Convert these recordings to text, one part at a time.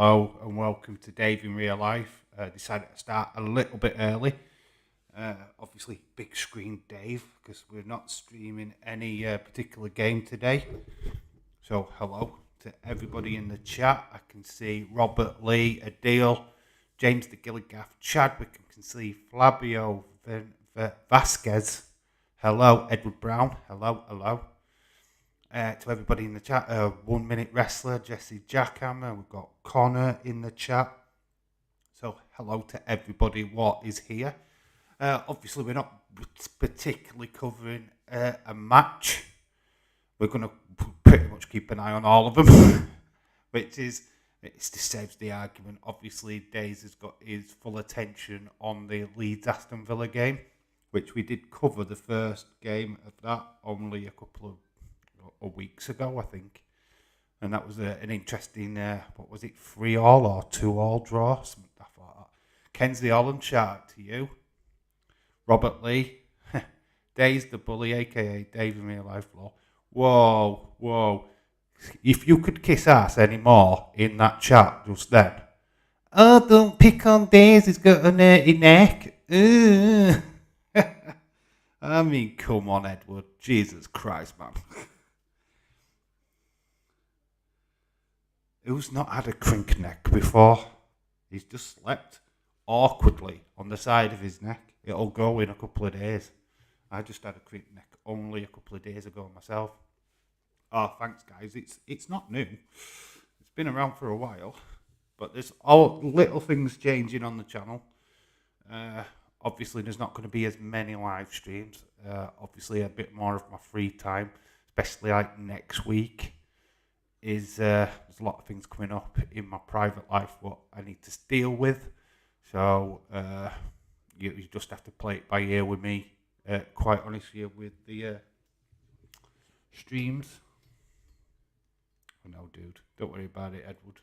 hello and welcome to Dave in Real Life. Decided to start a little bit early. Obviously, big screen Dave, because we're not streaming any particular game today. So, hello to everybody in the chat. I can see Robert Lee, Adil, James the Gilligaff, Chadwick. I can see Flavio Vasquez. Hello, Edward Brown. Hello. To everybody in the chat, 1 Minute Wrestler, Jesse Jackhammer, we've got Connor in the chat. So hello to everybody what is here. Obviously we're not particularly covering a match. We're going to pretty much keep an eye on all of them, which is, it just saves the argument. Obviously Days has got his full attention on the Leeds Aston Villa game, which we did cover the first game of that only a couple of weeks ago, I think, and that was an interesting, what was it, 3-3 or 2-2 draw, something like that. Ken's the Holland, shout out to you. Robert Lee, Days the Bully, aka Dave in Real Life Law. Whoa, if you could kiss ass anymore in that chat just then. Oh, don't pick on Days, he's got an hurty neck. I mean, come on, Edward, Jesus Christ, man. Who's not had a crink neck before? He's just slept awkwardly on the side of his neck. It'll go in a couple of days. I just had a crink neck only a couple of days ago myself. Oh, thanks, guys. It's not new. It's been around for a while. But there's all little things changing on the channel. Obviously, there's not going to be as many live streams. Obviously, a bit more of my free time, especially like next week. There's a lot of things coming up in my private life what I need to deal with. So you just have to play it by ear with me, quite honestly, with the streams. Oh, no, dude. Don't worry about it, Edward.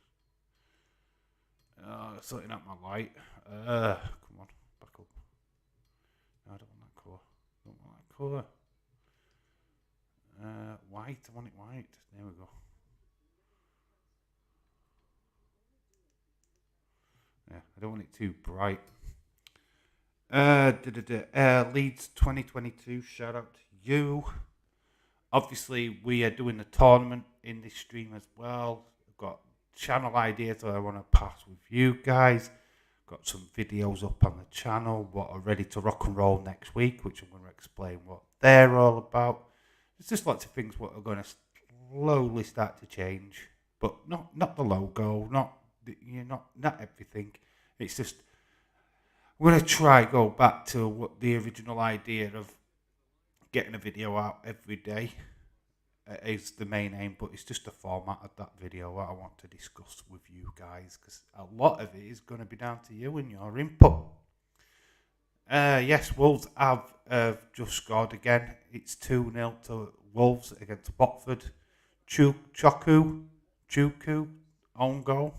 Sorting out my light. Come on, back up. No, I don't want that colour. White, I want it white. There we go. Yeah, I don't want it too bright. Leeds 2022, shout out to you. Obviously, we are doing the tournament in this stream as well. I've got channel ideas that I want to pass with you guys. Got some videos up on the channel, what are ready to rock and roll next week, which I'm going to explain what they're all about. There's just lots of things what are going to slowly start to change, but not the logo, not everything. It's just I'm going to try go back to what the original idea of getting a video out every day is the main aim, but it's just the format of that video that I want to discuss with you guys, because a lot of it is going to be down to you and your input. Yes, Wolves have just scored again. It's 2-0 to Wolves against Watford. Chuku, own goal.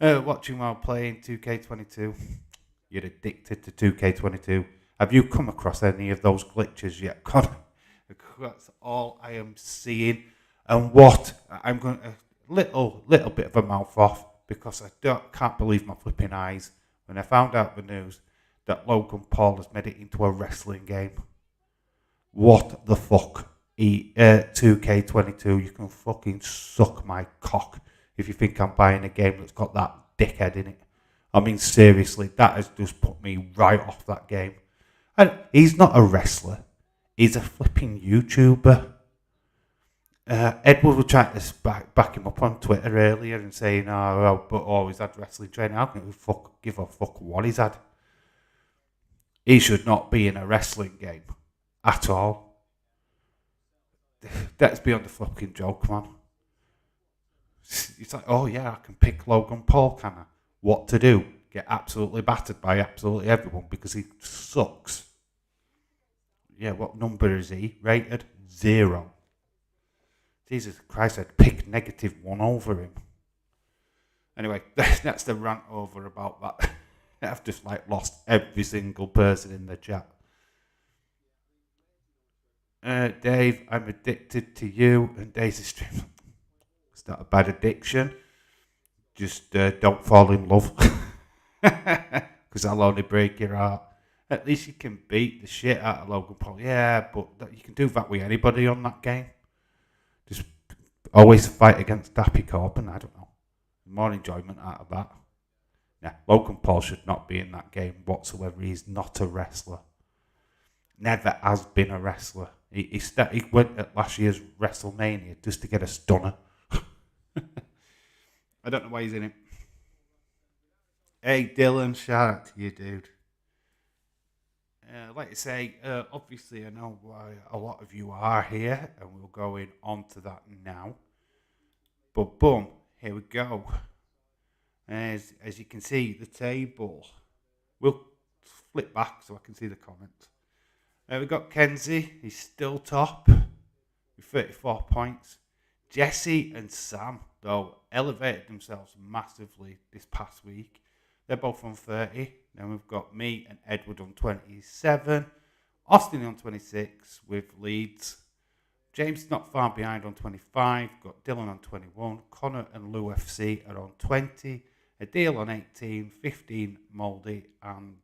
Watching while playing 2K22. You're addicted to 2K22. Have you come across any of those glitches yet, Connor? That's all I am seeing. And what I'm going to little bit of a mouth off, because I can't believe my flipping eyes when I found out the news that Logan Paul has made it into a wrestling game. What the fuck? 2K22, you can fucking suck my cock if you think I'm buying a game that's got that dickhead in it. I mean, seriously, that has just put me right off that game. And he's not a wrestler. He's a flipping YouTuber. Edward was trying to back him up on Twitter earlier and saying, he's had wrestling training. I don't give a fuck what he's had. He should not be in a wrestling game at all. That's beyond the fucking joke, man. It's like, oh yeah, I can pick Logan Paul, can I? What to do? Get absolutely battered by absolutely everyone because he sucks. Yeah, what number is he rated? 0. Jesus Christ, I'd pick -1 over him. Anyway, that's the rant over about that. I've just lost every single person in the chat. Dave, I'm addicted to you and Daisy Stream. It's not a bad addiction. Just don't fall in love. Because I'll only break your heart. At least you can beat the shit out of Logan Paul. Yeah, but you can do that with anybody on that game. Just always fight against Dappy Corbin. I don't know. More enjoyment out of that. Yeah, Logan Paul should not be in that game whatsoever. He's not a wrestler. Never has been a wrestler. He went at last year's WrestleMania just to get a stunner. I don't know why he's in it. Hey Dylan, shout out to you, dude. Like I say, obviously I know why a lot of you are here, and we'll go on to that now. But boom, here we go. As you can see, the table. We'll flip back so I can see the comments. We've got Kenzie, he's still top with 34 points. Jesse and Sam, though, elevated themselves massively this past week. They're both on 30. Then we've got me and Edward on 27. Austin on 26 with Leeds. James not far behind on 25. Got Dylan on 21. Connor and Lou FC are on 20. Adil on 18. 15 Mouldy and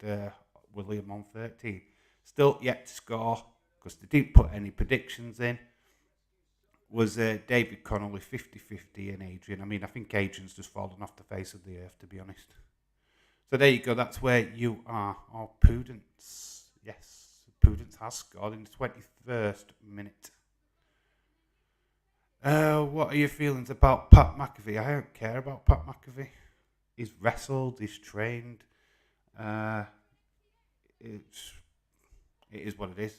William on 13. Still yet to score because they didn't put any predictions in. Was David Connolly 50-50 and Adrian. I mean, I think Adrian's just fallen off the face of the earth, to be honest. So there you go. That's where you are. Oh, Prudence. Yes, Prudence has scored in the 21st minute. What are your feelings about Pat McAfee? I don't care about Pat McAfee. He's wrestled. He's trained. It is what it is.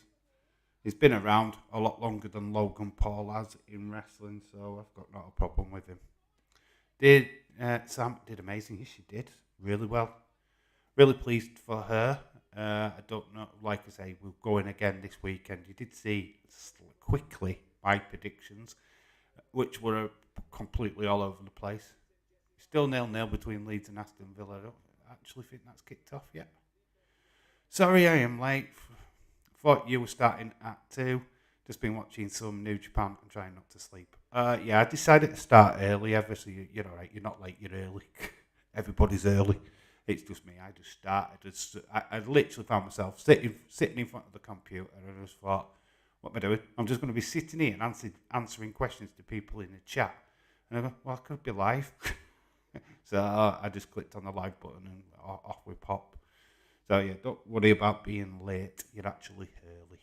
He's been around a lot longer than Logan Paul has in wrestling, so I've got not a problem with him. Sam did amazing. Yes, she did really well. Really pleased for her. I don't know, like I say, we'll go in again this weekend. You did see quickly my predictions, which were completely all over the place. Still 0-0 between Leeds and Aston Villa. I don't actually think that's kicked off yet. Sorry I am late. Thought you were starting at 2. Just been watching some New Japan and trying not to sleep. Yeah, I decided to start early. Obviously, you're all right. You're not late, you're early. Everybody's early. It's just me. I just started. I literally found myself sitting in front of the computer, and I just thought, what am I doing? I'm just going to be sitting here and answering questions to people in the chat. And I go, well, I could be live. So I just clicked on the live button and off we pop. So yeah, don't worry about being late. You're actually early.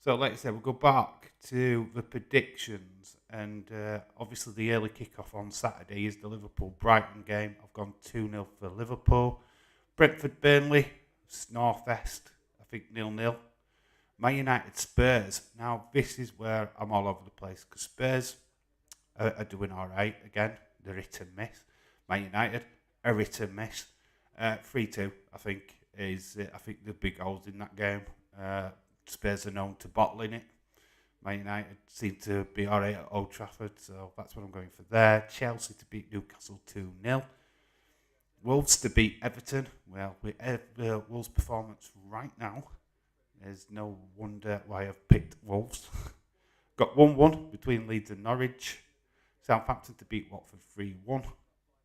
So like I said, we'll go back to the predictions. And obviously the early kickoff on Saturday is the Liverpool-Brighton game. I've gone 2-0 for Liverpool. Brentford, Burnley, Northwest, I think 0-0. Man United, Spurs. Now this is where I'm all over the place because Spurs are doing all right again. They're hit and miss. Man United, a hit and miss. 3-2, I think, I think the big goals in that game. Spurs are known to bottling it. Man United seem to be all right at Old Trafford, so that's what I'm going for there. Chelsea to beat Newcastle 2-0. Wolves to beat Everton. Well, with Wolves' performance right now, there's no wonder why I've picked Wolves. Got 1-1 between Leeds and Norwich. Southampton to beat Watford 3-1.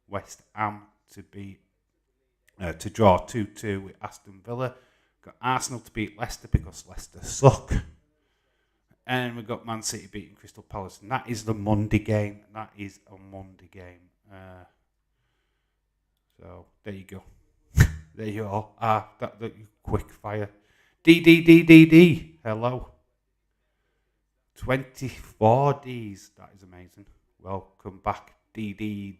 West Ham to draw 2-2 with Aston Villa. Got Arsenal to beat Leicester because Leicester suck. And we've got Man City beating Crystal Palace. And that is the Monday game. That is a Monday game. So there you go. There you are. That quick fire. D. Hello. 24 Ds. That is amazing. Welcome back, D.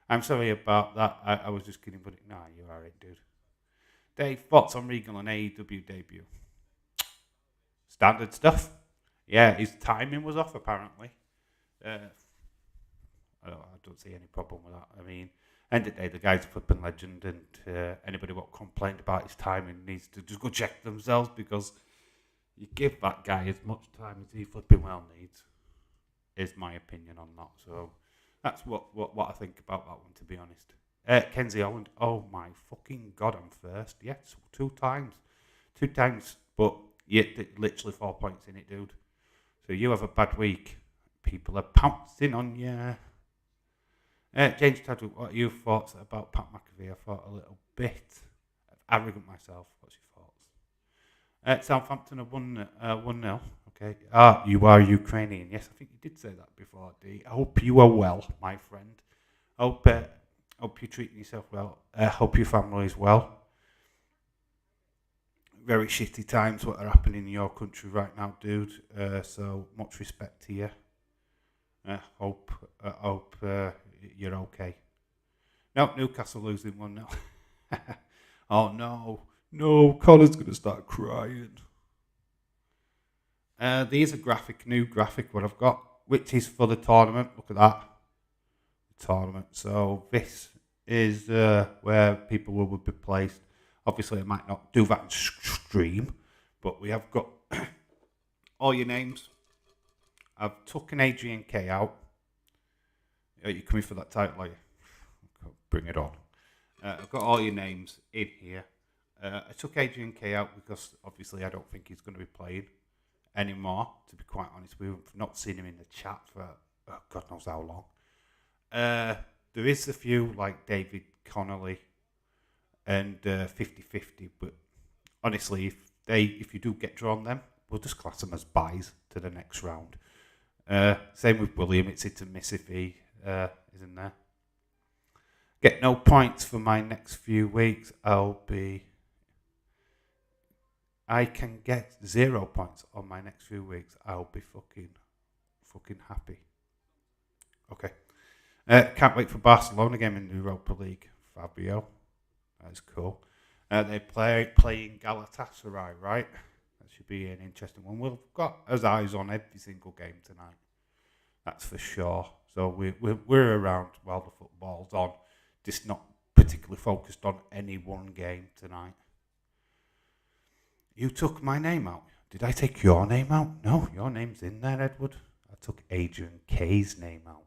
I'm sorry about that. I was just kidding, but nah, you're alright, dude. Dave, thoughts on Regal and AEW debut? Standard stuff. Yeah, his timing was off, apparently. I don't see any problem with that. I mean, end of the day, the guy's a flipping legend, and anybody what complained about his timing needs to just go check themselves, because you give that guy as much time as he flipping well needs, is my opinion on that. So that's what I think about that one, to be honest. Kenzie Owen, oh my fucking God, I'm first. Yes, 2 times. 2 times, but literally 4 points in it, dude. So you have a bad week. People are pouncing on you. James Tadwick, what are your thoughts about Pat McAfee? I thought a little bit arrogant myself. What's your thoughts? Southampton are 1-0. Okay. You are Ukrainian. Yes, I think you did say that before, D. I hope you are well, my friend. Hope you're treating yourself well. Hope your family is well. Very shitty times what are happening in your country right now, dude. So much respect to you. Hope you're okay. No, Newcastle losing 1-0. Oh no, Connor's gonna start crying. There's a new graphic what I've got, which is for the tournament. Look at that, the tournament. So this is where people will be placed. Obviously, I might not do that in stream, but we have got all your names. I've taken Adrian K out. Are you coming for that title, are you? Bring it on. I've got all your names in here. I took Adrian K out because obviously I don't think he's going to be playing anymore, to be quite honest. We've not seen him in the chat for God knows how long. There is a few like David Connolly and 50-50, but honestly, if you do get drawn them, we'll just class them as buys to the next round. Same with William, it's hit and miss if he isn't there. Get no points for my next few weeks. I can get 0 points on my next few weeks. I'll be fucking happy. Okay. Can't wait for Barcelona game in the Europa League. Fabio. That's cool. They playing Galatasaray, right? That should be an interesting one. We've got our eyes on every single game tonight. That's for sure. So we're around while the football's on. Just not particularly focused on any one game tonight. You took my name out. Did I take your name out? No, your name's in there, Edward. I took Adrian K's name out.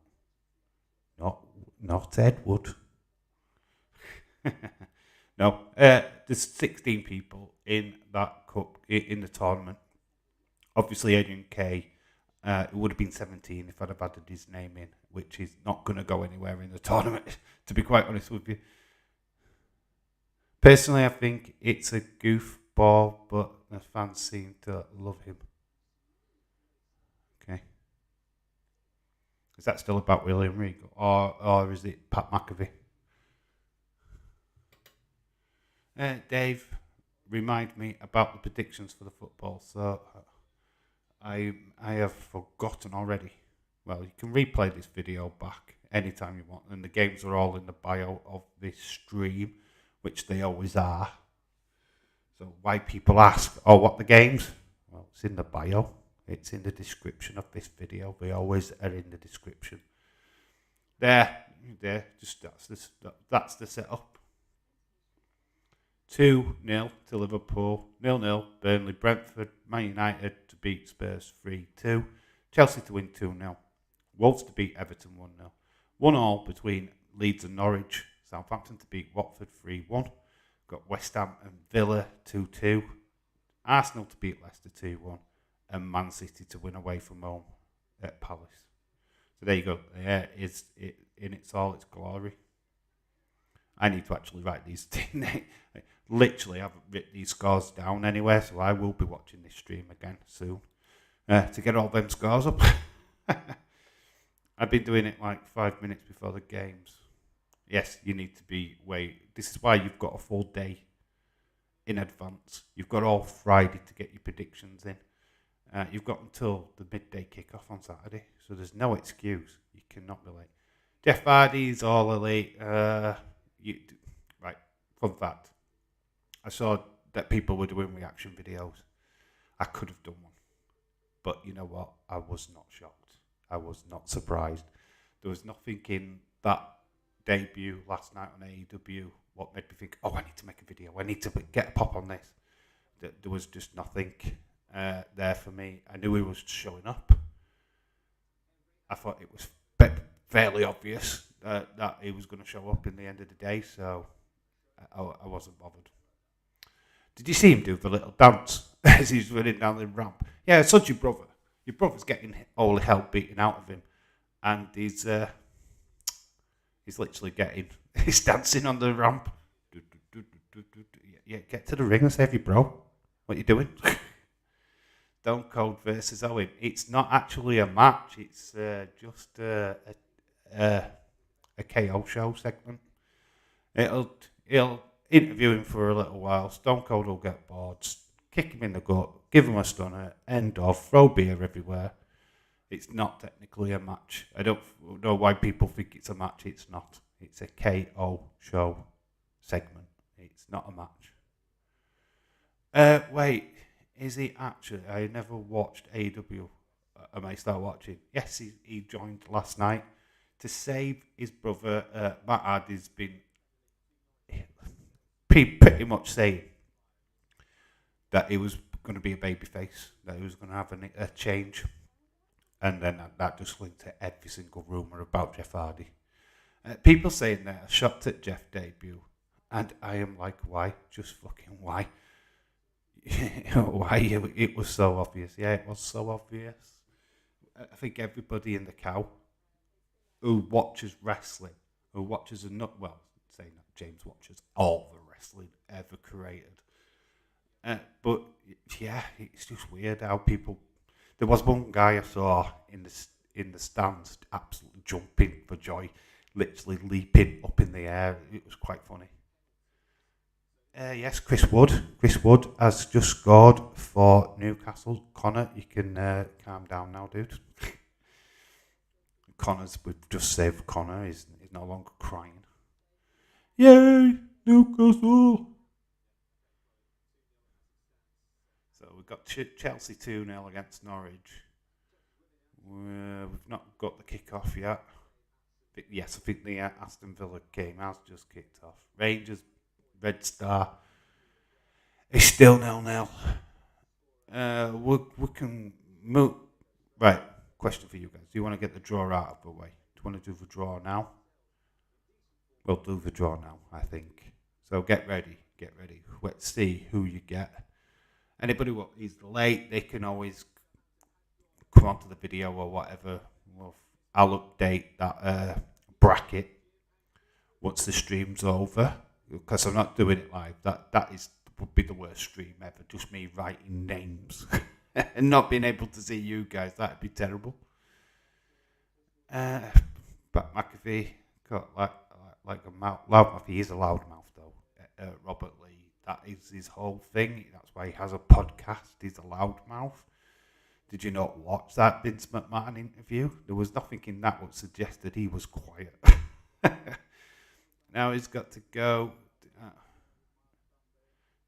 Not Edward. No, there's 16 people in that cup, in the tournament. Obviously, Adrian K, it would have been 17 if I'd have added his name in, which is not going to go anywhere in the tournament, to be quite honest with you. Personally, I think it's a goofball, but the fans seem to love him. Okay. Is that still about William Regal, or is it Pat McAfee? Dave, remind me about the predictions for the football. So I have forgotten already. Well, you can replay this video back anytime you want, and the games are all in the bio of this stream, which they always are. So why people ask, oh, what the games? Well, it's in the bio. It's in the description of this video. They always are in the description. There. Just that's the setup. 2-0 to Liverpool, 0-0 Burnley, Brentford, Man United to beat Spurs 3-2, Chelsea to win 2-0, Wolves to beat Everton 1-0, 1-1 between Leeds and Norwich, Southampton to beat Watford 3-1, got West Ham and Villa 2-2, Arsenal to beat Leicester 2-1, and Man City to win away from home at Palace. So there you go. There is it in all its glory. I need to actually write these things. Literally, I haven't written these scores down anywhere, so I will be watching this stream again soon to get all them scores up. I've been doing it like 5 minutes before the games. Yes, you need to be This is why you've got a full day in advance. You've got all Friday to get your predictions in. You've got until the midday kickoff on Saturday, so there's no excuse. You cannot be late. Jeff Hardy's all elite. Right, fun fact. I saw that people were doing reaction videos. I could have done one. But you know what? I was not shocked. I was not surprised. There was nothing in that debut last night on AEW what made me think, oh, I need to make a video. I need to get a pop on this. There was just nothing there for me. I knew he was showing up. I thought it was fairly obvious that he was going to show up in the end of the day, so I wasn't bothered. Did you see him do the little dance as he's running down the ramp? Yeah, it's such your brother. Your brother's getting all the hell beaten out of him, and he's literally getting, he's dancing on the ramp. Yeah, get to the ring and save your bro. What are you doing? Stone Cold versus Owen. It's not actually a match. It's just a KO show segment. He'll interview him for a little while. Stone Cold will get bored, kick him in the gut, give him a stunner, end off, throw beer everywhere. It's not technically a match. I don't know why people think it's a match. It's not. It's a KO show segment. It's not a match. Wait. Is he actually? I never watched AEW. I may start watching. Yes, he joined last night to save his brother. Matt Hardy's been pretty much saying that he was going to be a babyface, that he was going to have a change, and then that just linked to every single rumour about Jeff Hardy. People saying they're shocked at Jeff's debut, and I am like, why? Just fucking why? Why? It was so obvious. Yeah, it was so obvious. I think everybody in the cow who watches wrestling, who watches saying that James watches all the wrestling ever created. But yeah, it's just weird how people. There was one guy I saw in the stands absolutely jumping for joy, literally leaping up in the air. It was quite funny. Yes, Chris Wood. Chris Wood has just scored for Newcastle. Connor, you can calm down now, dude. We've just saved Connor. He's no longer crying. Yay, Newcastle! So we've got Chelsea 2-0 against Norwich. We've not got the kick-off yet. Yes, I think the Aston Villa game has just kicked off. Rangers, Red Star. It's still 0-0. We can move. Right, question for you guys. Do you want to get the draw out of the way? Do you want to do the draw now? We'll do the draw now, I think. So get ready. Let's see who you get. Anybody who is late, they can always come onto the video or whatever. I'll update that bracket once the stream's over, because I'm not doing it live. That would be the worst stream ever. Just me writing names and not being able to see you guys. That'd be terrible. But McAfee got like a loudmouth. He is a loudmouth though. Robert Lee. That is his whole thing. That's why he has a podcast. He's a loudmouth. Did you not watch that Vince McMahon interview? There was nothing in that that suggested he was quiet. Now he's got to go.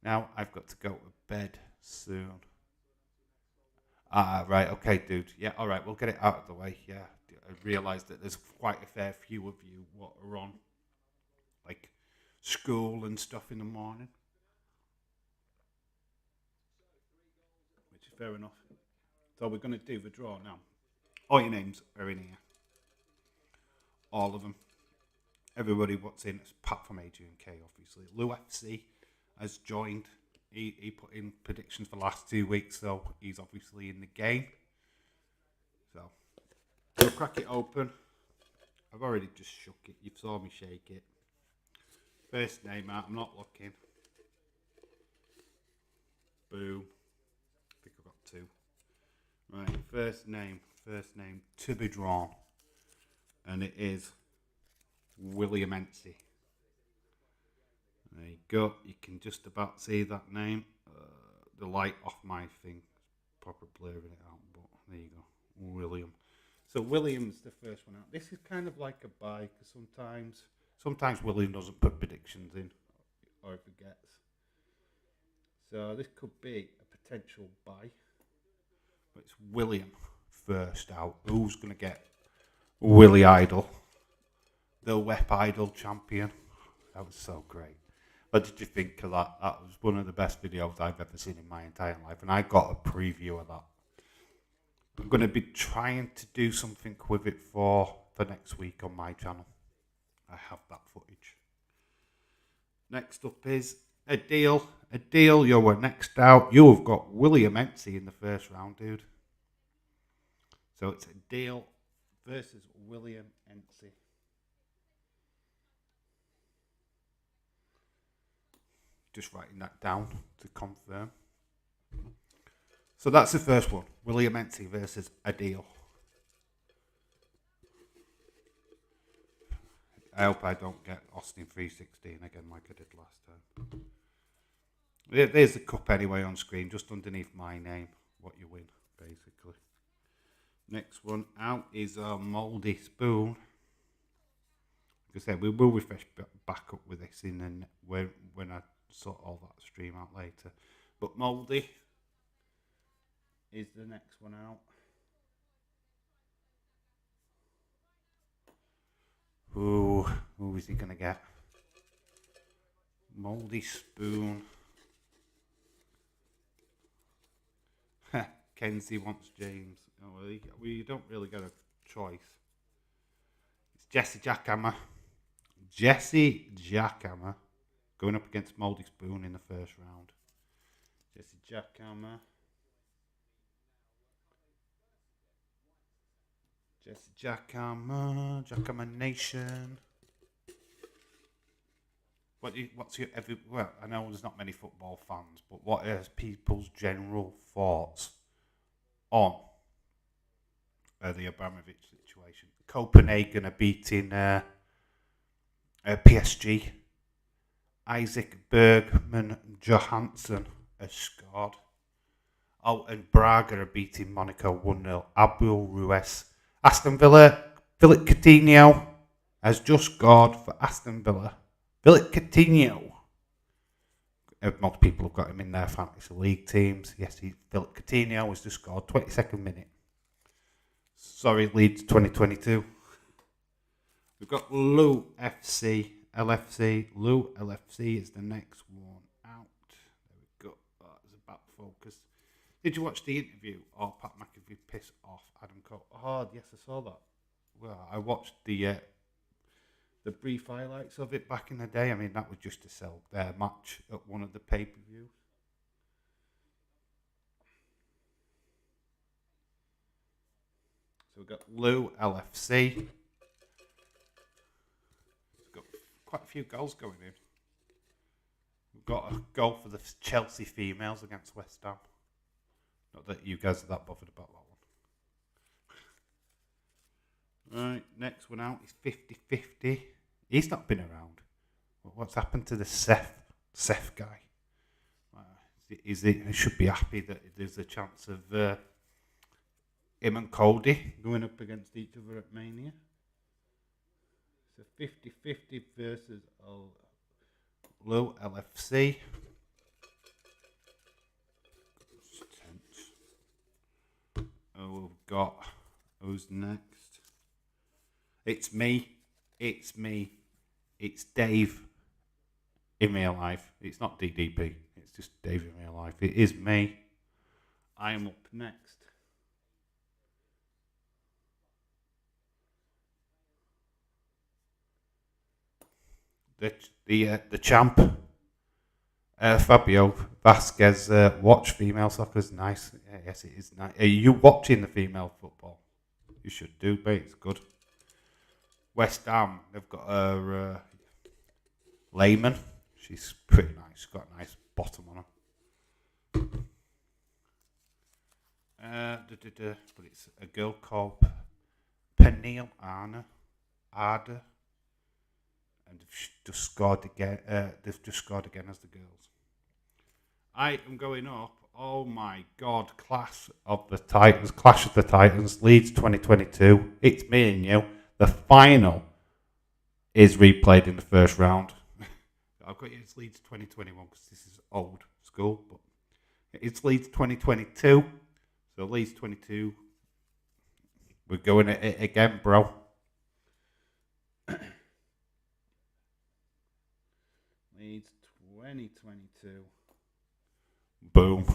Now I've got to go to bed soon. Right, okay, dude. Yeah, all right, we'll get it out of the way. Yeah, I realised that there's quite a fair few of you what are on, like, school and stuff in the morning. Which is fair enough. So we're going to do the draw now. All your names are in here. All of them. Everybody what's in, apart from Adrian K, obviously. Lou FC has joined. He put in predictions for the last 2 weeks, so he's obviously in the game. So we'll crack it open. I've already just shook it. You saw me shake it. First name out. I'm not looking. Boom. I think I've got two. Right, first name to be drawn, and it is William Ency. There you go. You can just about see that name. The light off my thing, proper blurring it out, but there you go, William. So William's the first one out. This is kind of like a buy, because sometimes William doesn't put predictions in, or he forgets. So this could be a potential buy. But it's William first out. Who's going to get Willie Idol? The Wep Idol champion. That was so great. What did you think of that? That was one of the best videos I've ever seen in my entire life. And I got a preview of that. I'm going to be trying to do something with it for next week on my channel. I have that footage. Next up is Adil. Adil, you were next out. You have got William Ency in the first round, dude. So it's Dale versus William Ensey. Just writing that down to confirm. So that's the first one. William Ensey versus Adil. I hope I don't get Austin 316 again like I did last time. There's the cup anyway on screen, just underneath my name, what you win, basically. Next one out is a mouldy spoon. Like I said, we will refresh back up with this in when I sort all that stream out later. But mouldy is the next one out. Ooh, who is he gonna get? Mouldy spoon. Kenzie wants James. Oh, well, we don't really get a choice. It's Jesse Jackhammer. Jesse Jackhammer going up against Mouldy Spoon in the first round. Jesse Jackhammer. Jesse Jackhammer. Jackhammer Nation. What's your well, I know there's not many football fans, but what is people's general thoughts on the Abramovich situation? Copenhagen are beating PSG. Isaac Bergman Johansson has scored. Oh, and Braga are beating Monaco 1-0. Abdul Ruiz. Aston Villa, Philip Coutinho has just scored for Aston Villa. Philip Coutinho. Most people have got him in their fantasy league teams. Yes, Philip Coutinho has just scored 22nd minute. Sorry, Leeds 2022. We've got Lou FC, LFC. Lou LFC is the next one out. There we go. Oh, it's a back focus. Did you watch the interview? Oh, Pat McAfee piss off Adam Cole. Oh, yes, I saw that. Well, I watched the brief highlights of it back in the day. I mean, that was just to sell their match at one of the pay-per-views. So we've got Lou LFC. We've got quite a few goals going in. We've got a goal for the Chelsea females against West Ham. Not that you guys are that bothered about that one. Right, next one out is 50-50. He's not been around. What's happened to the Seth guy? He should be happy that there's a chance of him and Cody going up against each other at Mania. So 50-50 versus Low LFC. Oh, we've got who's next? It's me. It's Dave in real life. It's not DDP. It's just Dave in real life. It is me. I am up next. The champ, Fabio Vasquez. Watch female soccer is nice. Yes, it is nice. Are you watching the female football? You should do, mate. It's good. West Ham, they've got her Lehman. She's pretty nice. She's got a nice bottom on her. But it's a girl called Peniel Arda. And they've just scored again. They've just scored again as the girls. I am going up. Oh my God! Clash of the Titans. Leeds 2022. It's me and you. The final is replayed in the first round. I've got it's Leeds 2021 because this is old school, but it's Leeds 2022. So Leeds 22. We're going at it again, bro. Leeds 2022. Boom.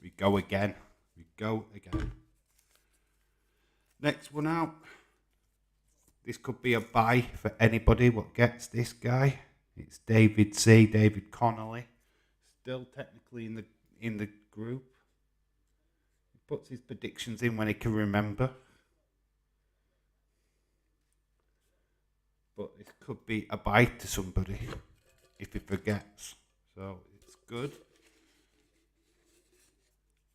We go again. Next one out. This could be a buy for anybody what gets this guy. It's David Connolly. Still technically in the group. He puts his predictions in when he can remember. But it could be a bite to somebody if he forgets. So it's good.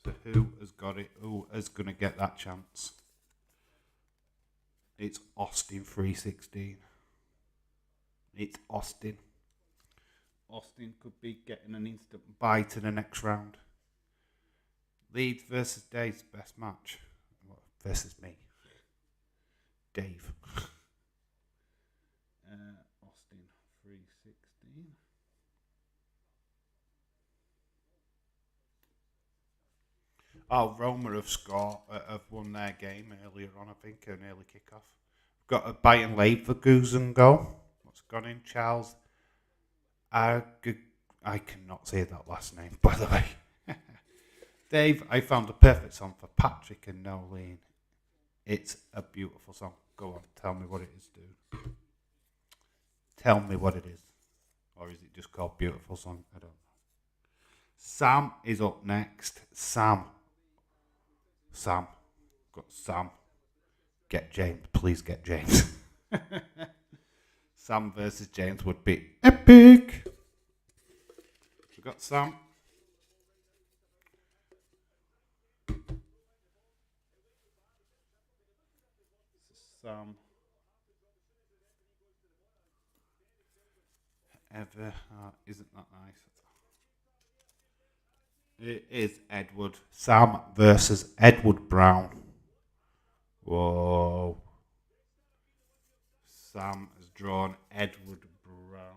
So who has got it? Who is going to get that chance? It's Austin 316. It's Austin. Austin could be getting an instant bite in the next round. Leeds versus Dave's best match. Versus me. Dave. Austin 316. Oh, Roma have won their game earlier on, I think, an early kickoff. We've got a Bayern Leverkusen goal. What's gone in? Charles I cannot say that last name, by the way. Dave, I found the perfect song for Patrick and Nolene. It's a beautiful song. Go on, tell me what it is, dude. Tell me what it is. Or is it just called Beautiful Song? I don't know. Sam is up next. Sam. Got Sam. Get James. Please get James. Sam versus James would be epic. We got Sam. Sam. Isn't that nice? It is Edward. Sam versus Edward Brown. Whoa. Sam has drawn Edward Brown.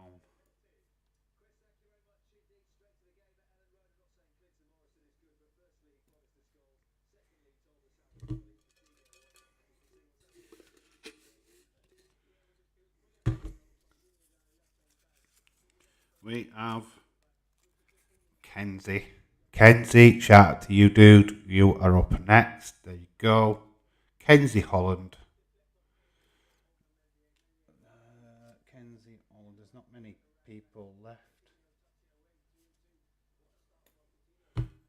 We have Kenzie. Kenzie, shout out to you, dude. You are up next. There you go. Kenzie Holland. Kenzie Holland. There's not many people left.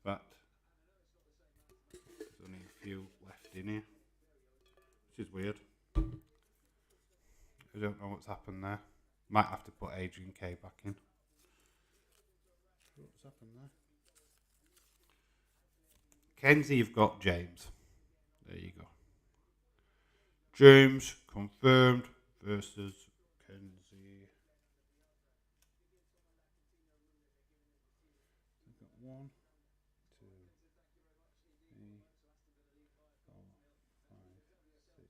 But there's only a few left in here. Which is weird. I don't know what's happened there. Might have to put Adrian K back in. What's happened there? Kenzie, you've got James. There you go. James confirmed versus Kenzie. We've got 1, 2, 3, 4, 5, 6.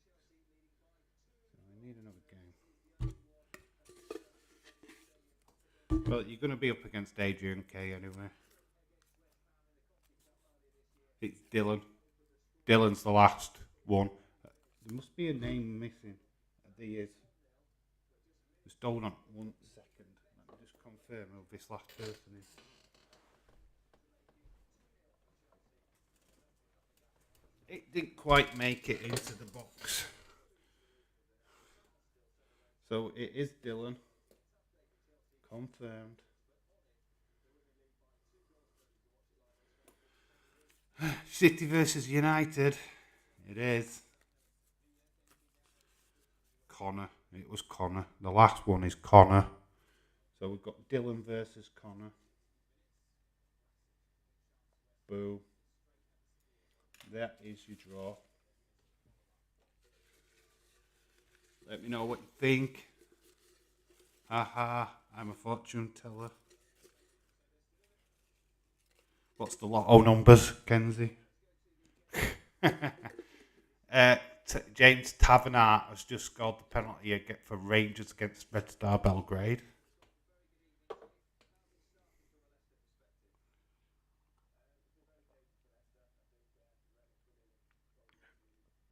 So I need another game. Well, you're going to be up against Adrian K anyway. It's Dylan. Dylan's the last one. There must be a name missing. There is. Just hold on 1 second. Let me just confirm who this last person is. It didn't quite make it into the box. So it is Dylan. Confirmed. City versus United. It is. Connor. It was Connor. The last one is Connor. So we've got Dylan versus Connor. Boo. That is your draw. Let me know what you think. Haha, I'm a fortune teller. What's the lotto numbers, Kenzie? James Tavernard has just scored the penalty for Rangers against Red Star Belgrade.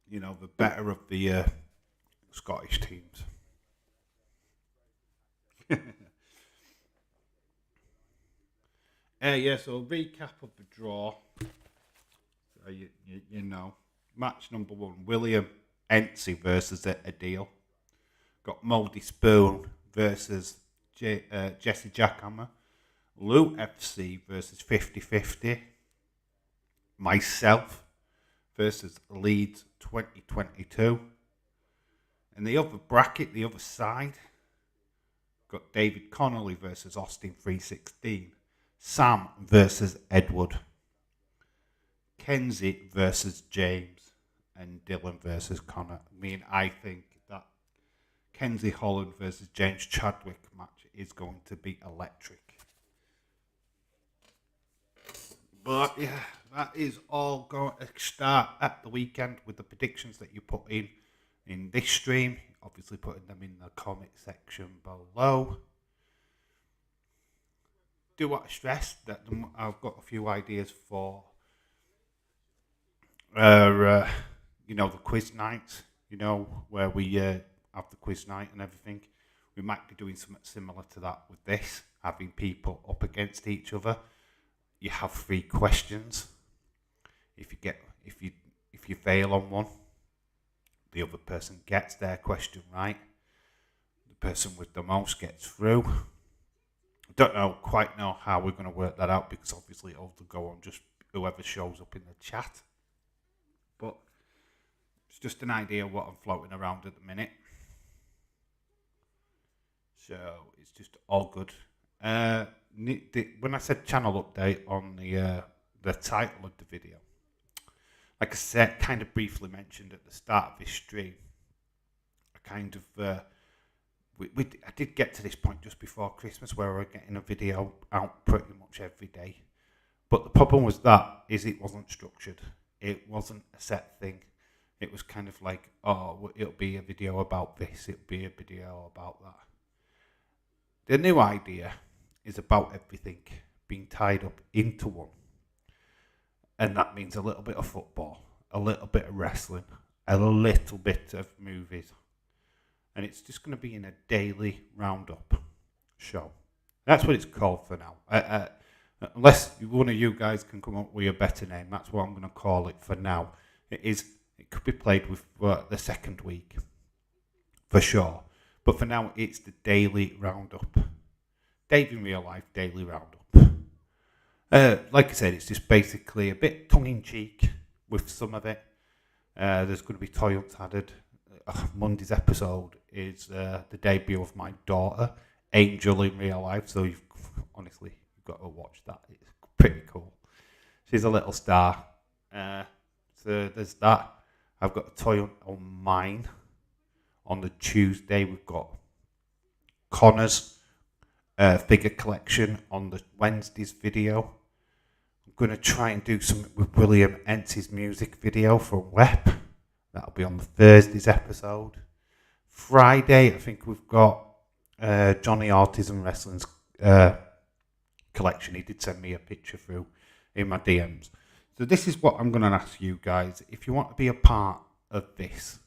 You know, the better of the Scottish teams. Yeah, so recap of the draw. You know, match number 1, William Ency versus Adil. Got Mouldy Spoon versus Jesse Jackhammer. Lou FC versus 50-50. myself versus Leeds 2022. In the other bracket, the other side, got David Connolly versus Austin 316, Sam versus Edward, Kenzie versus James, and Dylan versus Connor. I think that Kenzie Holland versus James Chadwick match is going to be electric. But yeah, that is all going to start at the weekend with the predictions that you put in this stream. Obviously putting them in the comment section below. Do want to stress that I've got a few ideas for the quiz nights, where we have the quiz night and everything. We might be doing something similar to that with this, having people up against each other. You have 3 questions. If you fail on one, the other person gets their question right. The person with the most gets through. I don't quite know how we're going to work that out, because obviously it'll go on just whoever shows up in the chat. But it's just an idea of what I'm floating around at the minute. So it's just all good. When I said channel update on the title of the video, like I said, kind of briefly mentioned at the start of this stream, I did get to this point just before Christmas where we were getting a video out pretty much every day. But the problem was it wasn't structured. It wasn't a set thing. It was kind of like, it'll be a video about this, it'll be a video about that. The new idea is about everything being tied up into one. And that means a little bit of football, a little bit of wrestling, a little bit of movies. And it's just going to be in a daily roundup show. That's what it's called for now. Unless one of you guys can come up with a better name, that's what I'm going to call it for now. It could be played with the second week, for sure. But for now, it's the daily roundup. Dave in Real Life Daily Roundup. Like I said, it's just basically a bit tongue-in-cheek with some of it. There's going to be toy hunts added. Monday's episode is the debut of my daughter, Angel in Real Life. So you've got to watch that. It's pretty cool. She's a little star. So there's that. I've got a toy hunt on mine. On the Tuesday, we've got Connor's figure collection on the Wednesday's video. I'm going to try and do something with William Entz's music video for WEP. That'll be on the Thursday's episode. Friday, I think we've got Johnny Autism Wrestling's collection. He did send me a picture through in my DMs. So this is what I'm going to ask you guys. If you want to be a part of this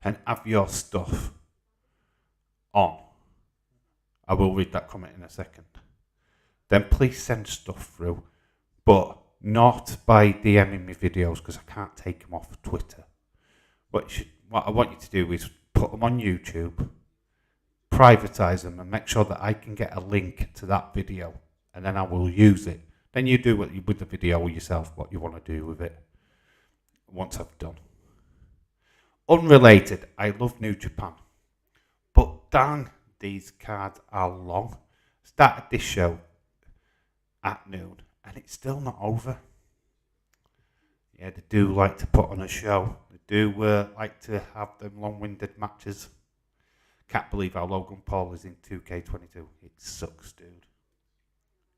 and have your stuff on, I will read that comment in a second. Then please send stuff through, but not by DMing me videos, because I can't take them off Twitter. What I want you to do is put them on YouTube, privatize them, and make sure that I can get a link to that video, and then I will use it. Then you do with the video yourself, what you want to do with it once I've done. Unrelated, I love New Japan, but dang, these cards are long. Started this show at noon, and it's still not over. Yeah, they do like to put on a show. They do like to have them long-winded matches. Can't believe how Logan Paul is in 2K22. It sucks, dude.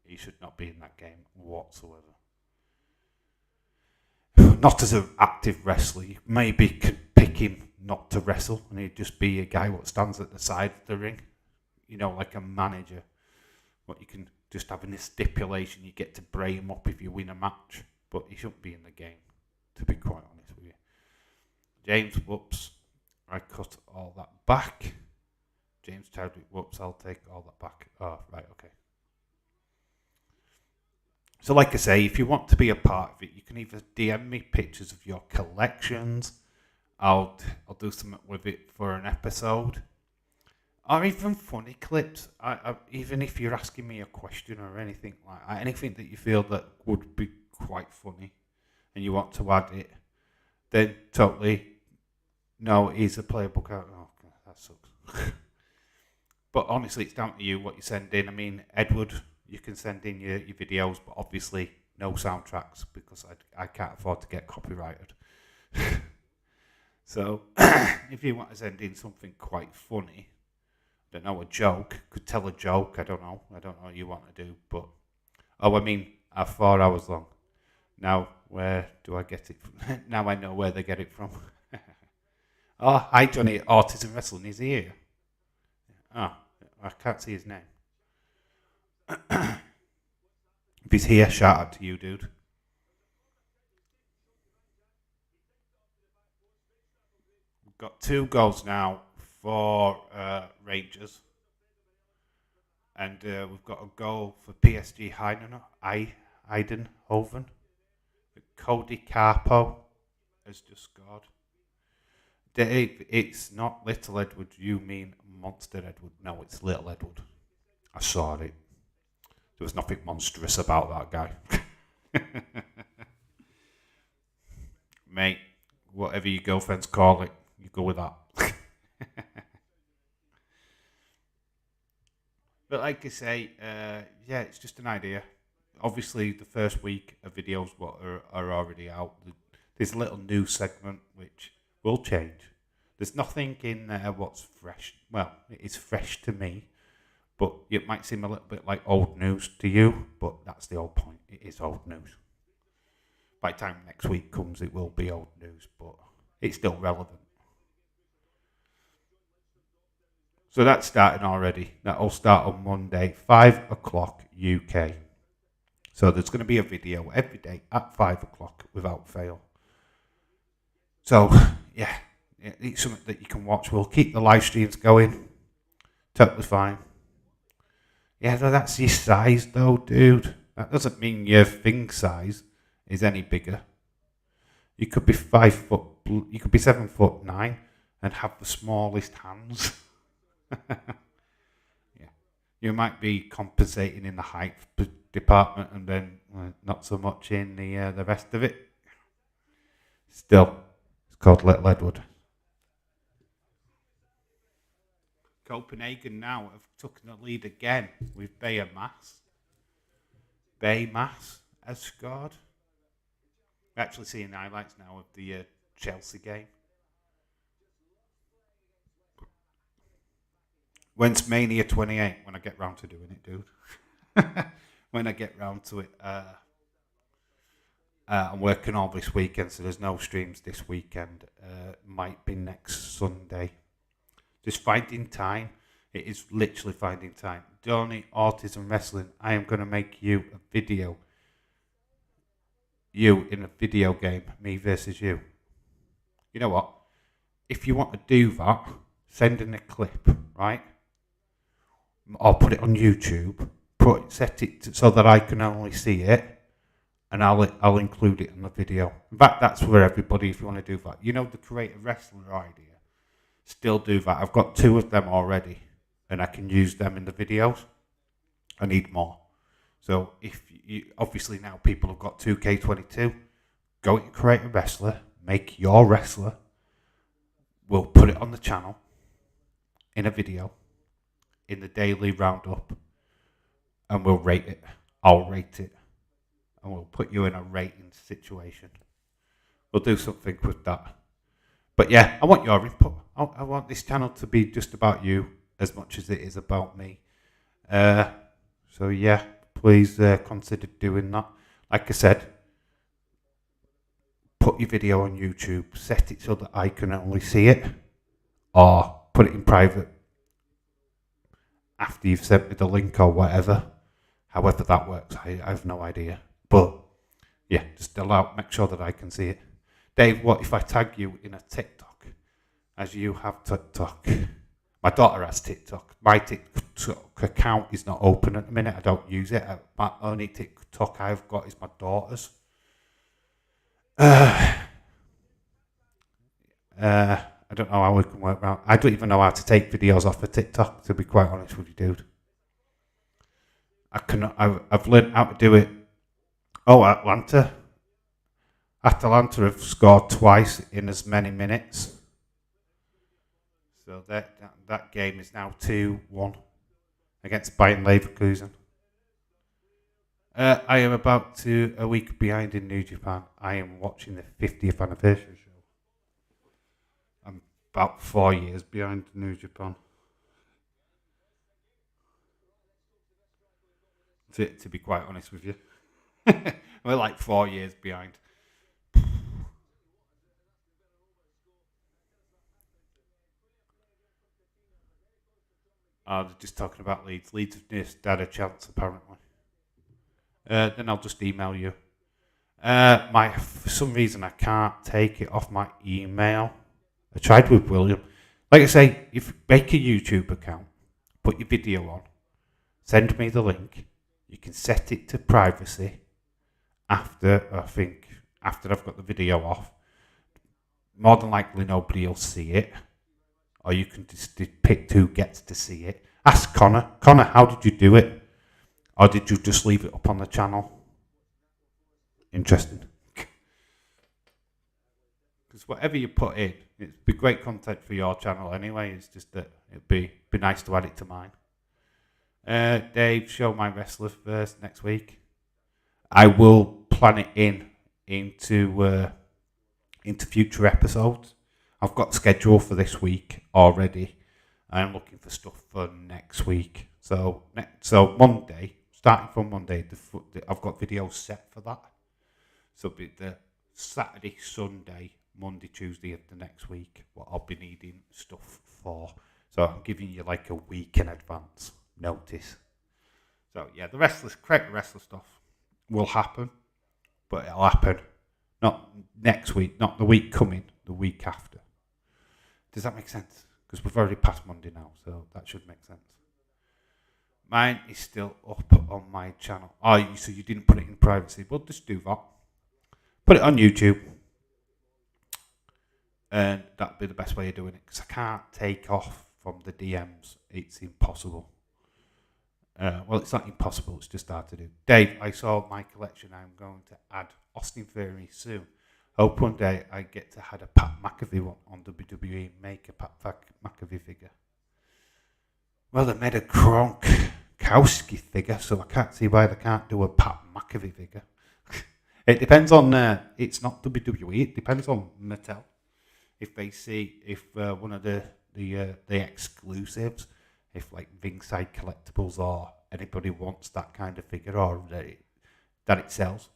He should not be in that game whatsoever. Not as an active wrestler. You maybe could pick him not to wrestle, and he'd just be a guy what stands at the side of the ring. Like a manager. What you can just have in this stipulation, you get to bray him up if you win a match. But he shouldn't be in the game, to be quite honest with you. James, whoops. I cut all that back. James Chadwick, whoops, I'll take all that back. Oh, right, okay. So like I say, if you want to be a part of it, you can either DM me pictures of your collections. I'll do something with it for an episode. Or even funny clips. Even if you're asking me a question or anything like that, anything that you feel that would be quite funny. and you want to add it, then totally, no, he's a playable character. Oh, that sucks. But honestly, it's down to you what you send in. I mean, Edward, you can send in your videos, but obviously no soundtracks because I can't afford to get copyrighted. So if you want to send in something quite funny, I don't know, a joke, could tell a joke, I don't know what you want to do, but, oh, I mean, 4 hours long. Now, where do I get it from? Now I know where they get it from. Oh, hi Johnny, Autism Wrestling, is he here? Oh, I can't see his name. If he's here, shout out to you, dude. We've got 2 goals now for Rangers. And we've got a goal for PSG Heidenhoven. Cody Carpo has just scored. Dave, it's not Little Edward, you mean Monster Edward. No, it's Little Edward. I saw it. There was nothing monstrous about that guy. Mate, whatever your girlfriends call it, you go with that. But like I say, yeah, it's just an idea. Obviously, the first week of videos are already out. There's a little news segment which will change. There's nothing in there what's fresh. Well, it is fresh to me, but it might seem a little bit like old news to you, but that's the whole point. It is old news. By the time next week comes, it will be old news, but it's still relevant. So that's starting already. That'll start on Monday, 5 o'clock UK. So there's going to be a video every day at 5 o'clock without fail. So, yeah, it's something that you can watch. We'll keep the live streams going. Totally fine. Yeah, that's your size though, dude. That doesn't mean your thing size is any bigger. You could be 5 foot, you could be 7'9" and have the smallest hands. Yeah, you might be compensating in the height department and then not so much in the rest of it. Still, it's called Little Edward. Copenhagen now have taken the lead again with Bayermas. Bayermas has scored. We're actually seeing highlights now of the Chelsea game. When's Mania 28? When I get round to doing it, dude. When I get round to it. I'm working all this weekend, so there's no streams this weekend. Might be next Sunday. Just finding time. It is literally finding time. Donny, Autism Wrestling, I am going to make you a video. You in a video game, me versus you. You know what? If you want to do that, send in a clip, right? Or put it on YouTube. Set it so that I can only see it, and I'll include it in the video. In fact, that's for everybody if you want to do that. You know the creative wrestler idea? Still do that. I've got 2 of them already, and I can use them in the videos. I need more. So if you, obviously now people have got 2K22, go to creative wrestler, make your wrestler. We'll put it on the channel in a video in the daily roundup, and we'll rate it. I'll rate it, and we'll put you in a rating situation. We'll do something with that. But yeah, I want your input. I want this channel to be just about you as much as it is about me. So yeah, please consider doing that. Like I said, put your video on YouTube, set it so that I can only see it, or put it in private after you've sent me the link or whatever. However that works, I have no idea. But yeah, just make sure that I can see it. Dave, what if I tag you in a TikTok, as you have TikTok? My daughter has TikTok. My TikTok account is not open at the minute. I don't use it. My only TikTok I've got is my daughter's. I don't know how we can work around. I don't even know how to take videos off of TikTok, to be quite honest with you, dude. I've learned how to do it. Oh, Atlanta. Atalanta have scored twice in as many minutes. So that game is now 2-1 against Bayern Leverkusen. I am about a week behind in New Japan. I am watching the 50th anniversary show. I'm about 4 years behind New Japan. To be quite honest with you. We're like 4 years behind. They're just talking about Leeds. Leeds have just had a chance, apparently. Then I'll just email you. For some reason, I can't take it off my email. I tried with William. Like I say, if you make a YouTube account, put your video on, send me the link. You can set it to privacy after I've got the video off. More than likely, nobody will see it. Or you can just pick who gets to see it. Ask Connor. Connor, how did you do it? Or did you just leave it up on the channel? Interesting. Because whatever you put in, it'd be great content for your channel anyway. It's just that it'd be nice to add it to mine. Dave, show my wrestler first next week. I will plan it into future episodes. I've got schedule for this week already. I'm looking for stuff for next week. So Monday, starting from Monday, I've got videos set for that. So it'll be the Saturday, Sunday, Monday, Tuesday of the next week, what I'll be needing stuff for. So I'm giving you like a week in advance notice. So yeah, the correct wrestler stuff will happen, but it'll happen not next week, not the week coming, the week after. Does that make sense? Because we've already passed Monday now, so that should make sense. Mine is still up on my channel. So you didn't put it in privacy. Well, just do that. Put it on YouTube. And that'd be the best way of doing it. Because I can't take off from the DMs. It's impossible. Well, it's not impossible. It's just hard to do. Dave, I saw my collection. I'm going to add Austin Theory soon. Hope one day I get to have a Pat McAfee one on WWE and make a Pat McAfee figure. Well, they made a Gronkowski figure, so I can't see why they can't do a Pat McAfee figure. It depends on, it's not WWE, it depends on Mattel. If they see, one of the exclusives, if like Ringside Collectibles or anybody wants that kind of figure or that it sells.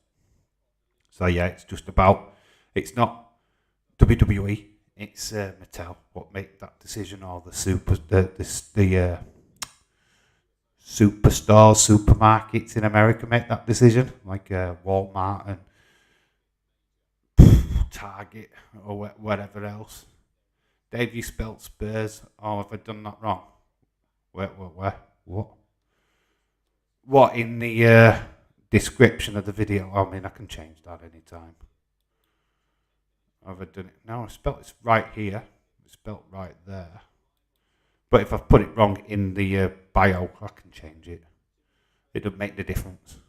So yeah, it's not WWE, it's Mattel what make that decision, or the superstores, supermarkets in America make that decision, like Walmart and Target or whatever else. Dave, you spelt Spurs. Oh, have I done that wrong? Where? What? What in the description of the video? I mean, I can change that anytime. Have I done it? No, I spelt it right here. It's spelt right there. But if I've put it wrong in the bio, I can change it. It doesn't make the difference.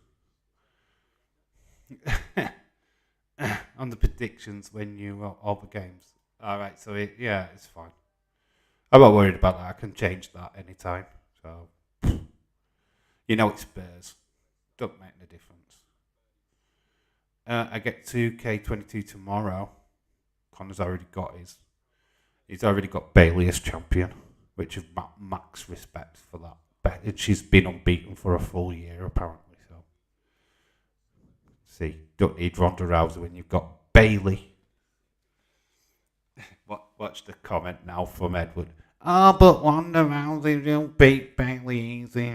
On the predictions when you all the games. Alright, so it's fine. I'm not worried about that. I can change that anytime. So, it's Spurs. Don't make the difference. I get 2K22 tomorrow. Connor's already got his. He's already got Bailey as champion, which is max respect for that. She's been unbeaten for a full year, apparently. So, see, don't need Ronda Rousey when you've got Bailey. Watch the comment now from Edward. Oh, but Ronda Rousey will beat Bailey easy.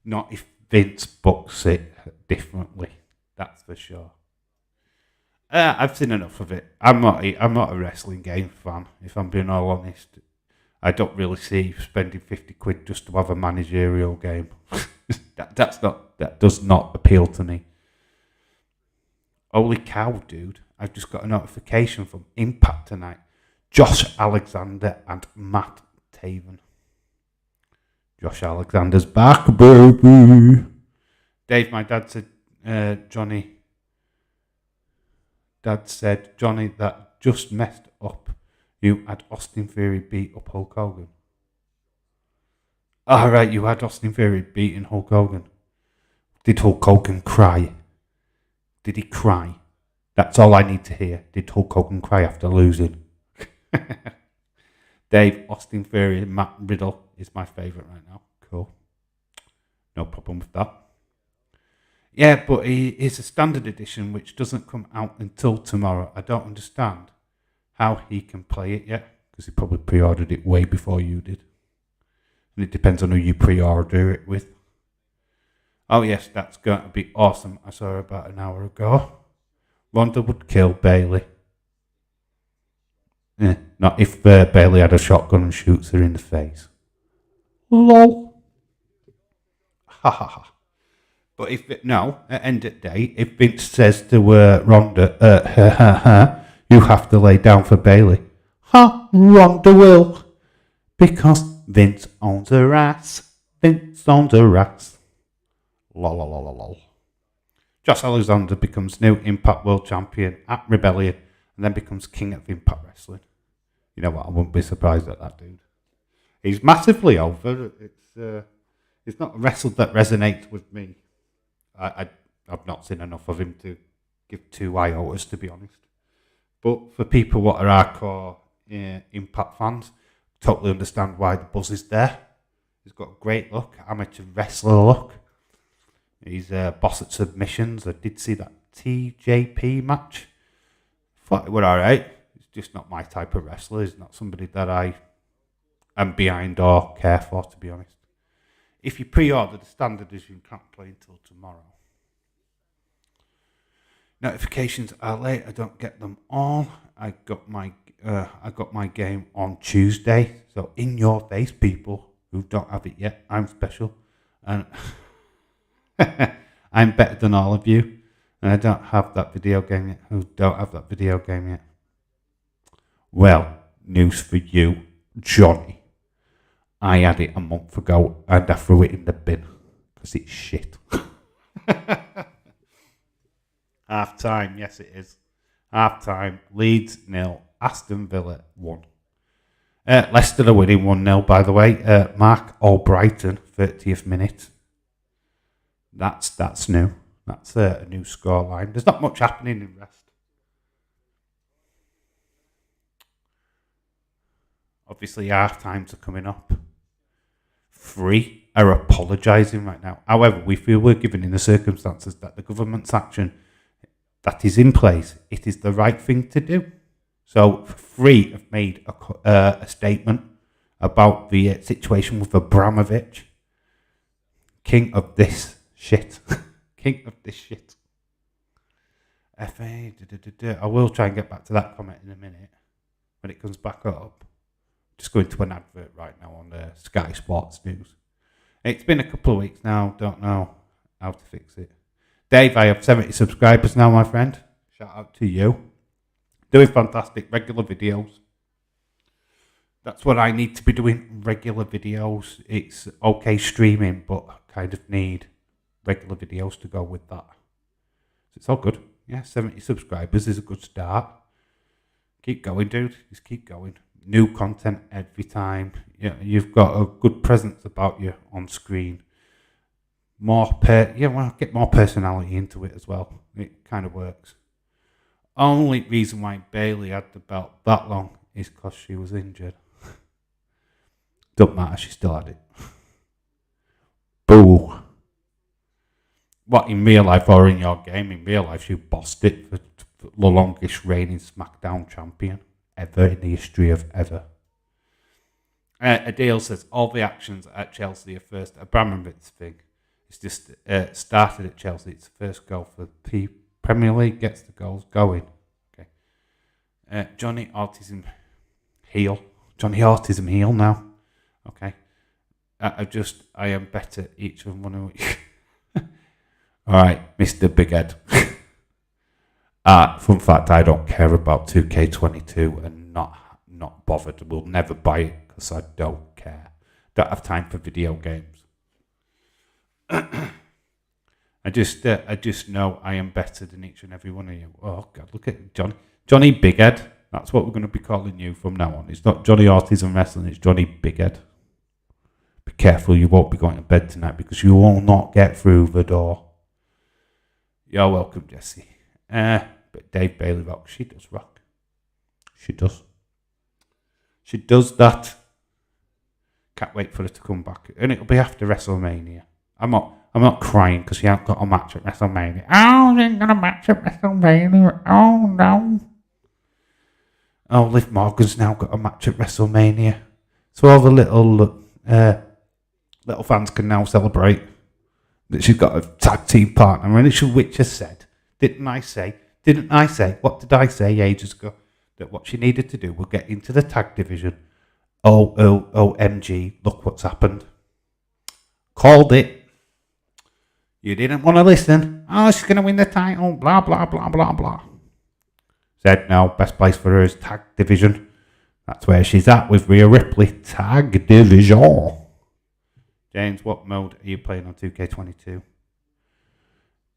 Not if Vince books it differently. That's for sure. I've seen enough of it. I'm not a wrestling game fan, if I'm being all honest. I don't really see spending £50 just to have a managerial game. that does not appeal to me. Holy cow, dude. I've just got a notification from Impact tonight. Josh Alexander and Matt Taven. Josh Alexander's back, baby. Dave, my dad said, Johnny. Dad said, Johnny, that just messed up. You had Austin Theory beat up Hulk Hogan. Alright, you had Austin Theory beating Hulk Hogan. Did Hulk Hogan cry? Did he cry? That's all I need to hear. Did Hulk Hogan cry after losing? Dave, Austin Theory, Matt Riddle is my favourite right now. Cool. No problem with that. Yeah, but it's a standard edition which doesn't come out until tomorrow. I don't understand how he can play it yet, because he probably pre-ordered it way before you did. And it depends on who you pre-order it with. Oh yes, that's going to be awesome. I saw her about an hour ago. Ronda would kill Bailey. Not if Bailey had a shotgun and shoots her in the face. Lol. Ha ha ha. But if at the end of the day, if Vince says to Ronda, you have to lay down for Bailey. Ronda will. Because Vince owns her ass. Vince owns her ass. Lol, lol, lol, lol. Josh Alexander becomes new Impact World Champion at Rebellion and then becomes King of Impact Wrestling. You know what? I wouldn't be surprised at that dude. He's massively over. It's not a wrestle that resonates with me. I've not seen enough of him to give 2 iotas, to be honest. But for people what are hardcore Impact fans, totally understand why the buzz is there. He's got a great look, amateur wrestler look. He's a boss at submissions. I did see that TJP match. Thought it were alright. He's just not my type of wrestler. He's not somebody that I am behind or care for, to be honest. If you pre-order the standard edition, you can't play until tomorrow. Notifications are late. I don't get them all. I got my game on Tuesday. So in your face, people who don't have it yet, I'm special, and I'm better than all of you. And I don't have that video game yet. Who don't have that video game yet? Well, news for you, Johnny. I had it a month ago and I threw it in the bin because it's shit. Half time, yes it is. Half time, Leeds 0, Aston Villa 1. Leicester are winning 1-0, by the way. Mark Albrighton, 30th minute. That's new. That's a new scoreline. There's not much happening in rest. Obviously, half times are coming up. 3 are apologising right now. However, we feel we're given in the circumstances that the government's action that is in place, it is the right thing to do. So 3 have made a statement about the situation with Abramovich. King of this shit. King of this shit. FA, I will try and get back to that comment in a minute when it comes back up. Just going to an advert right now on the Sky Sports News. It's been a couple of weeks now. Don't know how to fix it. Dave, I have 70 subscribers now, my friend. Shout out to you. Doing fantastic regular videos. That's what I need to be doing, regular videos. It's okay streaming, but I kind of need regular videos to go with that. So it's all good. Yeah, 70 subscribers is a good start. Keep going, dude. Just keep going. New content every time. Yeah, you've got a good presence about you on screen. Get more personality into it as well. It kind of works. Only reason why Bailey had the belt that long is because she was injured. Don't matter, she still had it. Boo. What, in real life or in your game? In real life, she bossed it for the longest reigning SmackDown champion ever in the history of ever. Adele says, all the actions at Chelsea are first Abramovich thing. It's just started at Chelsea. It's the first goal for the Premier League. Gets the goals going. Okay. Johnny Autism heel. Johnny Autism heel now. Okay. I am better each and one of you. Alright, Mr. Big Ed. Fun fact, I don't care about 2K22 and not bothered. Will never buy it because I don't care. Don't have time for video games. I just know I am better than each and every one of you. Oh God, look at Johnny Bighead. That's what we're going to be calling you from now on. It's not Johnny Autism Wrestling, it's Johnny Bighead. Be careful, you won't be going to bed tonight because you will not get through the door. You're welcome, Jesse. But Dave Bailey rocks. She does rock. She does. She does that. Can't wait for her to come back. And it'll be after WrestleMania. I'm not crying because she hasn't got a match at WrestleMania. Oh, she ain't got a match at WrestleMania. Oh, no. Oh, Liv Morgan's now got a match at WrestleMania. So all the little fans can now celebrate that she's got a tag team partner. And Rachel Witcher said, didn't I say, what did I say ages ago? That what she needed to do was get into the tag division. OMG, look what's happened. Called it. You didn't want to listen. Oh, she's going to win the title, blah, blah, blah, blah, blah. Said no, best place for her is tag division. That's where she's at with Rhea Ripley, tag division. James, what mode are you playing on 2K22?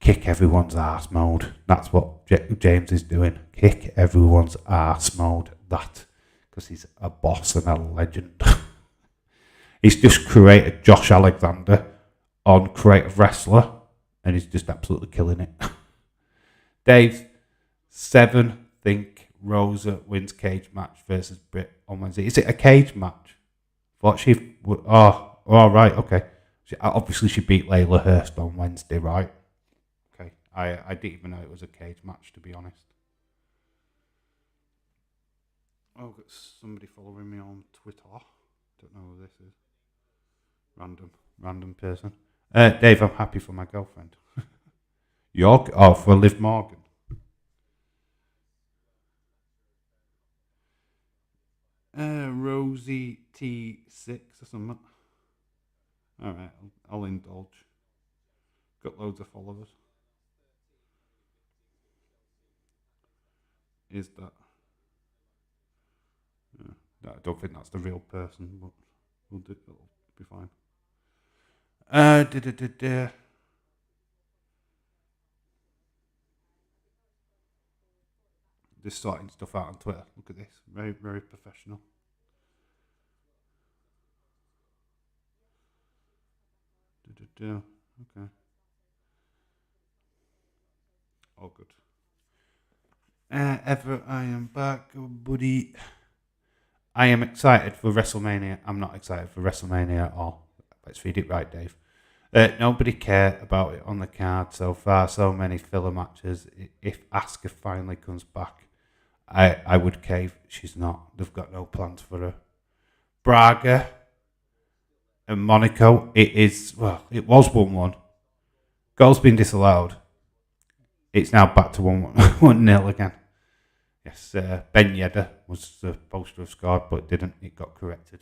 Kick everyone's arse mode. That's what James is doing. Kick everyone's arse mode. That. Because he's a boss and a legend. He's just created Josh Alexander on Creative Wrestler. And he's just absolutely killing it. Dave, 7 think Rosa wins cage match versus Britt on Wednesday. Is it a cage match? What she... Oh, right, okay. Obviously she beat Layla Hurst on Wednesday, right? Okay. I didn't even know it was a cage match, to be honest. Oh, I've got somebody following me on Twitter. Don't know who this is. Random person. Dave, I'm happy for my girlfriend. For Liv Morgan. Rosie T6 or something. Alright, I'll indulge. Got loads of followers. Is that? I don't think that's the real person, but it'll be fine. Just sorting stuff out on Twitter. Look at this. Very, very professional. Okay. All good. I am back, buddy. I am excited for WrestleMania. I'm not excited for WrestleMania at all. Let's read it right, Dave. Nobody cared about it on the card so far. So many filler matches. If Asuka finally comes back, I would cave. She's not. They've got no plans for her. Braga and Monaco. It was 1-1. Goal's been disallowed. It's now back to 1-0 again. Yes, Ben Yedder was supposed to have scored, but didn't. It got corrected.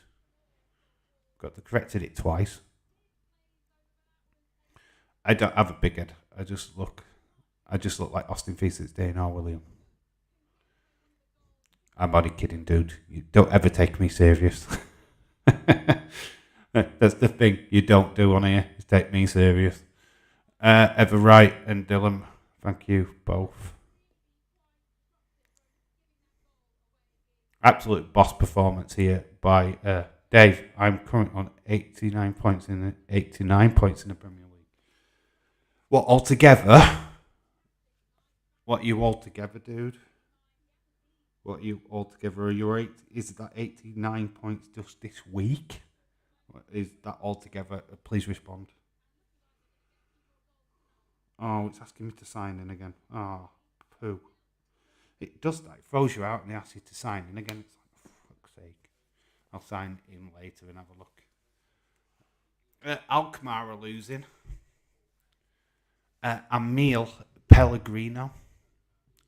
Corrected it twice. I don't have a big head. I just look like Austin Thesis Dana William. I'm only kidding, dude. You don't ever take me serious. That's the thing you don't do on here, is take me serious. Ever Wright and Dylan, thank you both. Absolute boss performance here by Dave. I'm currently on 89 points in the Premier League. What altogether? What you altogether, dude? What you altogether are your 8? Is that 89 points just this week? Is that altogether? Please respond. Oh, it's asking me to sign in again. Oh, poo. It does that. It throws you out and they ask you to sign in again. It's like, for fuck's sake. I'll sign in later and have a look. Alkmaar are losing. Emil Pellegrino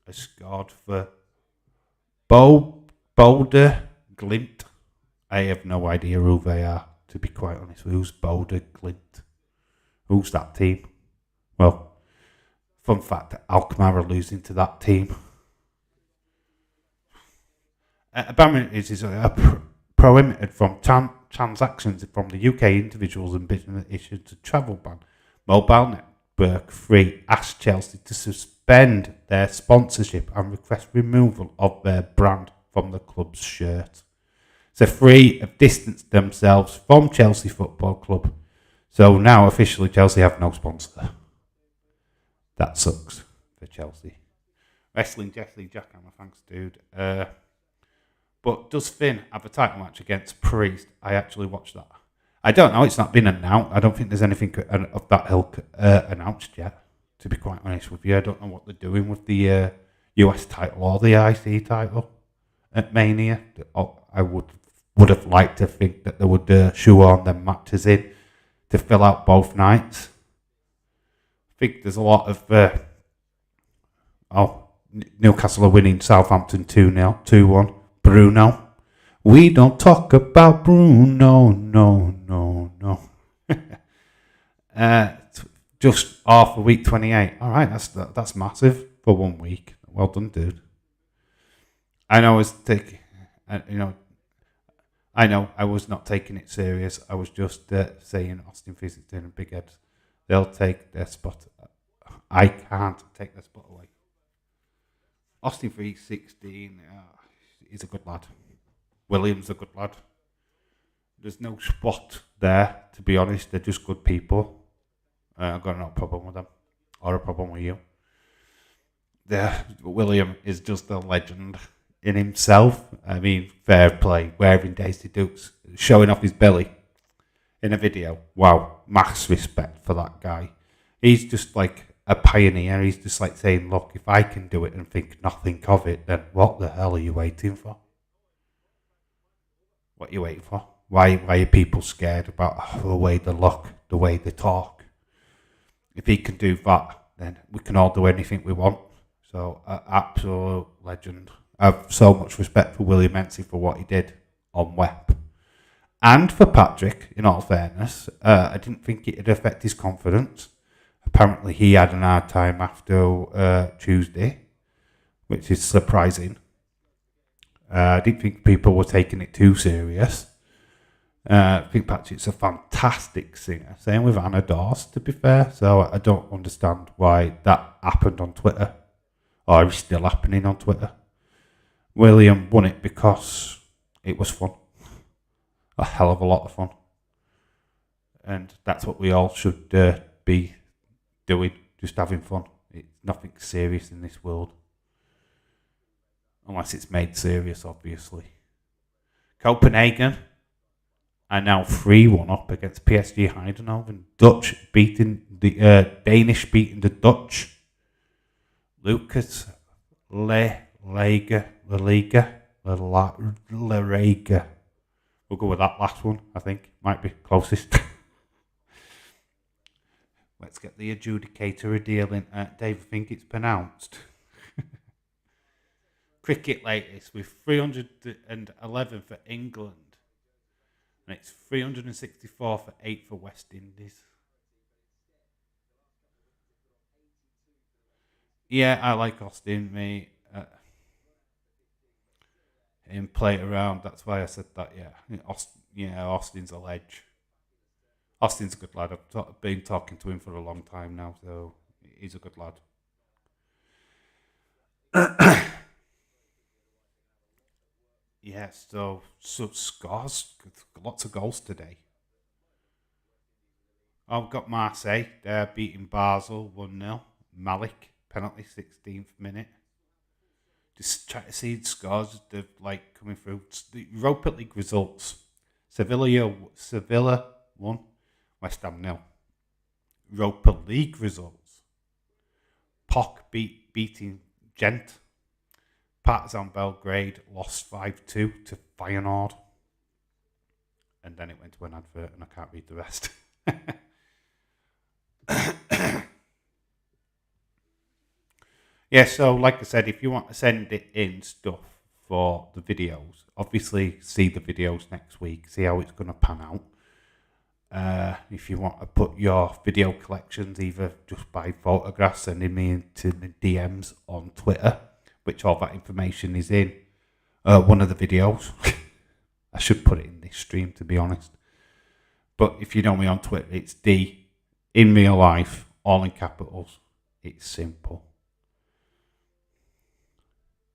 has scored for Boulder Glint. I have no idea who they are, to be quite honest. Who's Boulder Glint? Who's that team? Well, fun fact, Alkmaar are losing to that team. Abramovich is prohibited from transactions from the UK individuals and business issued a travel ban. Mobile Network 3 asked Chelsea to suspend their sponsorship and request removal of their brand from the club's shirt. So 3 have distanced themselves from Chelsea Football Club. So now officially Chelsea have no sponsor. That sucks for Chelsea. Wrestling Jesse Jackhammer, thanks dude. But does Finn have a title match against Priest? I actually watched that. I don't know, it's not been announced. I don't think there's anything of that ilk announced yet, to be quite honest with you. I don't know what they're doing with the US title or the IC title at Mania. I would have liked to think that they would shoehorn them matches in to fill out both nights. I think there's a lot of... Newcastle are winning Southampton 2-0, 2-1. Bruno. We don't talk about Bruno, no. Just off of week 28. All right, that's massive for 1 week. Well done, dude. I know I was taking, I was not taking it serious. I was just saying Austin 316 and Big Ed, they'll take their spot. I can't take their spot away. Austin 316, he's a good lad. William's a good lad. There's no spot there, to be honest. They're just good people. I've got no problem with them. Or a problem with you. William is just a legend in himself. I mean, fair play. Wearing Daisy Dukes, showing off his belly in a video. Wow, max respect for that guy. He's just like a pioneer. He's just like saying, look, if I can do it and think nothing of it, then what the hell are you waiting for? What are you waiting for? Why are people scared about the way they look, the way they talk? If he can do that, then we can all do anything we want. So, absolute legend. I have so much respect for William Mency for what he did on WEP. And for Patrick, in all fairness, I didn't think it would affect his confidence. Apparently he had an hard time after Tuesday, which is surprising. I didn't think people were taking it too serious. I think Patrick's a fantastic singer. Same with Anna Dawes, to be fair. So I don't understand why that happened on Twitter. Or is still happening on Twitter. William won it because it was fun. A hell of a lot of fun. And that's what we all should be doing. Just having fun. It's nothing serious in this world. Unless it's made serious, obviously. Copenhagen are now 3-1 up against PSG Eindhoven. Danish beating the Dutch. Lucas Liga. We'll go with that last one, I think. Might be closest. Let's get the adjudicator a deal in. Dave, I think it's pronounced. Cricket latest with 311 for England. And it's 364 for 8 for West Indies. Yeah, I like Austin, mate. And play it around. That's why I said that, yeah. Austin's a ledge. Austin's a good lad. I've been talking to him for a long time now, so he's a good lad. Yeah, so scores, lots of goals today. I've got Marseille, they're beating Basel 1-0. Malik, penalty, 16th minute. Just try to see the scores, they're like coming through. The Europa League results. Sevilla 1, West Ham 0. Europa League results. POC beating Gent. Partizan Belgrade lost 5-2 to Feyenoord. And then it went to an advert and I can't read the rest. Yeah, so like I said, if you want to send it in stuff for the videos, obviously see the videos next week, see how it's going to pan out. If you want to put your video collections, either just by photographs, sending me into the DMs on Twitter, which all that information is in one of the videos. I should put it in this stream, to be honest. But if you know me on Twitter, it's D in real life, all in capitals. It's simple.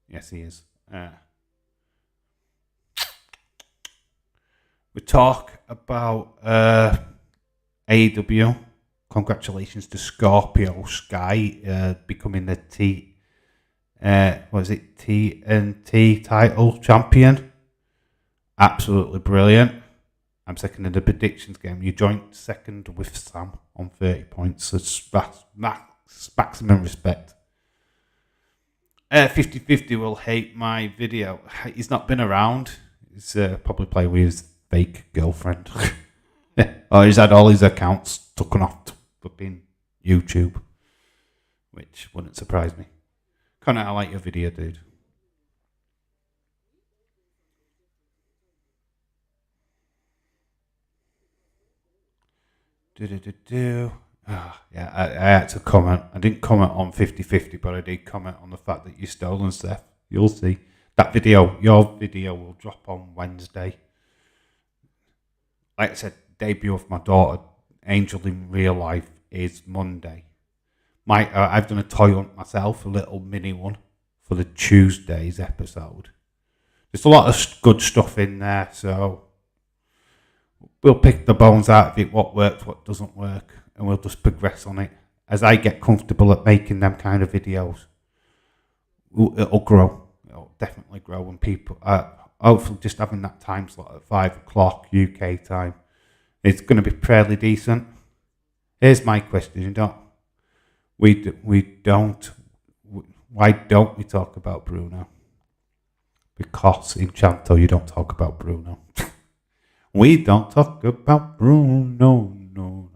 Yes, he is. We talk about AEW. Congratulations to Scorpio Sky becoming the TNT title champion. Absolutely brilliant. I'm second in the predictions game. You joined second with Sam on 30 points. So maximum respect. 50-50 will hate my video. He's not been around. He's probably playing with his fake girlfriend. Or he's had all his accounts taken off for being YouTube. Which wouldn't surprise me. Connor, I like your video, dude. Yeah, I had to comment. I didn't comment on 50-50, but I did comment on the fact that you stolen Seth. You'll see. That video, your video will drop on Wednesday. Like I said, debut of my daughter, Angel in real life, is Monday. I've done a toy hunt myself, a little mini one, for the Tuesday's episode. There's a lot of good stuff in there, so we'll pick the bones out of it, what works, what doesn't work, and we'll just progress on it. As I get comfortable at making them kind of videos, it'll grow. It'll definitely grow, and people, hopefully just having that time slot at 5 o'clock UK time, it's going to be fairly decent. Here's my question, why don't we talk about Bruno? Because in Chanto you don't talk about Bruno. We don't talk about Bruno, no.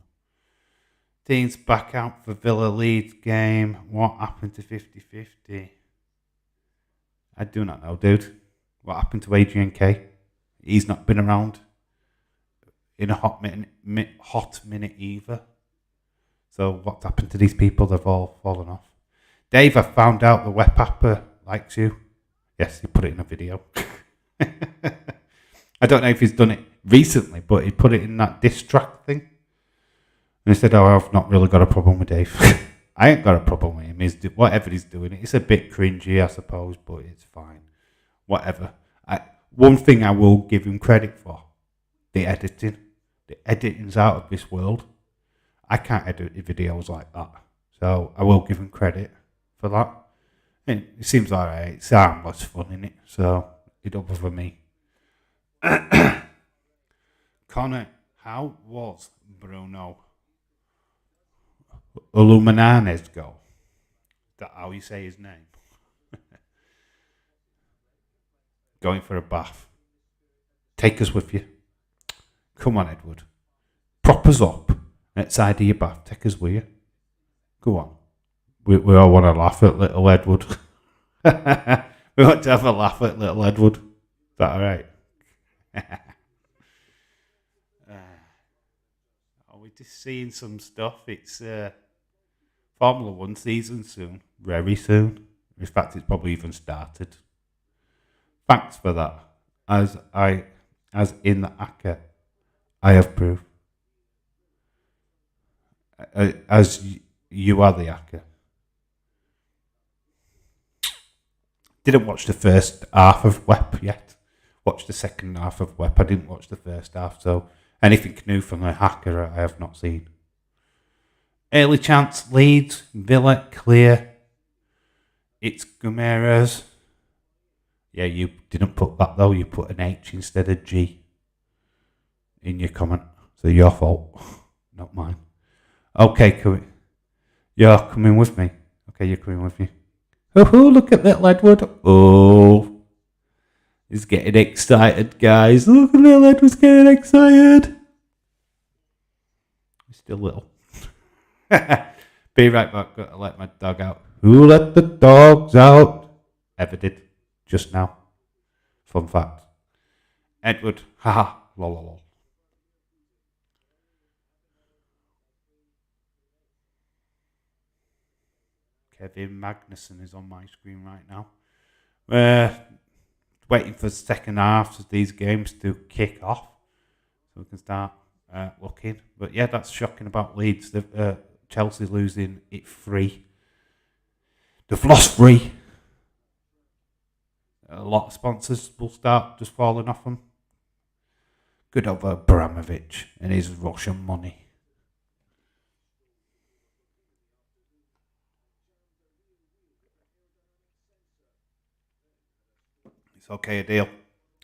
Teams back out for Villa Leeds game. What happened to 50-50? I do not know, dude. What happened to Adrian K? He's not been around in a hot minute either. So what's happened to these people? They've all fallen off. Dave, I found out the web apper likes you. Yes, he put it in a video. I don't know if he's done it recently, but he put it in that diss track thing. And he said, I've not really got a problem with Dave. I ain't got a problem with him. Whatever he's doing, it's a bit cringy, I suppose, but it's fine. Whatever. One thing I will give him credit for, the editing. The editing's out of this world. I can't edit videos like that. So I will give him credit for that. And it seems alright. It's harmless fun, innit? So it don't bother me. Connor, how was Bruno Illuminane's goal? Is that how you say his name? Going for a bath. Take us with you. Come on, Edward. Prop us up outside of your bath. Take us with you. Go on. We all want to laugh at little Edward. We want to have a laugh at little Edward. Is that alright? We're just seeing some stuff. It's Formula 1 season soon. Very soon. In fact, it's probably even started. Thanks for that. As in the ACCA, I have proof. As you are the ACCA. Didn't watch the first half of WEP yet. Watched the second half of WEP. I didn't watch the first half, so anything new from the hacker I have not seen. Early chance, Leeds, Villa, clear. It's Guimaraes. Yeah, you didn't put that though. You put an H instead of G in your comment. So your fault, not mine. Okay, you're coming with me. Okay, you're coming with me. Oh, look at little Edward. Oh, he's getting excited, guys. Look at little Edward's getting excited. He's still little. Be right back. Got to let my dog out. Who let the dogs out? Ever did. Just now. Fun fact. Edward. Haha. Lol. Kevin Magnussen is on my screen right now. waiting for the second half of these games to kick off so we can start looking. But yeah, that's shocking about Leeds. Chelsea losing it 3. They've lost 3. A lot of sponsors will start just falling off them. Good over Abramovich and his Russian money. It's okay, Adele.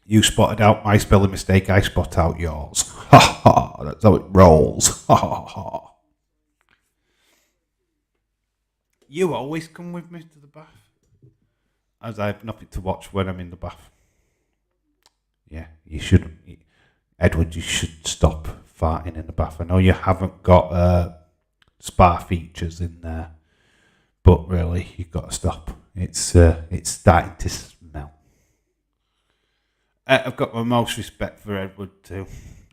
You spotted out my spelling mistake, I spot out yours. Ha ha, that's how it rolls. Ha ha ha. You always come with me to the bath, as I have nothing to watch when I'm in the bath. Yeah, you shouldn't. Edward, you should stop farting in the bath. I know you haven't got spa features in there, but really, you've got to stop. It's starting to smell. I've got my most respect for Edward too.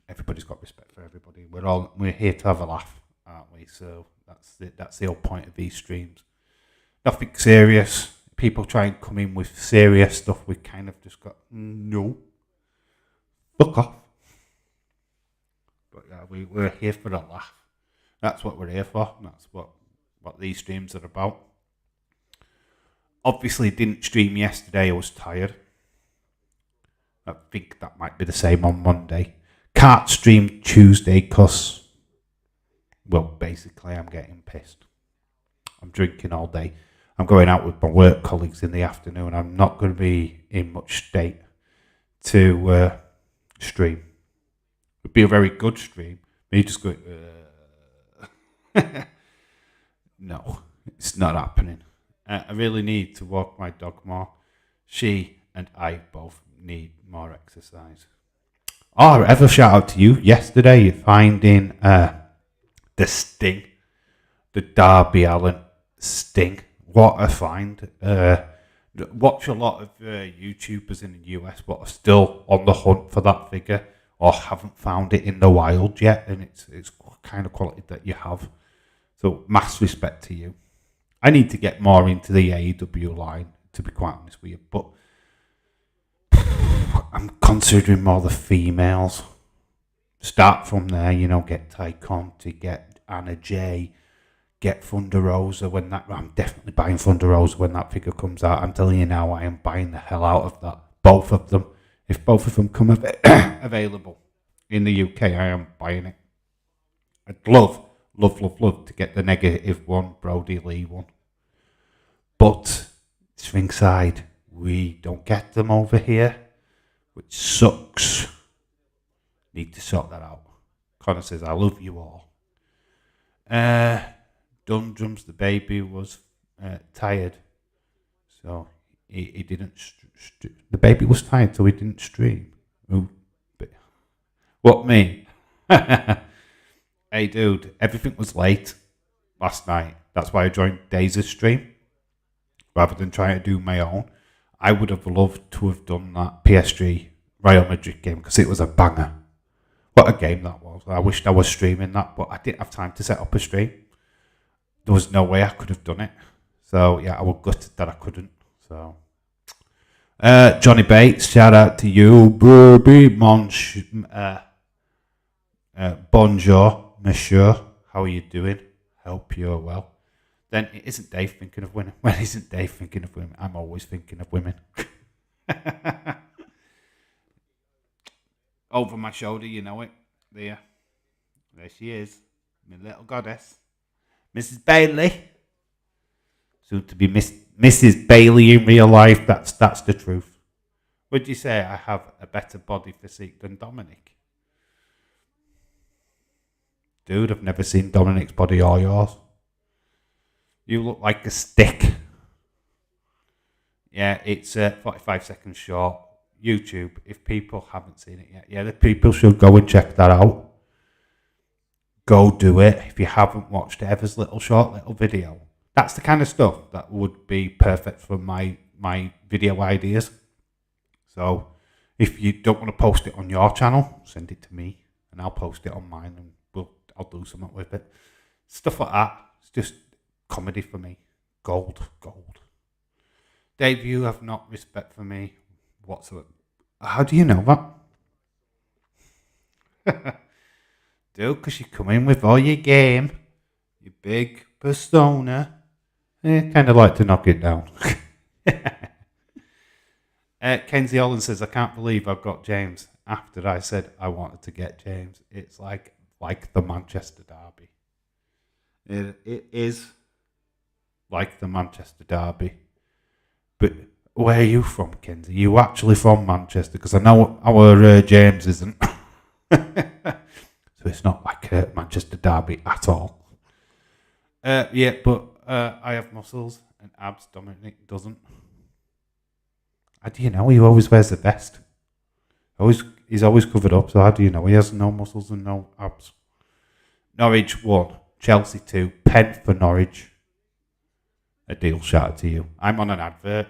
Everybody's got respect for everybody. We're here to have a laugh, aren't we? So that's the whole point of these streams. Nothing serious. People try and come in with serious stuff. We kind of just got no. Fuck off. But yeah, we're here for a laugh. That's what we're here for. That's what these streams are about. Obviously, didn't stream yesterday. I was tired. I think that might be the same on Monday. Can't stream Tuesday because, well, basically I'm getting pissed. I'm drinking all day. I'm going out with my work colleagues in the afternoon. I'm not going to be in much state to stream. It'd be a very good stream. Me just going, no, it's not happening. I really need to walk my dog more. She and I both need more exercise. Oh, ever shout out to you yesterday finding the Sting, the Darby Allin Sting. What a find. Watch a lot of YouTubers in the US what are still on the hunt for that figure or haven't found it in the wild yet, and it's kind of quality that you have. So mass respect to you. I need to get more into the AEW line, to be quite honest with you, but I'm considering more the females. Start from there, get Ty Conti, get Anna Jay, get Thunder Rosa when that. I'm definitely buying Thunder Rosa when that figure comes out. I'm telling you now, I am buying the hell out of that. Both of them. If both of them come available in the UK, I am buying it. I'd love to get the negative one, Brody Lee one. But it's ringside. We don't get them over here, which sucks. Need to sort that out. Connor says, I love you all. Dundrums, the baby, was tired. So he didn't... the baby was tired, so he didn't stream. Ooh, what, me? Hey, dude, everything was late last night. That's why I joined Daisy's stream. Rather than trying to do my own. I would have loved to have done that PSG Real Madrid game because it was a banger. What a game that was. I wished I was streaming that, but I didn't have time to set up a stream. There was no way I could have done it. So, yeah, I was gutted that I couldn't. So, Johnny Bates, shout out to you. Bonjour, monsieur. How are you doing? Hope you're well. Then it isn't Dave thinking of women. When isn't Dave thinking of women? I'm always thinking of women. Over my shoulder, you know it. There she is. My little goddess. Mrs. Bailey. Soon to be Mrs. Bailey in real life. That's the truth. Would you say I have a better body physique than Dominic? Dude, I've never seen Dominic's body or yours. You look like a stick. Yeah, it's 45 seconds short. YouTube, if people haven't seen it yet. Yeah, the people should go and check that out. Go do it. If you haven't watched Ever's little video. That's the kind of stuff that would be perfect for my video ideas. So, if you don't want to post it on your channel, send it to me. And I'll post it on mine and I'll do something with it. Stuff like that. It's just comedy for me. Gold. Dave, you have not respect for me. whatsoever. How do you know that? Dude, because you come in with all your game, your big persona. Kind of like to knock it down. Kenzie Holland says, I can't believe I've got James after I said I wanted to get James. It's like the Manchester derby. It is like the Manchester derby. But where are you from, Kenzie? Are you actually from Manchester? Because I know our James isn't. So it's not like a Manchester derby at all. Yeah, but I have muscles and abs. Dominic doesn't. How do you know? He always wears the vest. He's always covered up, so how do you know? He has no muscles and no abs. Norwich 1, Chelsea 2, pen for Norwich. A deal, shout out to you. I'm on an advert.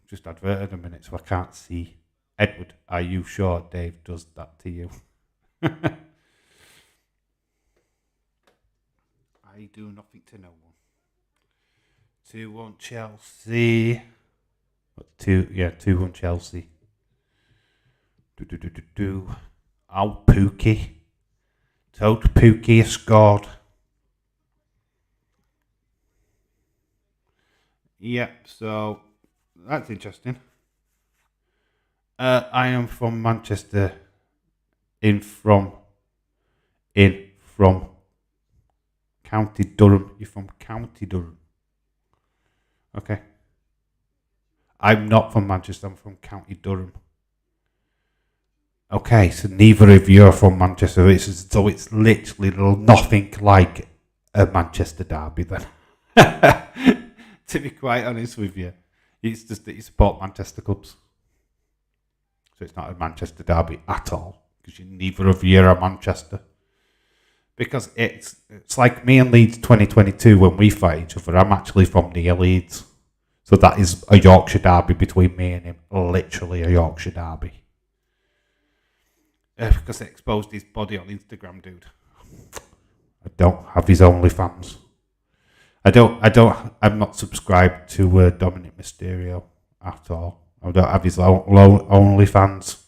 Just adverted a minute, so I can't see. Edward, are you sure Dave does that to you? I do nothing to no one. 2-1 Chelsea. 2-1 Chelsea. Oh, Pookie. Told Pookie has scored. Yep, so that's interesting. I am from Manchester. In from County Durham. You're from County Durham. Okay. I'm not from Manchester, I'm from County Durham. Okay, so neither of you are from Manchester, so it's literally nothing like a Manchester derby then. To be quite honest with you, it's just that you support Manchester clubs. So it's not a Manchester derby at all, because neither of you are Manchester. Because it's like me and Leeds 2022 when we fight each other. I'm actually from near Leeds. So that is a Yorkshire derby between me and him. Literally a Yorkshire derby. Because it exposed his body on Instagram, dude. I don't have his OnlyFans. I'm not subscribed to Dominic Mysterio at all. I don't have his OnlyFans.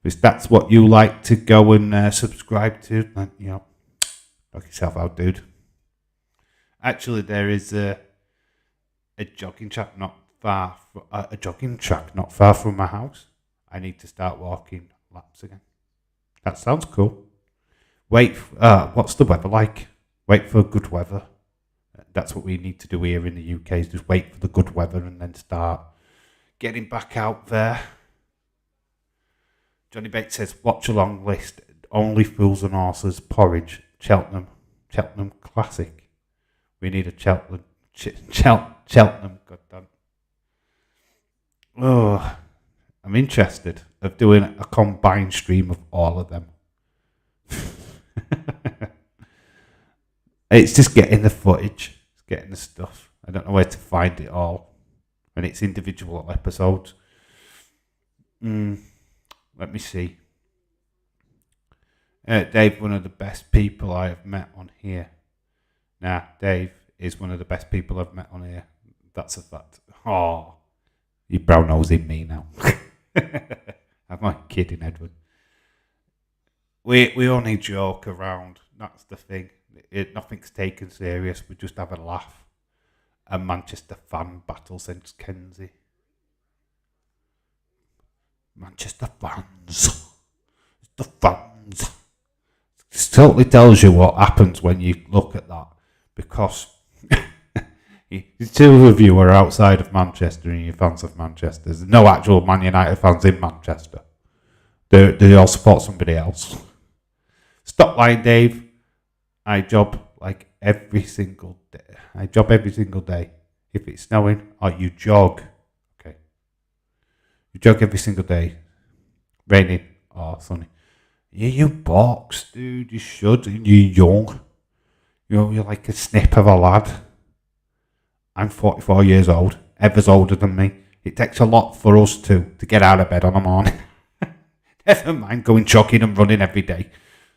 If that's what you like to go and subscribe to, then, knock yourself out, dude. Actually, there is a jogging track not far from my house. I need to start walking laps again. That sounds cool. What's the weather like? Wait for good weather. That's what we need to do here in the UK, is just wait for the good weather and then start getting back out there. Johnny Bates says, watch a long list. Only Fools and Horses, Porridge, Cheltenham Classic. We need a Cheltenham, goddamn. Oh, I'm interested of doing a combined stream of all of them. It's just getting the footage, it's getting the stuff. I don't know where to find it all when it's individual episodes. Let me see. Dave, one of the best people I have met on here. Dave is one of the best people I've met on here. That's a fact. Oh, you brown nosing me now. I'm not kidding, Edward. We only joke around. That's the thing. Nothing's taken serious. We just have a laugh. A Manchester fan battle since Kenzie. Manchester fans. The fans. It totally tells you what happens when you look at that. Because the two of you are outside of Manchester and you're fans of Manchester. There's no actual Man United fans in Manchester. They all support somebody else. Stop lying, Dave. I job every single day. If it's snowing, you jog. Okay. You jog every single day. Raining or sunny. Yeah, you box, dude. You should. You're young. You're like a snip of a lad. I'm 44 years old. Ever's older than me. It takes a lot for us to get out of bed on a morning. Never mind going jogging and running every day.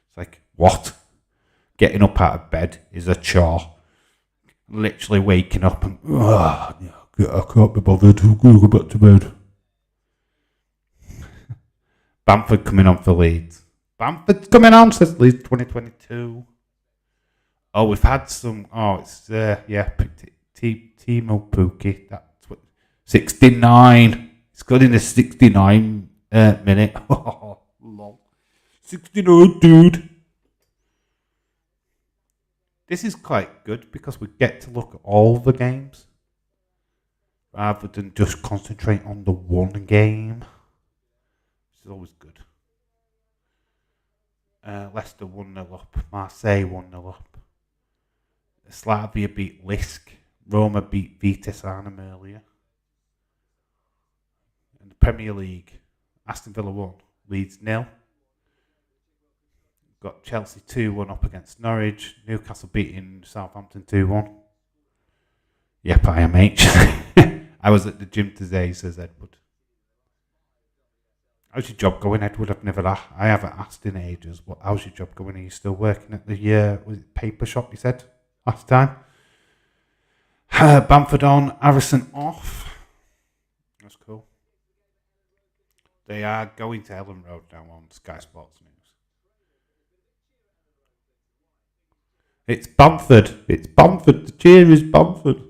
It's like, what? Getting up out of bed is a chore. Literally waking up and, I can't be bothered. I'm going to go back to bed. Bamford coming on for Leeds. Bamford's coming on, says Leeds 2022. Oh, we've had some. Oh, it's Timo Pukki. That's what 69. It's got in the 69 minute. Oh, lol. 69, dude. This is quite good because we get to look at all the games rather than just concentrate on the one game. Which is always good. Leicester 1-0 up. Marseille 1-0 up. Slavia beat Lisk. Roma beat Vitesse Arnhem earlier. In the Premier League, Aston Villa 1, Leeds 0. Got Chelsea 2-1 up against Norwich. Newcastle beating Southampton 2-1. Yep, I am H. I was at the gym today, says Edward. How's your job going, Edward? I haven't asked in ages. How's your job going? Are you still working at the was it paper shop, you said, last time? Bamford on, Harrison off. That's cool. They are going to Ellen Road now on Sky Sports News. It's Bamford. It's Bamford. The cheer is Bamford.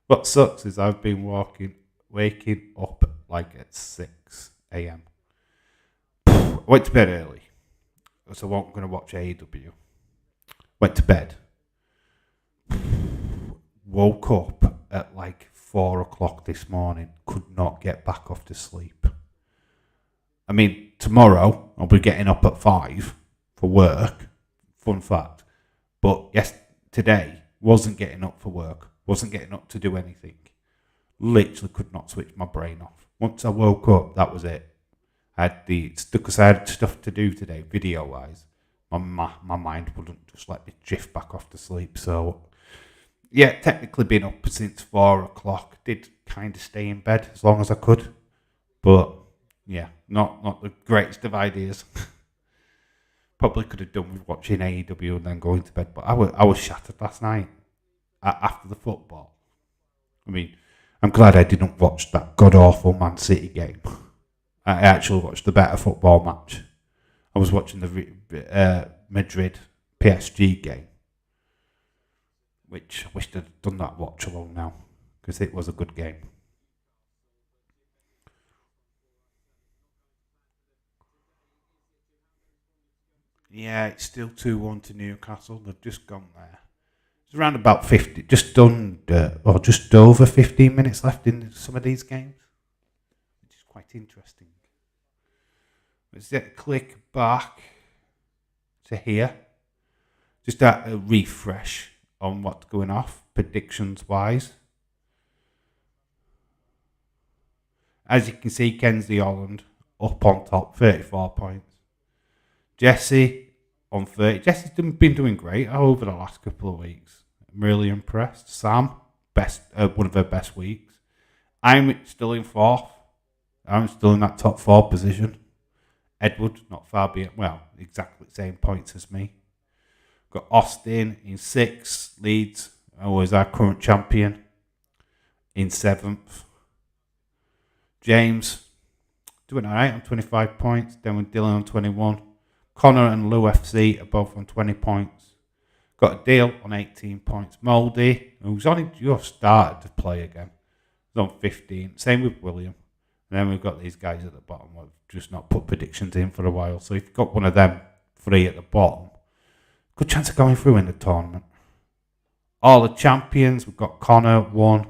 What sucks is I've been waking up like at 6 a.m. I went to bed early, so I wasn't going to watch AEW. Went to bed. Woke up at like 4 o'clock this morning. Could not get back off to sleep. I mean, tomorrow I'll be getting up at 5 for work. Fun fact. But yes, today wasn't getting up for work. Wasn't getting up to do anything. Literally could not switch my brain off. Once I woke up, that was it. Because I had stuff to do today, video-wise. My mind wouldn't just let me drift back off to sleep. So, yeah, technically been up since 4 o'clock. Did kind of stay in bed as long as I could. But, yeah, not the greatest of ideas. Probably could have done with watching AEW and then going to bed. But I was shattered last night after the football. I mean, I'm glad I didn't watch that god-awful Man City game. I actually watched the better football match. I was watching the Madrid PSG game, which I wish I'd done that watch along now, because it was a good game. Yeah, it's still 2-1 to Newcastle. They've just gone there. It's around about 50, just over 15 minutes left in some of these games, which is quite interesting. Let's click back to here. Just a refresh on what's going off, predictions wise. As you can see, Kenzie Holland up on top, 34 points. Jesse on 30. Jesse's been doing great over the last couple of weeks. I'm really impressed. Sam, one of her best weeks. I'm still in 4th. I'm still in that top 4 position. Edward, not far behind. Well, exactly the same points as me. Got Austin in 6th. Leeds, who is our current champion, in 7th. James, doing all right on 25 points. Then with Dylan on 21. Connor and Lou FC are both on 20 points. Got a deal on 18 points. Mouldy, who's only just started to play again, is on 15. Same with William. And then we've got these guys at the bottom who have just not put predictions in for a while. So if you've got one of them 3 at the bottom, good chance of going through in the tournament. All the champions, we've got Connor won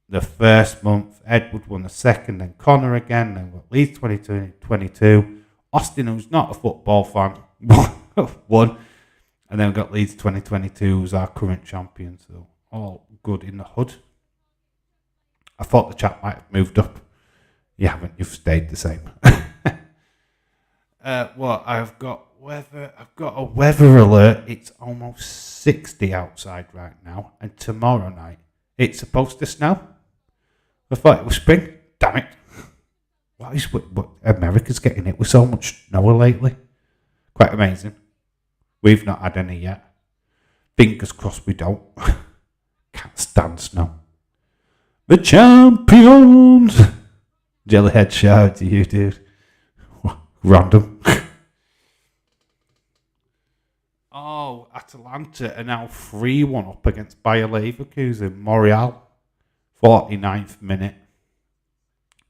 the first month, Edward won the second, then Connor again, then we've got Leeds 2022. Austin, who's not a football fan, won. And then we've got Leeds 2022, who's our current champion. So all good in the hood. I thought the chat might have moved up. You haven't, you've stayed the same. I've got a weather alert. It's almost 60 outside right now. And tomorrow night, it's supposed to snow. I thought it was spring. Damn it. What America's getting it with so much snow lately. Quite amazing. We've not had any yet. Fingers crossed we don't. Can't stand snow. The champions! Jellyhead, shout out to you, dude. Random. Oh, Atalanta are now 3-1 up against Bayer Leverkusen. Morreal, 49th minute.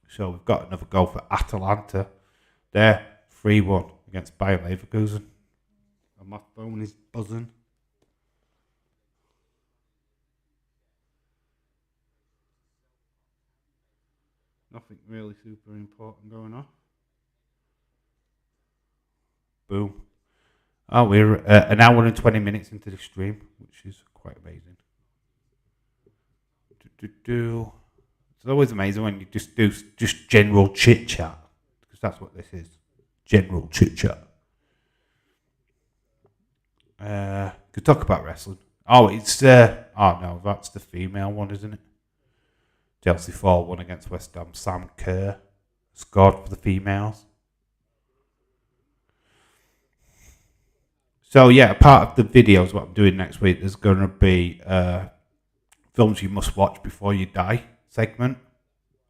So we've got another goal for Atalanta. They're 3-1 against Bayer Leverkusen. And my phone is buzzing. Nothing really super important going on. Boom. Oh, we're an hour and 20 minutes into the stream, which is quite amazing. It's always amazing when you just do just general chit chat, because that's what this is, general chit chat. Could talk about wrestling. Oh, it's oh no, that's the female one, isn't it? Chelsea 4-1 against West Ham. Sam Kerr scored for the females. So yeah, part of the videos, what I'm doing next week, there's going to be films you must watch before you die segment,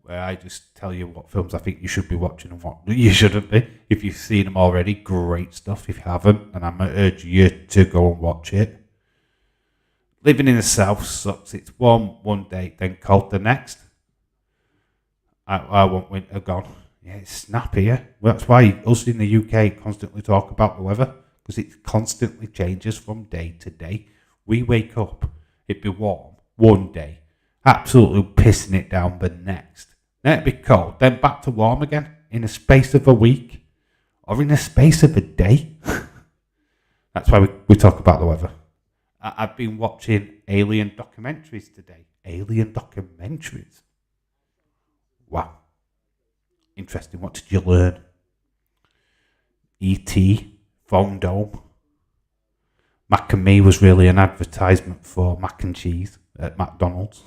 where I just tell you what films I think you should be watching and what you shouldn't be. If you've seen them already, great stuff. If you haven't, then I'm going to urge you to go and watch it. Living in the South sucks. It's warm one day, then cold the next. I want winter gone. Yeah, it's snappy, yeah? Well, that's why us in the UK constantly talk about the weather, because it constantly changes from day to day. We wake up, it'd be warm one day, absolutely pissing it down the next. Then it'd be cold, then back to warm again in a space of a week or in a space of a day. That's why we talk about the weather. I've been watching alien documentaries today. Alien documentaries? Wow. Interesting. What did you learn? E.T., Phone Dome. Mac and Me was really an advertisement for mac and cheese at McDonald's.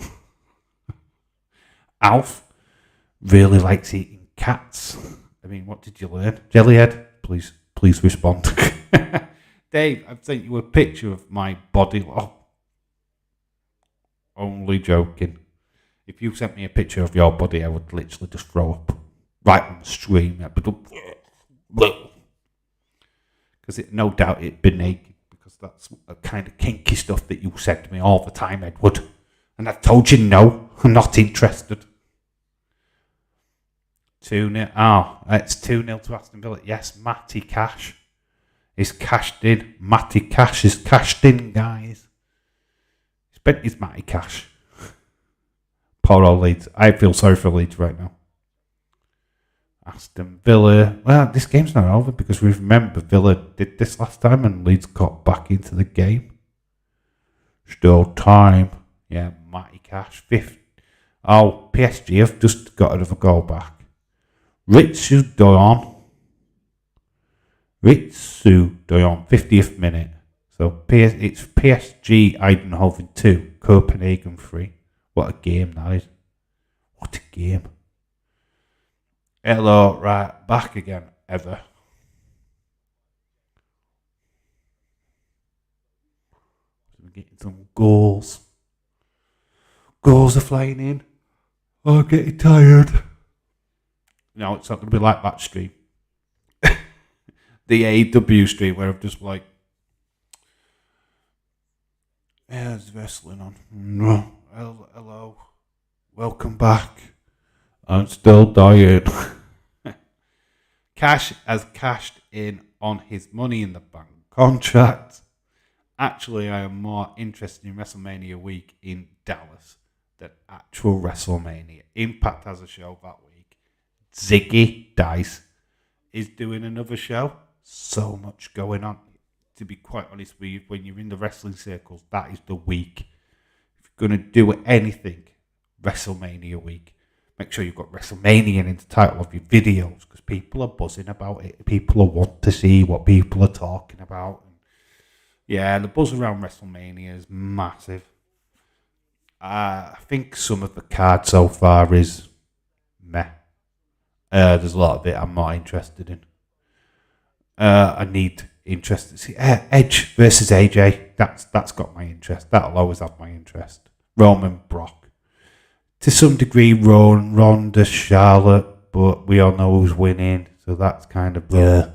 Alf really likes eating cats. I mean, what did you learn? Jellyhead, please respond. Dave, I've sent you a picture of my body. Oh, only joking. If you sent me a picture of your body, I would literally just throw up right on the stream. Because no doubt it'd be naked, because that's a kind of kinky stuff that you send me all the time, Edward. And I've told you no, I'm not interested. 2-0. Oh, it's 2-0 to Aston Villa. Yes, Matty Cash is cashed in. Matty Cash is cashed in, guys. He spent his Matty Cash. Poor old Leeds. I feel sorry for Leeds right now. Aston Villa. Well, this game's not over, because we remember Villa did this last time and Leeds got back into the game. Still time. Yeah, Matty Cash. 5th. Oh, PSG have just got another goal back. Ritsu Doyon, 50th minute. So it's PSG Eindhoven 2, Copenhagen 3. What a game that is. What a game. Hello, right, back again, ever. We're getting some goals. Goals are flying in. Oh, I'm getting tired. No, it's not going to be like that stream. The AW stream where I'm just like, yeah, there's wrestling on. No, hello. Welcome back. I'm still dying. Cash has cashed in on his Money in the Bank contract. Actually, I am more interested in WrestleMania week in Dallas than actual WrestleMania. Impact has a show that week. Ziggy Dice is doing another show. So much going on. To be quite honest with you, when you're in the wrestling circles, that is the week. If you're going to do anything, WrestleMania week, make sure you've got WrestleMania in the title of your videos, because people are buzzing about it. People want to see what people are talking about. Yeah, the buzz around WrestleMania is massive. I think some of the card so far is meh. There's a lot of it I'm not interested in. I need interest to see Edge versus AJ. That's got my interest. That'll always have my interest. Roman, Brock. To some degree, Ronda, Charlotte, but we all know who's winning. So that's kind of bleh.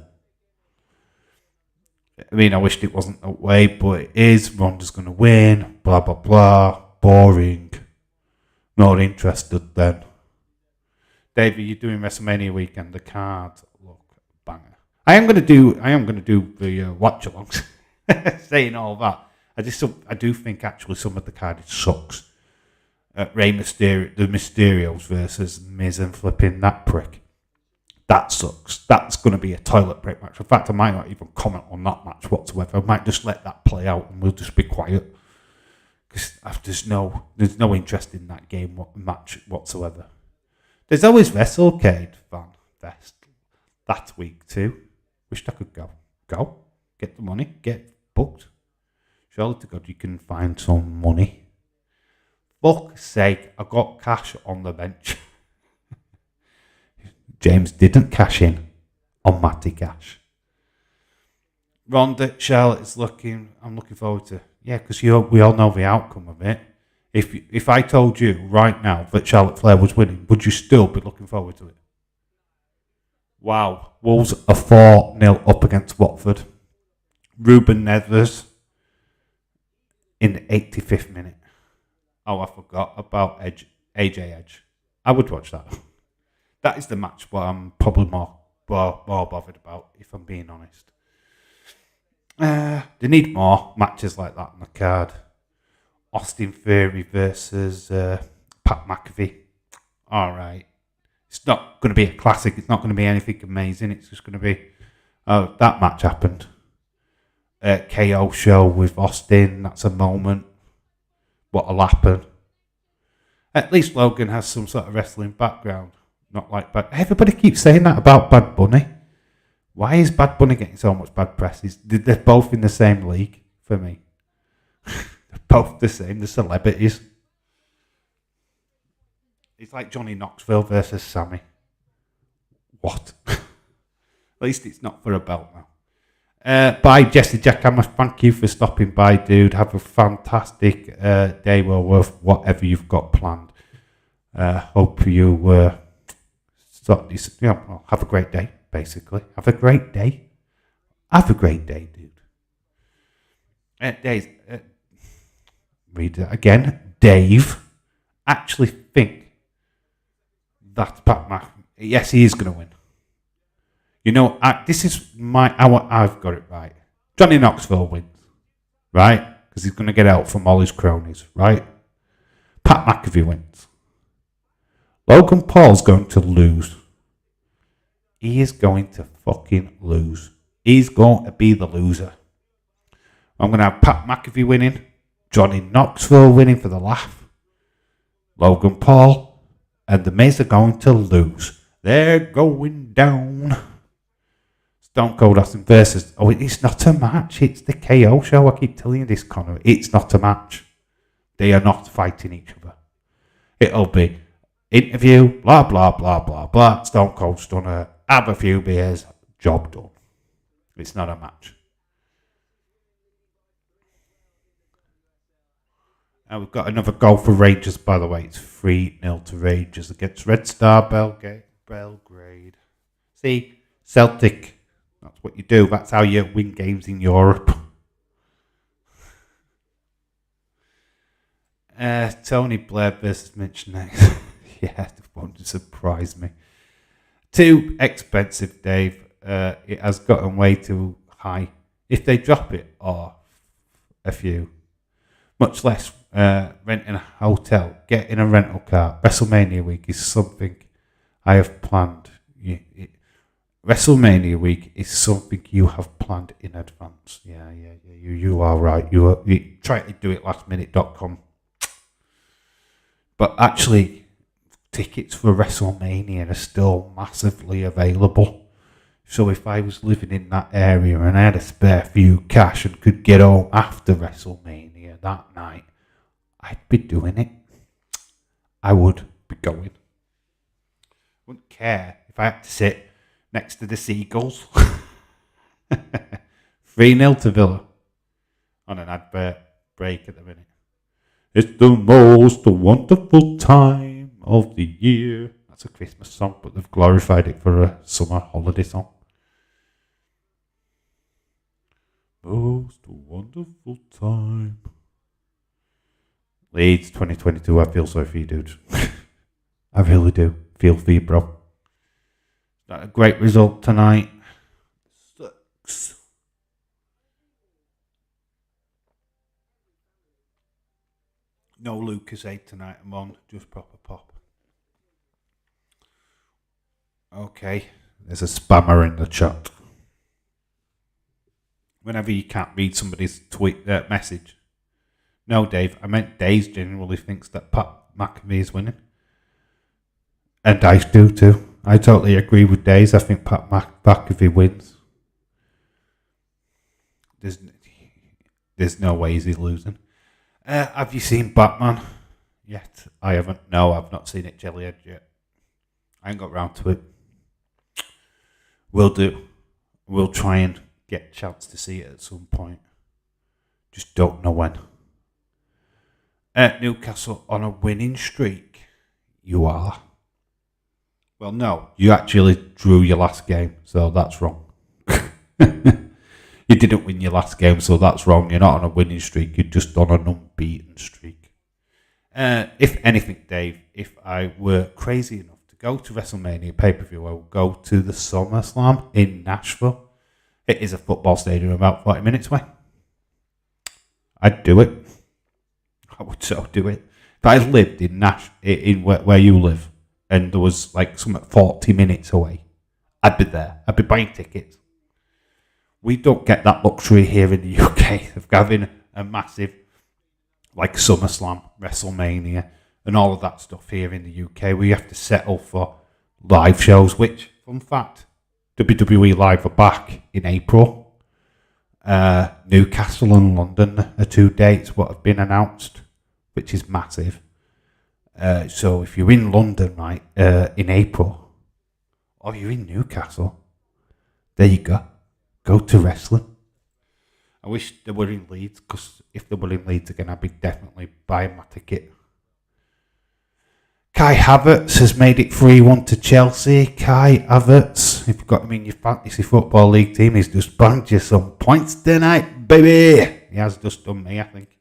I mean, I wished it wasn't that way, but it is. Ronda's going to win. Blah, blah, blah. Boring. Not interested then. David, you're doing WrestleMania weekend. The cards look banger. I am going to do the watch-alongs. Saying all that. I do think actually some of the card sucks. Rey Mysterio, the Mysterios versus Miz and flipping that prick. That sucks. That's going to be a toilet break match. In fact, I might not even comment on that match whatsoever. I might just let that play out and we'll just be quiet. Because there's no interest in that match whatsoever. There's always WrestleCade Fan Fest that week too. Wished I could go. Get the money. Get booked. Surely to God you can find some money. Fuck's sake, I got cash on the bench. James didn't cash in on Matty Cash. Ronda, Charlotte I'm looking forward to. Yeah, because we all know the outcome of it. If I told you right now that Charlotte Flair was winning, would you still be looking forward to it? Wow. Wolves are 4-0 up against Watford. Ruben Neves in the 85th minute. Oh, I forgot about AJ Edge. I would watch that. That is the match what I'm probably more bothered about, if I'm being honest. They need more matches like that on the card. Austin Theory versus Pat McAfee. All right. It's not going to be a classic. It's not going to be anything amazing. It's just going to be, that match happened. KO show with Austin. That's a moment. What'll happen? At least Logan has some sort of wrestling background. Not like Bad. Everybody keeps saying that about Bad Bunny. Why is Bad Bunny getting so much bad press? They're both in the same league for me. They're both the same. They're celebrities. It's like Johnny Knoxville versus Sammy. What? At least it's not for a belt now. Bye, Jesse Jackhammer. Thank you for stopping by, dude. Have a fantastic day well worth whatever you've got planned. Hope you have a great day, basically. Have a great day. Have a great day, dude. Read that again. Dave actually think that Pat McAfee, yes, he is going to win. You know, this is I've got it right. Johnny Knoxville wins, right? Because he's going to get out from all his cronies, right? Pat McAfee wins. Logan Paul's going to lose. He is going to fucking lose. He's going to be the loser. I'm going to have Pat McAfee winning, Johnny Knoxville winning for the laugh, Logan Paul, and The Miz are going to lose. They're going down. Stone Cold Austin versus... Oh, it's not a match. It's the KO show. I keep telling you this, Connor. It's not a match. They are not fighting each other. It'll be interview, blah, blah, blah, blah, blah. Stone Cold Stunner. Have a few beers. Job done. It's not a match. We've got another goal for Rangers, by the way. It's 3-0 to Rangers against Red Star Belgrade. See, Celtic. That's what you do. That's how you win games in Europe. Tony Blair versus Mitch next. Yeah, that won't surprise me. Too expensive, Dave. It has gotten way too high. If they drop it, or a few, much less renting a hotel, getting a rental car. WrestleMania week is something I have planned. WrestleMania week is something you have planned in advance. Yeah. You are right. You try to do it lastminute.com. But actually, tickets for WrestleMania are still massively available. So if I was living in that area and I had a spare few cash and could get home after WrestleMania that night, I'd be doing it. I would be going. Wouldn't care if I had to sit next to the Seagulls. 3-0 to Villa on an advert break at the minute. It's the most wonderful time of the year. It's a Christmas song, but they've glorified it for a summer holiday song. Most wonderful time. Leeds 2022, I feel sorry for you, dude. I really do. Feel for you, bro. Not a great result tonight. Sucks. No Lucas 8 tonight, I'm on. Just proper pop. Okay, there's a spammer in the chat. Whenever you can't read somebody's tweet message. No, Dave, I meant Daze generally thinks that Pat McAfee is winning. And Dice do too. I totally agree with Daze. I think Pat McAfee wins. There's no way he's losing. Have you seen Batman yet? I haven't. No, I've not seen it jellyhead yet. I ain't got round to it. We'll do. We'll try and get a chance to see it at some point. Just don't know when. Newcastle on a winning streak. You are. Well, no. You actually drew your last game, so that's wrong. You didn't win your last game, so that's wrong. You're not on a winning streak. You're just on an unbeaten streak. If anything, Dave, if I were crazy enough to go to WrestleMania pay-per-view, I would go to the SummerSlam in Nashville. It is a football stadium about 40 minutes away. I'd do it. I would so do it. If I lived in where you live, and there was like something 40 minutes away, I'd be there. I'd be buying tickets. We don't get that luxury here in the UK of having a massive, like SummerSlam, WrestleMania, and all of that stuff here in the UK. We have to settle for live shows, which, fun fact, WWE Live are back in April. Newcastle and London are 2 dates what have been announced, which is massive. So if you're in London, right, in April, or you're in Newcastle, there you go. Go to wrestling. I wish they were in Leeds, because if they were in Leeds again, I'd be definitely buying my ticket. Kai Havertz has made it 3-1 to Chelsea. Kai Havertz, if you've got him in your fantasy football league team, he's just banged you some points tonight, baby. He has just done me, I think.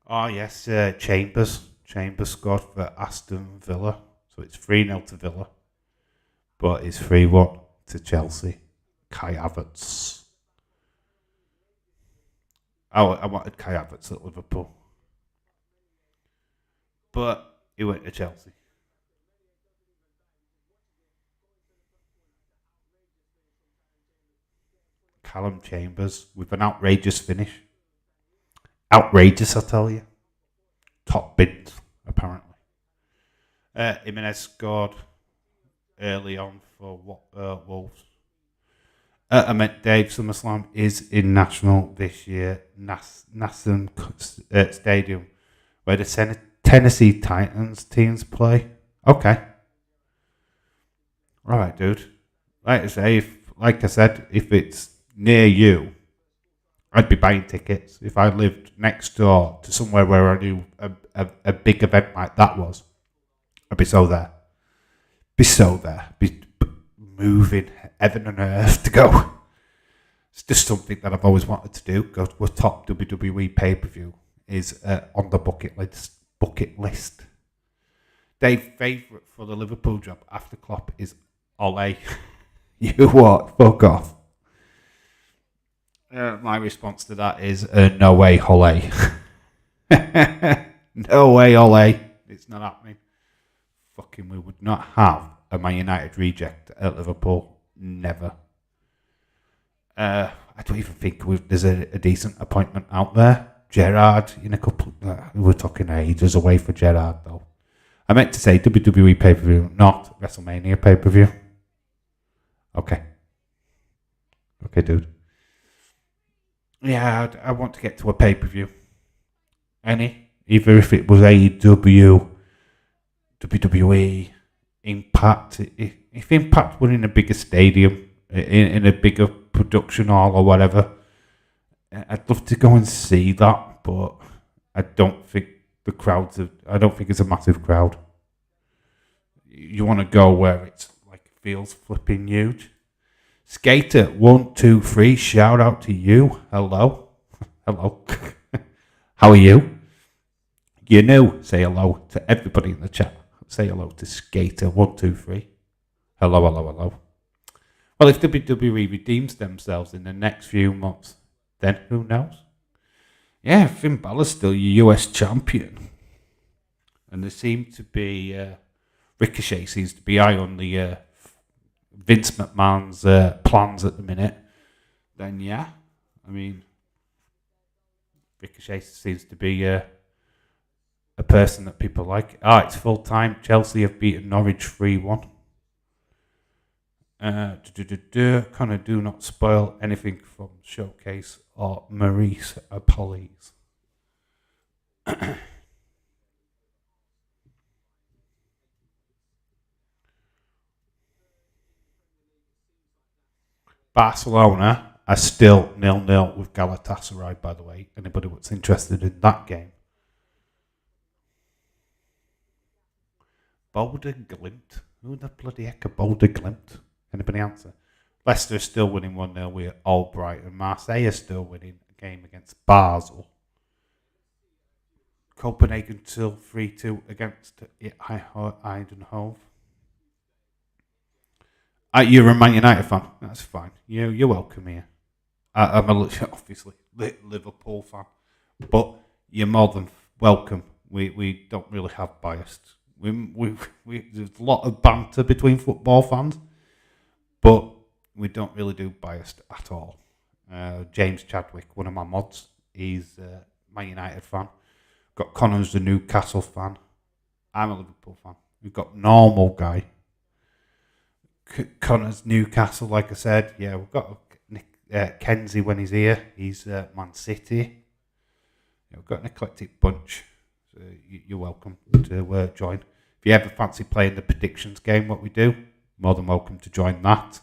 Oh, yes, Chambers. Chambers scored for Aston Villa. So it's 3-0 to Villa. But it's 3-1 to Chelsea. Kai Havertz. Oh, I wanted Kai Havertz at Liverpool. But he went to Chelsea. Callum Chambers with an outrageous finish. Outrageous, I tell you. Top bids, apparently. Jimenez scored early on for Wolves. I meant Dave, SummerSlam is in National this year. Nassim Stadium, where the Tennessee Titans teams play. Okay. All right, dude. Like I said, if it's near you, I'd be buying tickets. If I lived next door to somewhere where I knew a big event like that was, I'd be so there. Be moving heaven and earth to go. It's just something that I've always wanted to do. Go to a top WWE pay-per-view is on the bucket list. Dave's favourite for the Liverpool job after Klopp is Ole. You what? Fuck off. My response to that is no way, Ole. No way, Ole. It's not happening. Fucking, we would not have a Man United reject at Liverpool. Never. I don't even think there's a decent appointment out there. Gerrard in a couple. We're talking ages away for Gerrard though. I meant to say WWE pay-per-view, not WrestleMania pay-per-view. Okay, dude. Yeah, I want to get to a pay-per-view. Either if it was AEW, WWE, Impact. If Impact were in a bigger stadium, in a bigger production hall or whatever, I'd love to go and see that, but I don't think I don't think it's a massive crowd. You want to go where it's like feels flipping huge. Skater 123, shout out to you. Hello. Hello. How are you? You know, say hello to everybody in the chat. Say hello to Skater 123. Hello, hello, hello. Well, if WWE redeems themselves in the next few months, then who knows? Yeah, Finn Balor's still your US champion. And there seem to be, Ricochet seems to be high on the Vince McMahon's plans at the minute. Then yeah, I mean, Ricochet seems to be a person that people like. It's full time. Chelsea have beaten Norwich 3-1. Kind of do not spoil anything from Showcase or Maurice Apolles. Barcelona are still 0-0 with Galatasaray, by the way. Anybody that's interested in that game. Boulder Glimt. Who the bloody heck are Boulder Glimt? Anybody answer? Leicester is still winning 1-0 with Albright, and Marseille is still winning a game against Basel. Copenhagen still 3-2 against Eindhoven. You're a Man United fan. That's fine. You're welcome here. I'm obviously Liverpool fan, but you're more than welcome. We don't really have bias. There's a lot of banter between football fans, but we don't really do biased at all. James Chadwick, one of my mods, he's a Man United fan. Got Connor's a Newcastle fan. I'm a Liverpool fan. We've got Normal Guy. Connor's Newcastle, like I said. Yeah, we've got Kenzie when he's here. He's Man City. We've got an eclectic bunch. So you're welcome to join. If you ever fancy playing the predictions game, what we do, more than welcome to join that.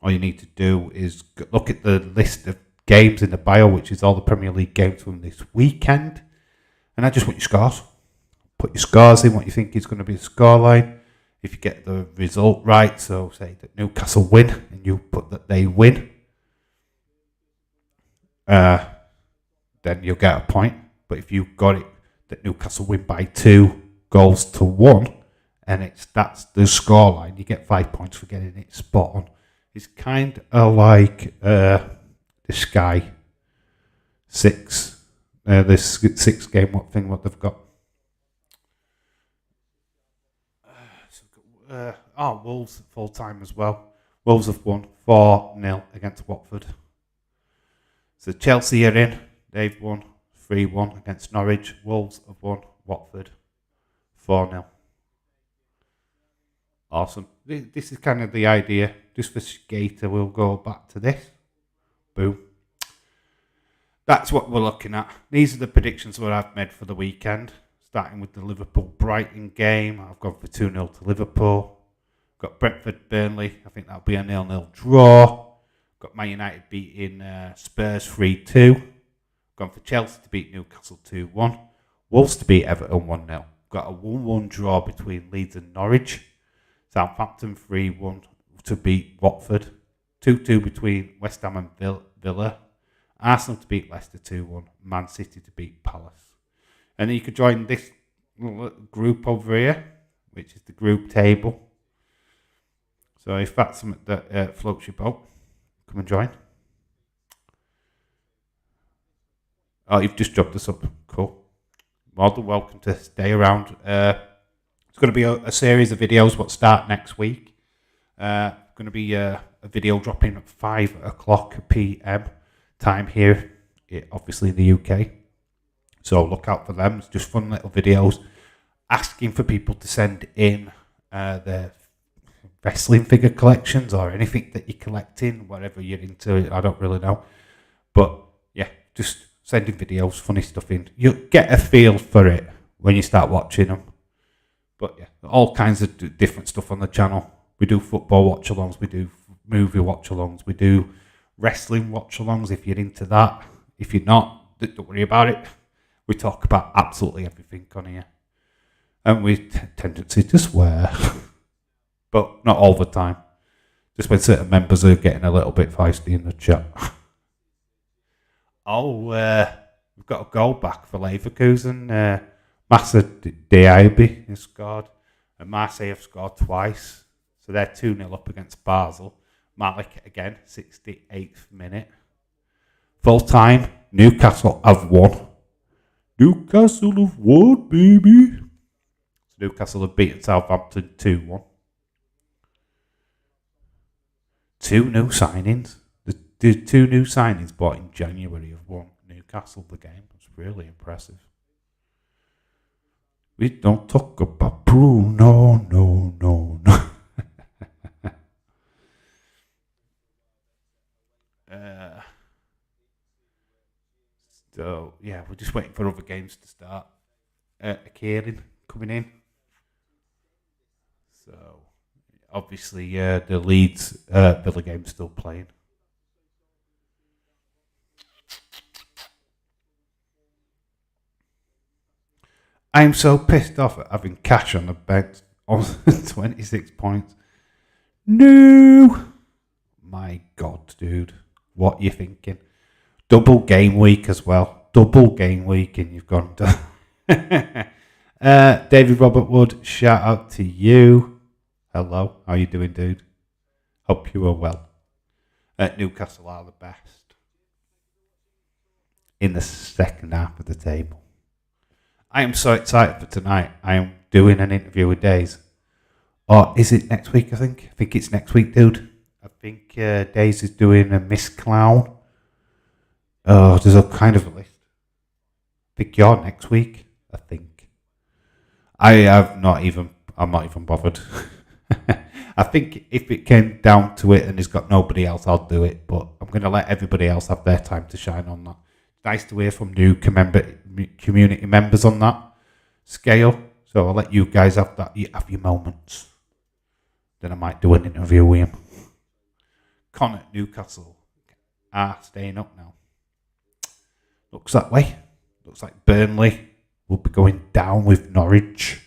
All you need to do is look at the list of games in the bio, which is all the Premier League games from this weekend. And I just want your scores. Put your scores in, what you think is going to be the scoreline. If you get the result right, so say that Newcastle win, and you put that they win, then you'll get a point. But if you got it that Newcastle win by 2-1, and that's the scoreline, you get 5 points for getting it spot on. It's kind of like the Sky 6, this 6 game what they've got. Wolves full time as well. Wolves have won 4-0 against Watford. So Chelsea are in. They've won 3-1 against Norwich. Wolves have won Watford 4-0. Awesome. This is kind of the idea. Just for Skater, we'll go back to this. Boom. That's what we're looking at. These are the predictions that I've made for the weekend. Starting with the Liverpool-Brighton game. I've gone for 2-0 to Liverpool. Got Brentford, Burnley. I think that'll be a 0-0 draw. Got Man United beating Spurs 3-2. Gone for Chelsea to beat Newcastle 2-1. Wolves to beat Everton 1-0. Got a 1-1 draw between Leeds and Norwich. Southampton 3-1 to beat Watford. 2-2 between West Ham and Villa. Arsenal to beat Leicester 2-1. Man City to beat Palace. And then you could join this group over here, which is the group table. So if that's something that floats your boat, come and join. Oh, you've just dropped us up. Cool. More than welcome to stay around. It's going to be a series of videos what start next week. Going to be a video dropping at 5 o'clock p.m. time here, obviously in the UK. So look out for them. It's just fun little videos asking for people to send in their wrestling figure collections or anything that you're collecting, whatever you're into. I don't really know. But yeah, just sending videos, funny stuff in. You'll get a feel for it when you start watching them. But yeah, all kinds of different stuff on the channel. We do football watch-alongs. We do movie watch-alongs. We do wrestling watch-alongs if you're into that. If you're not, don't worry about it. We talk about absolutely everything on here. And we tendency to swear, but not all the time. Just when certain members are getting a little bit feisty in the chat. We've got a goal back for Leverkusen. Massa Diaby has scored, and Marseille have scored twice. So they're 2-0 up against Basel. Malik again, 68th minute. Full time, Newcastle have won. Newcastle have won, baby. Newcastle have beaten Southampton 2-1. 2 new signings. The 2 new signings bought in January have won Newcastle the game. It's really impressive. We don't talk about Bruno, no. So, yeah, we're just waiting for other games to start. Kieran coming in. So, obviously, the Leeds Villa game's still playing. I'm so pissed off at having cash on the bench on 26 points. No! My God, dude. What are you thinking? Double game week as well. Double game week and you've gone down. David Robert Wood, shout out to you. Hello, how you doing, dude? Hope you are well. Newcastle are the best in the second half of the table. I am so excited for tonight. I am doing an interview with Days. Or is it next week, I think? I think it's next week, dude. I think Days is doing a Miss Clown. Oh, there's a kind of a list. I think you're next week, I think. I'm not even bothered. I think if it came down to it and it's got nobody else, I'll do it. But I'm going to let everybody else have their time to shine on that. Nice to hear from new community members on that scale. So I'll let you guys have your moments. Then I might do an interview with him. Connor at Newcastle are staying up now. Looks that way. Looks like Burnley will be going down with Norwich.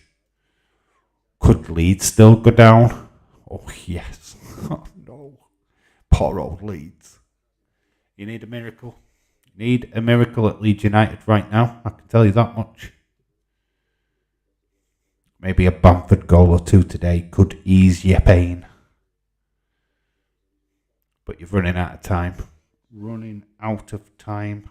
Could Leeds still go down? Oh, yes. Oh, no. Poor old Leeds. You need a miracle. You need a miracle at Leeds United right now. I can tell you that much. Maybe a Bamford goal or two today could ease your pain. But you're running out of time. Running out of time.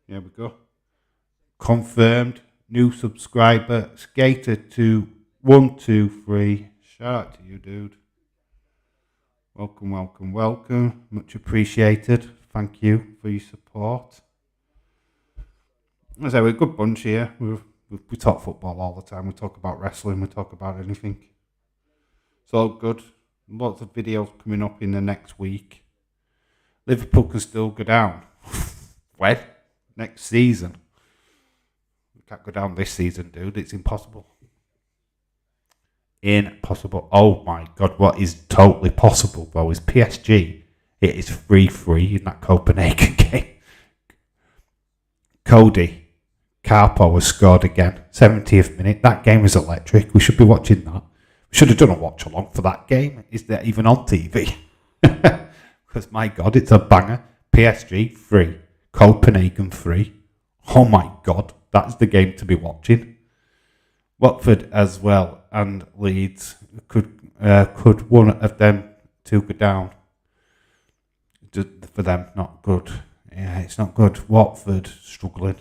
Here we go. Confirmed. New subscriber. Skater to 123. Shout out to you, dude. Welcome. Much appreciated. Thank you for your support. As I say, we're a good bunch here. We talk football all the time. We talk about wrestling. We talk about anything. It's all good. Lots of videos coming up in the next week. Liverpool can still go down. When? Next season. We can't go down this season, dude. It's impossible. Impossible. Oh my God, what is totally possible though is PSG. It is 3-3 in that Copenhagen game. Cody Carpo has scored again. 70th minute. That game was electric. We should be watching that. We should have done a watch along for that game. Is that even on TV? Because my God, it's a banger. PSG 3. Copenhagen 3. Oh my God, that's the game to be watching. Watford as well and Leeds could one of them two go down. For them, not good. Yeah, it's not good. Watford struggling,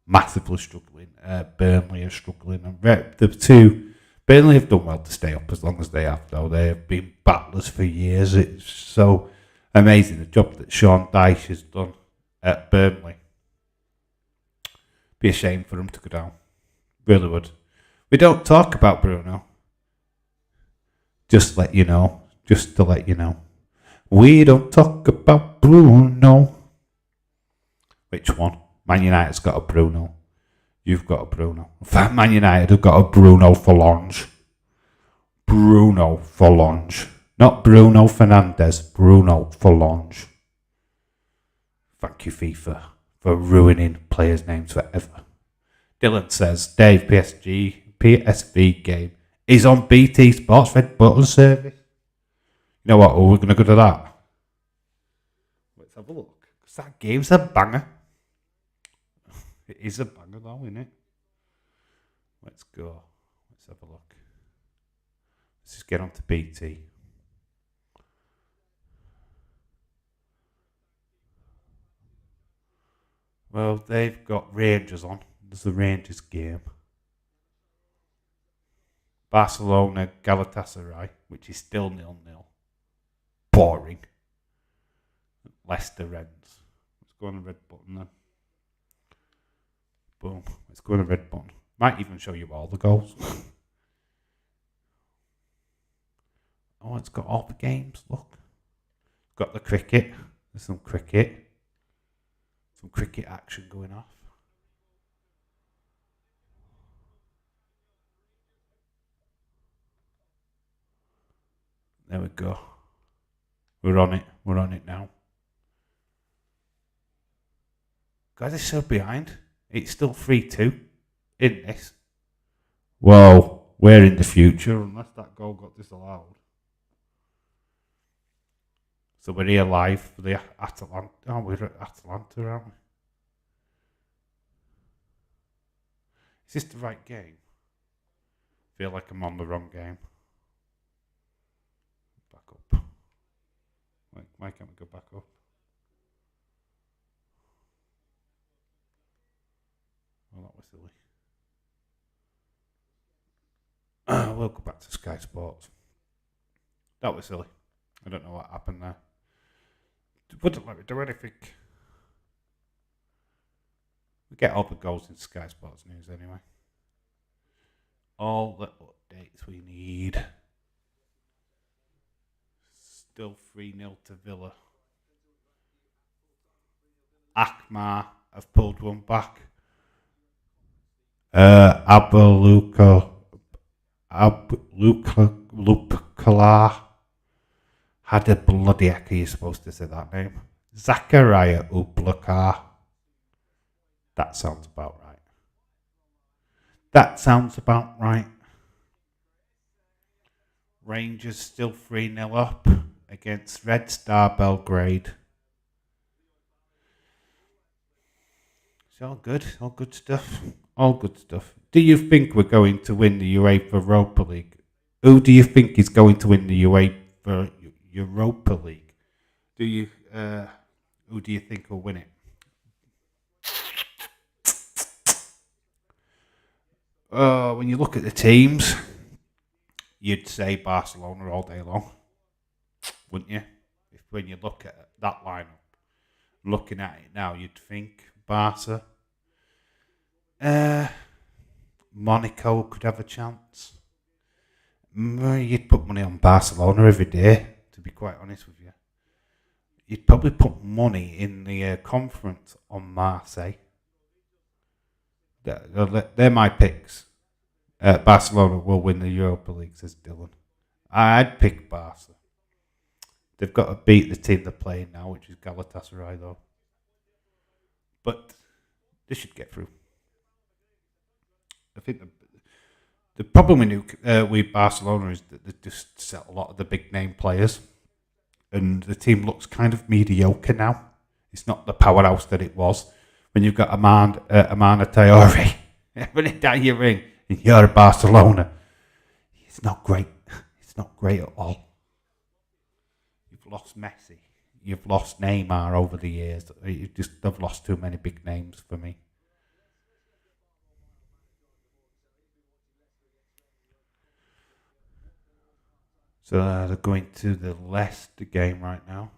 massively struggling. Burnley are struggling, and the two. Burnley have done well to stay up as long as they have, though. They have been battlers for years. It's so amazing the job that Sean Dyche has done at Burnley. Be a shame for them to go down. Really would. We don't talk about Bruno. Just to let you know. We don't talk about Bruno. Which one? Man United's got a Bruno. You've got a Bruno. In fact, Man United have got a Bruno Forlange. Bruno Forlange. Not Bruno Fernandes, Bruno Forlange. Thank you, FIFA, for ruining players' names forever. Dylan says, Dave, PSV game is on BT Sports Red Button service. You know what? We're going to go to that. Let's have a look. Because that game's a banger. It is a banger though, isn't it? Let's go. Let's have a look. Let's just get on to BT. Well, they've got Rangers on. There's the Rangers game. Barcelona, Galatasaray, which is still 0-0. Boring. Leicester Reds. Let's go on the red button then. Boom. Let's go on the red button. Might even show you all the goals. Oh, it's got all the games. Look. It's got the cricket. There's some cricket. Some cricket action going off. There we go. We're on it. We're on it now. Guys, it's still behind. It's still 3-2 in this. Whoa, we're in the future unless that goal got disallowed. So we're here live for the Atalanta. Oh, we're at Atalanta, aren't we? Is this the right game? I feel like I'm on the wrong game. Back up. Why can't we go back up? Well, that was silly. We'll go back to Sky Sports. That was silly. I don't know what happened there. It wouldn't let me do anything. We get all the goals in Sky Sports News anyway. All the updates we need. Still 3-0 to Villa. Akmar have pulled one back. Abulukala had a bloody heck are you supposed to say that name? Zachariah Ublakar. That sounds about right. That sounds about right. Rangers still 3-0 up against Red Star Belgrade. It's all good stuff. All good stuff. Do you think we're going to win the UEFA Europa League? Who do you think is going to win the UEFA Europa League? Who do you think will win it? When you look at the teams, you'd say Barcelona all day long, wouldn't you? When you look at that lineup, looking at it now, you'd think Barca. Monaco could have a chance. You'd put money on Barcelona every day, to be quite honest with you. You'd probably put money in the conference on Marseille. They're my picks. Barcelona will win the Europa League, says Dylan. I'd pick Barca. They've got to beat the team they're playing now, which is Galatasaray, though. But they should get through. I think the problem with Barcelona is that they just sell a lot of the big name players, and the team looks kind of mediocre now. It's not the powerhouse that it was when you've got Amanda Traore running down your ring and you're Barcelona. It's not great. It's not great at all. You've lost Messi. You've lost Neymar over the years. They've lost too many big names for me. So they're going to the Leicester game right now.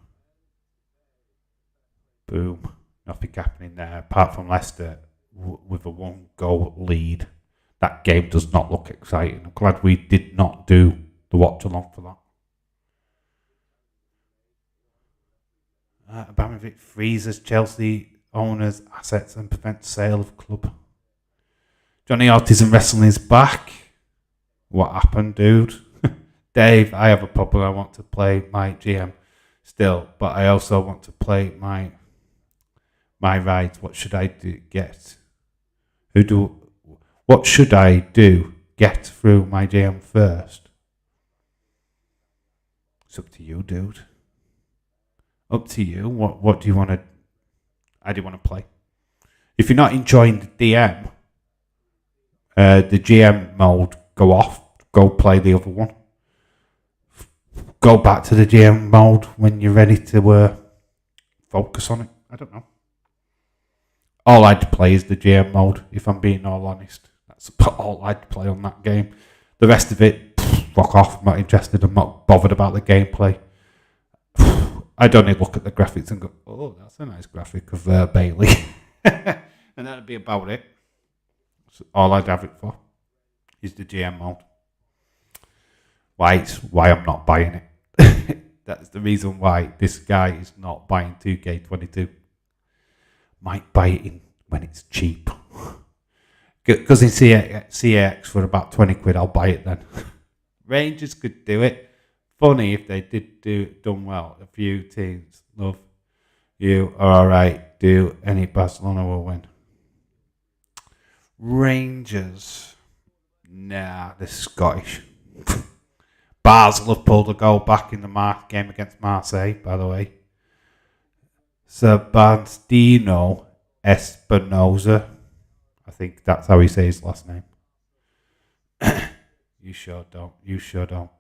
Boom. Nothing happening there apart from Leicester with a 1-goal lead. That game does not look exciting. I'm glad we did not do the watch along for that. Abramovich freezes Chelsea owners' assets and prevents sale of club. Johnny Autism Wrestling is back. What happened, dude? Dave, I have a problem. I want to play my GM still, but I also want to play my rides. What should I do? What should I do? Get through my GM first. It's up to you, dude. Up to you. What do you want to? How do you want to play? If you're not enjoying the DM, the GM mode, go off. Go play the other one. Go back to the GM mode when you're ready to focus on it. I don't know. All I'd play is the GM mode, if I'm being all honest. That's all I'd play on that game. The rest of it, fuck off. I'm not interested. I'm not bothered about the gameplay. I'd only look at the graphics and go, oh, that's a nice graphic of Bailey. And that'd be about it. So all I'd have it for is the GM mode. Why I'm not buying it. That's the reason why this guy is not buying 2K22. Might buy it when it's cheap. Because in CAX for about 20 quid, I'll buy it then. Rangers could do it. Funny if they done well. A few teams love you are alright. Do any Barcelona will win. Rangers. Nah, they're Scottish. Basel have pulled a goal back in the game against Marseille, by the way. Sebastiano Espinosa. I think that's how he says his last name. You sure don't.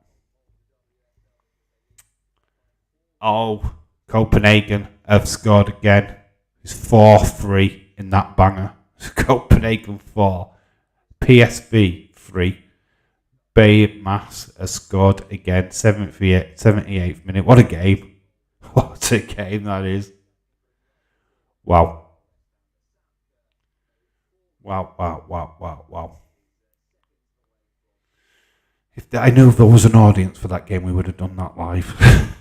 Oh, Copenhagen have scored again. It's 4-3 in that banger. Copenhagen 4. PSV 3. Baymass has scored again. 78th minute. What a game. What a game that is. Wow. I knew if there was an audience for that game, we would have done that live.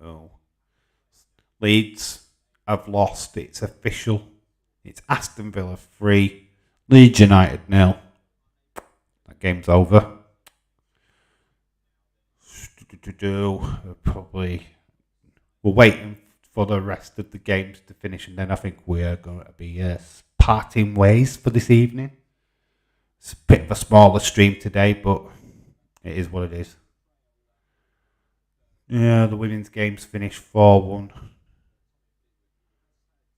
Oh. Leeds have lost. It's official. It's Aston Villa 3, Leeds United 0. That game's over. We're waiting for the rest of the games to finish, and then I think we're going to be parting ways for this evening. It's a bit of a smaller stream today, but it is what it is. Yeah, the women's games finished 4-1.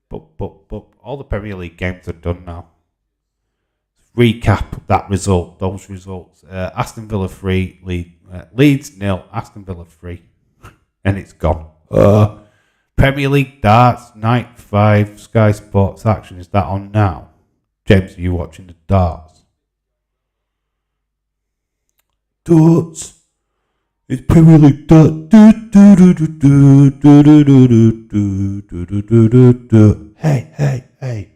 But all the Premier League games are done now. Recap those results. Aston Villa 3, Leeds 0, Aston Villa 3. And it's gone. Premier League darts, night 5, Sky Sports Action. Is that on now? James, are you watching the darts? Darts. It's Premier League darts. Hey.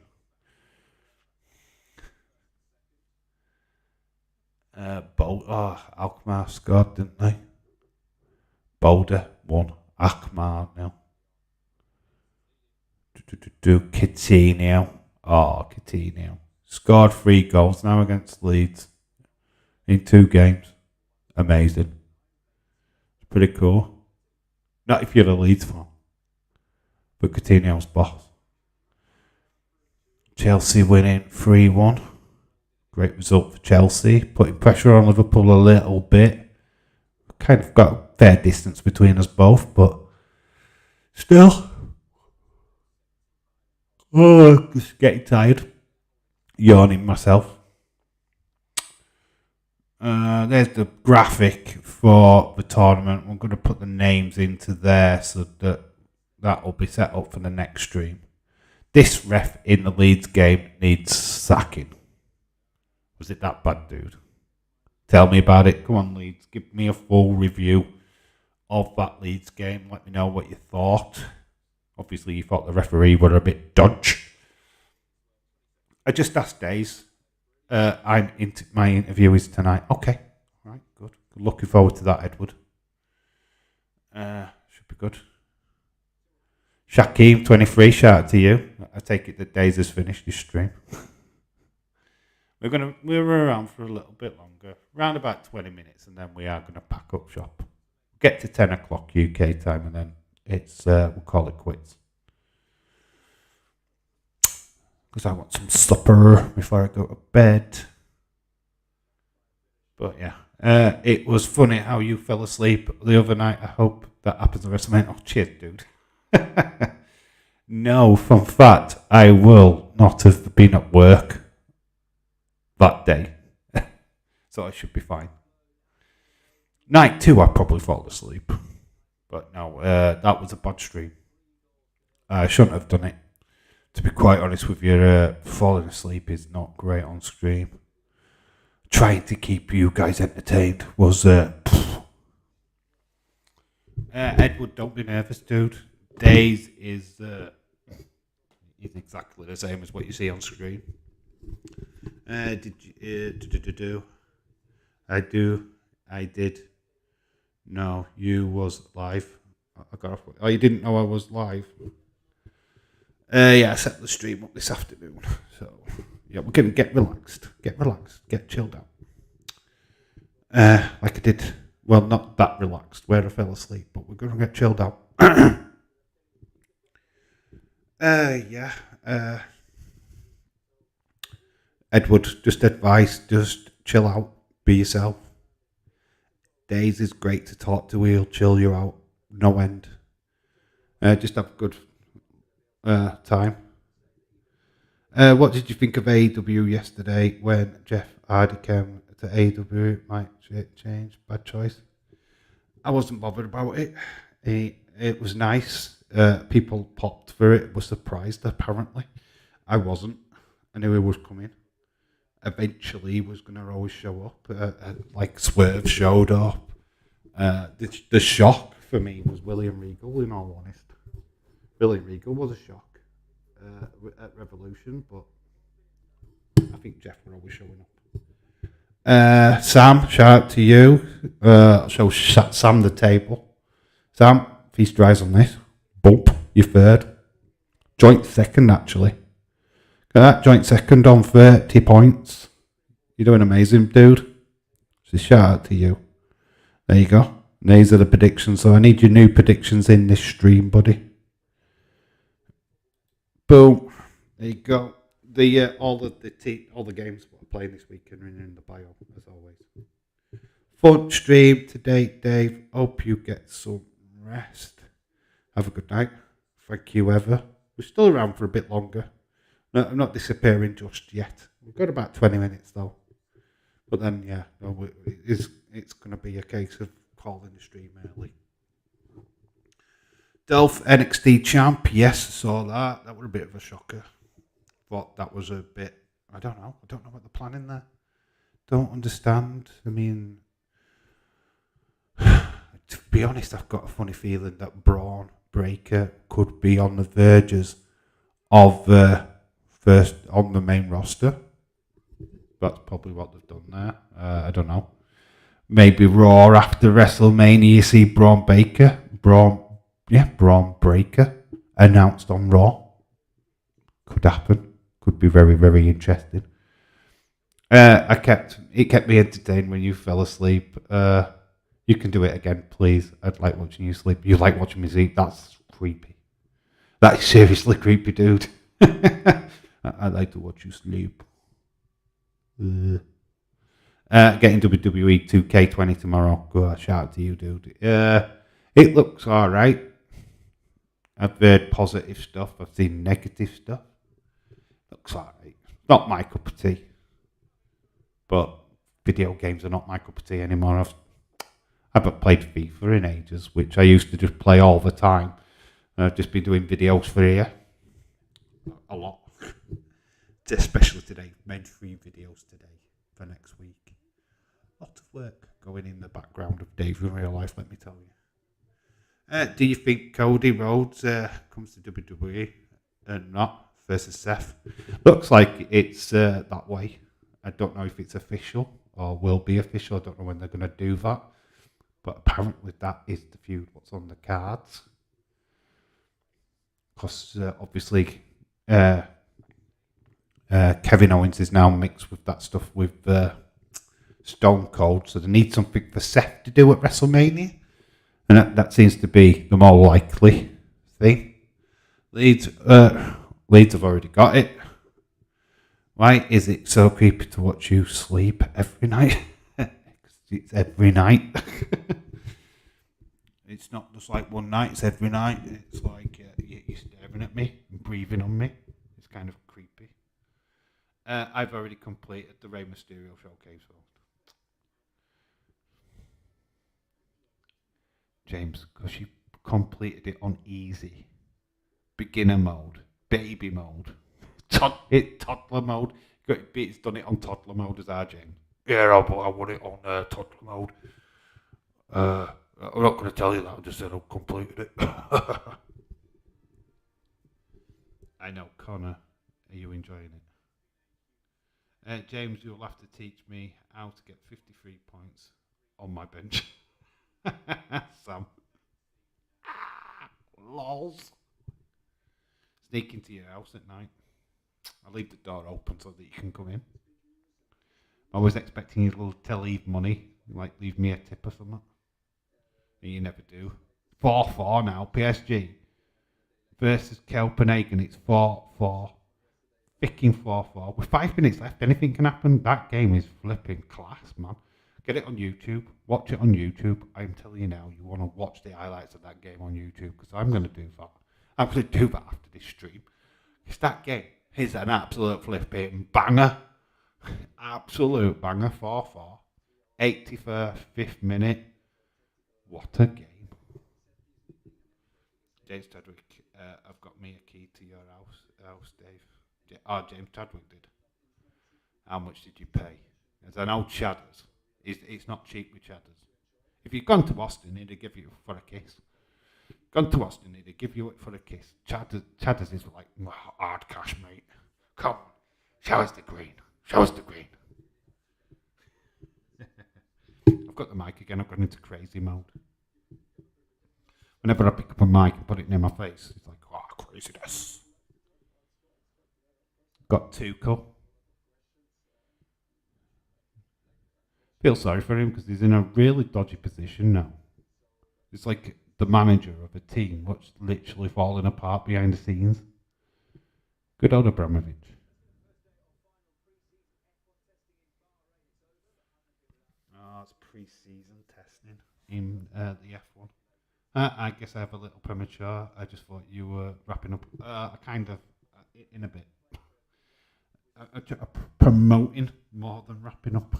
Alkmaar scored, didn't they? Boulder won. Alkmaar now. Coutinho. Coutinho. Scored 3 goals now against Leeds in 2 games. Amazing. It's pretty cool. Not if you're a Leeds fan. But Coutinho's boss. Chelsea winning 3-1. Great result for Chelsea. Putting pressure on Liverpool a little bit. Kind of got a fair distance between us both, but still. Just getting tired. Yawning myself. There's the graphic for the tournament. I'm going to put the names into there so that will be set up for the next stream. This ref in the Leeds game needs sacking. Was it that bad, dude? Tell me about it. Come on, Leeds. Give me a full review of that Leeds game. Let me know what you thought. Obviously, you thought the referee were a bit dodge. I just asked Days. My interview is tonight. Okay. All right, good. Looking forward to that, Edward. Should be good. Shaquem 23, shout out to you. I take it that Days has finished his stream. We're around for a little bit longer, around about 20 minutes, and then we are gonna pack up shop. Get to 10 o'clock UK time, and then it's we'll call it quits. Because I want some supper before I go to bed. But yeah, it was funny how you fell asleep the other night. I hope that happens the rest of the night. Oh, cheers, dude. No, fun fact, I will not have been at work that day. So I should be fine. Night 2, I probably fall asleep. But no, that was a bad stream. I shouldn't have done it. To be quite honest with you, falling asleep is not great on stream. Trying to keep you guys entertained was... Edward, don't be nervous, dude. Days is exactly the same as what you see on screen. Did you... I did. No, you was live. I got off. Oh, you didn't know I was live? Yeah, I set the stream up this afternoon. So, yeah, we're going to get relaxed, get chilled out. Like I did, well, not that relaxed where I fell asleep, but we're going to get chilled out. Yeah. Edward, just advice, just chill out, be yourself. Days is great to talk to, he'll chill you out, no end. Just have a good time. What did you think of AEW yesterday when Jeff Hardy came to AEW? Might change, bad choice. I wasn't bothered about it. It was nice. People popped for it, was surprised apparently. I wasn't. I knew he was coming. Eventually he was going to always show up. Like Swerve showed up. The shock for me was William Regal, in all honesty. William Regal was a shock at Revolution, but I think Jeff were always showing up. Sam, shout out to you. I'll show Sam the table. Sam, feast your eyes on this. Bump, you're third. Joint second, actually. Got that joint second on 30 points. You're doing amazing, dude. So shout out to you. There you go. These are the predictions. So I need your new predictions in this stream, buddy. Boom. There you go. All the games we're playing this weekend are in the bio, as always. Fun stream today, Dave. Hope you get some rest. Have a good night. Thank you, Ever. We're still around for a bit longer. No, I'm not disappearing just yet. We've got about 20 minutes though. But then, yeah, it's going to be a case of calling the stream early. Delph NXT champ, yes, I saw that. That was a bit of a shocker. But that was a bit, I don't know what they're planning there. Don't understand. I mean, to be honest, I've got a funny feeling that Braun Breaker could be on the verges of first on the main roster. That's probably what they've done there. I don't know. Maybe Raw after WrestleMania, you see Braun Breaker announced on Raw. Could happen. Could be very, very interesting. It kept me entertained when you fell asleep. You can do it again, please. I'd like watching you sleep. You like watching me sleep? That's creepy. That is seriously creepy, dude. I'd like to watch you sleep. Getting WWE 2K20 tomorrow. Go shout out to you, dude. It looks alright. I've heard positive stuff. I've seen negative stuff. Looks alright. Not my cup of tea. But video games are not my cup of tea anymore. I haven't played FIFA in ages, which I used to just play all the time. I've just been doing videos for here. A lot. Especially today. Made 3 videos today for next week. A lot of work going in the background of Dave in real life, let me tell you. Do you think Cody Rhodes comes to WWE and not versus Seth? Looks like it's that way. I don't know if it's official or will be official. I don't know when they're going to do that. But apparently that is the feud, what's on the cards. Because obviously Kevin Owens is now mixed with that stuff with Stone Cold, so they need something for Seth to do at WrestleMania, and that seems to be the more likely thing. Leeds have already got it. Why is it so creepy to watch you sleep every night? It's every night. It's not just like one night, it's every night. It's like you're staring at me and breathing on me. It's kind of creepy. I've already completed the Rey Mysterio showcase. James, because you completed it on easy. Beginner mode. Baby mode. Toddler mode. It's done it on toddler mode as our James. Yeah, I want it on toddler mode. I'm not going to tell you that, I just said I've completed it. I know, Connor, are you enjoying it? James, you'll have to teach me how to get 53 points on my bench. Sam. Lols. Sneak into your house at night. I leave the door open so that you can come in. I was expecting you to leave money, like leave me a tip or something. And you never do. 4-4 now, PSG versus Copenhagen. It's 4-4. Freaking 4-4. With 5 minutes left, anything can happen. That game is flipping class, man. Get it on YouTube. Watch it on YouTube. I'm telling you now, you want to watch the highlights of that game on YouTube, because I'm going to do that. I'm going to do that after this stream. Because that game is an absolute flipping banger. Absolute banger. 4-4. 81st, 5th minute. What a game. James Chadwick, I've got me a key to your house, Dave. James Chadwick did. How much did you pay? As I know Chadders. It's not cheap with Chadders. If you'd gone to Austin, he'd give you it for a kiss. Gone to Austin, he'd give you it for a kiss. Chadders is like hard cash, mate. Come on, show us the green. Show us the green. I've got the mic again, I've gone into crazy mode. Whenever I pick up a mic and put it near my face, it's like, oh, craziness. Got Tuchel. Feel sorry for him because he's in a really dodgy position now. It's like the manager of a team what's literally falling apart behind the scenes. Good old Abramovich. Oh, it's pre-season testing in the F1. I guess I have a little premature. I just thought you were wrapping up. Kind of in a bit. Promoting more than wrapping up.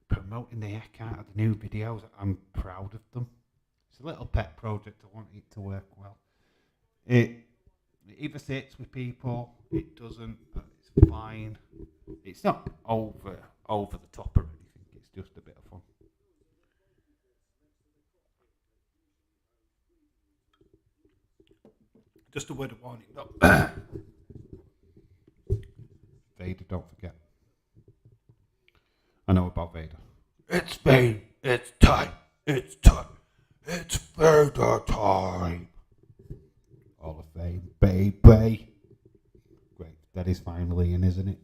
Promoting the heck out of the new videos. I'm proud of them. It's a little pet project. I want it to work well. It either sits with people, it doesn't, it's fine. It's not over the top or anything. It's just a bit of fun. Just a word of warning though. Vader, don't forget. I know about Vader. It's Vader. It's time. It's time. It's Vader time. Hall of Fame, baby. Great. That is finally in, isn't it?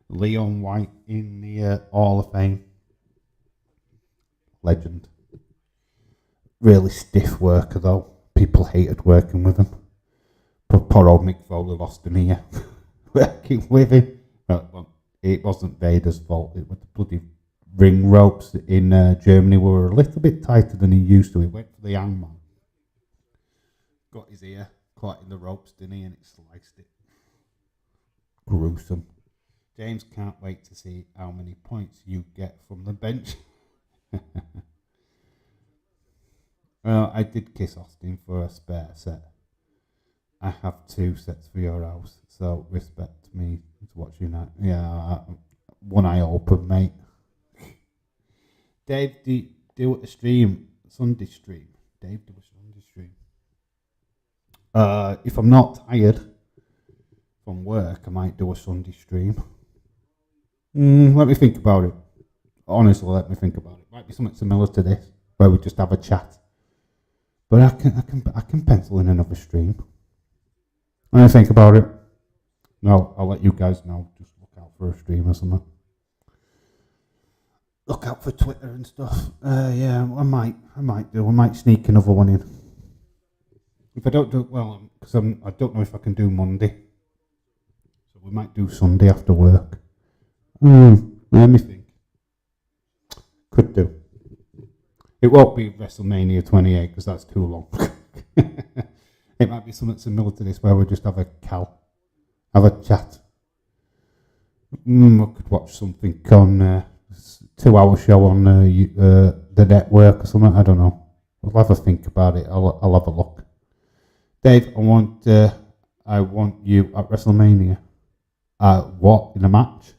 Leon White in the Hall of Fame. Legend. Really stiff worker though. People hated working with him. Poor old Mick Foley lost an ear working with him. Well, it wasn't Vader's fault. It was the bloody ring ropes in Germany were a little bit tighter than he used to. He went for the hangman. Got his ear caught in the ropes, didn't he? And it sliced it. Gruesome. James can't wait to see how many points you get from the bench. Well, I did kiss Austin for a spare set. I have 2 sets for your house, so respect me to watch you now. Yeah, one eye open, mate. Dave, do a stream, Sunday stream. Dave, do a Sunday stream. If I'm not tired from work, I might do a Sunday stream. Let me think about it. Honestly, let me think about it. Might be something similar to this, where we just have a chat. But I can pencil in another stream. Let me think about it. No, I'll let you guys know. Just look out for a stream or something. Look out for Twitter and stuff. Yeah, I might do. I might sneak another one in. If I don't do it well, because I don't know if I can do Monday. So we might do Sunday after work. Let me think. Could do. It won't be WrestleMania 28 because that's too long. It might be something similar to this where we just have a chat. I could watch something on a 2-hour show on the network or something. I don't know. I'll have a think about it. I'll have a look. Dave, I want you at WrestleMania. What, in a match?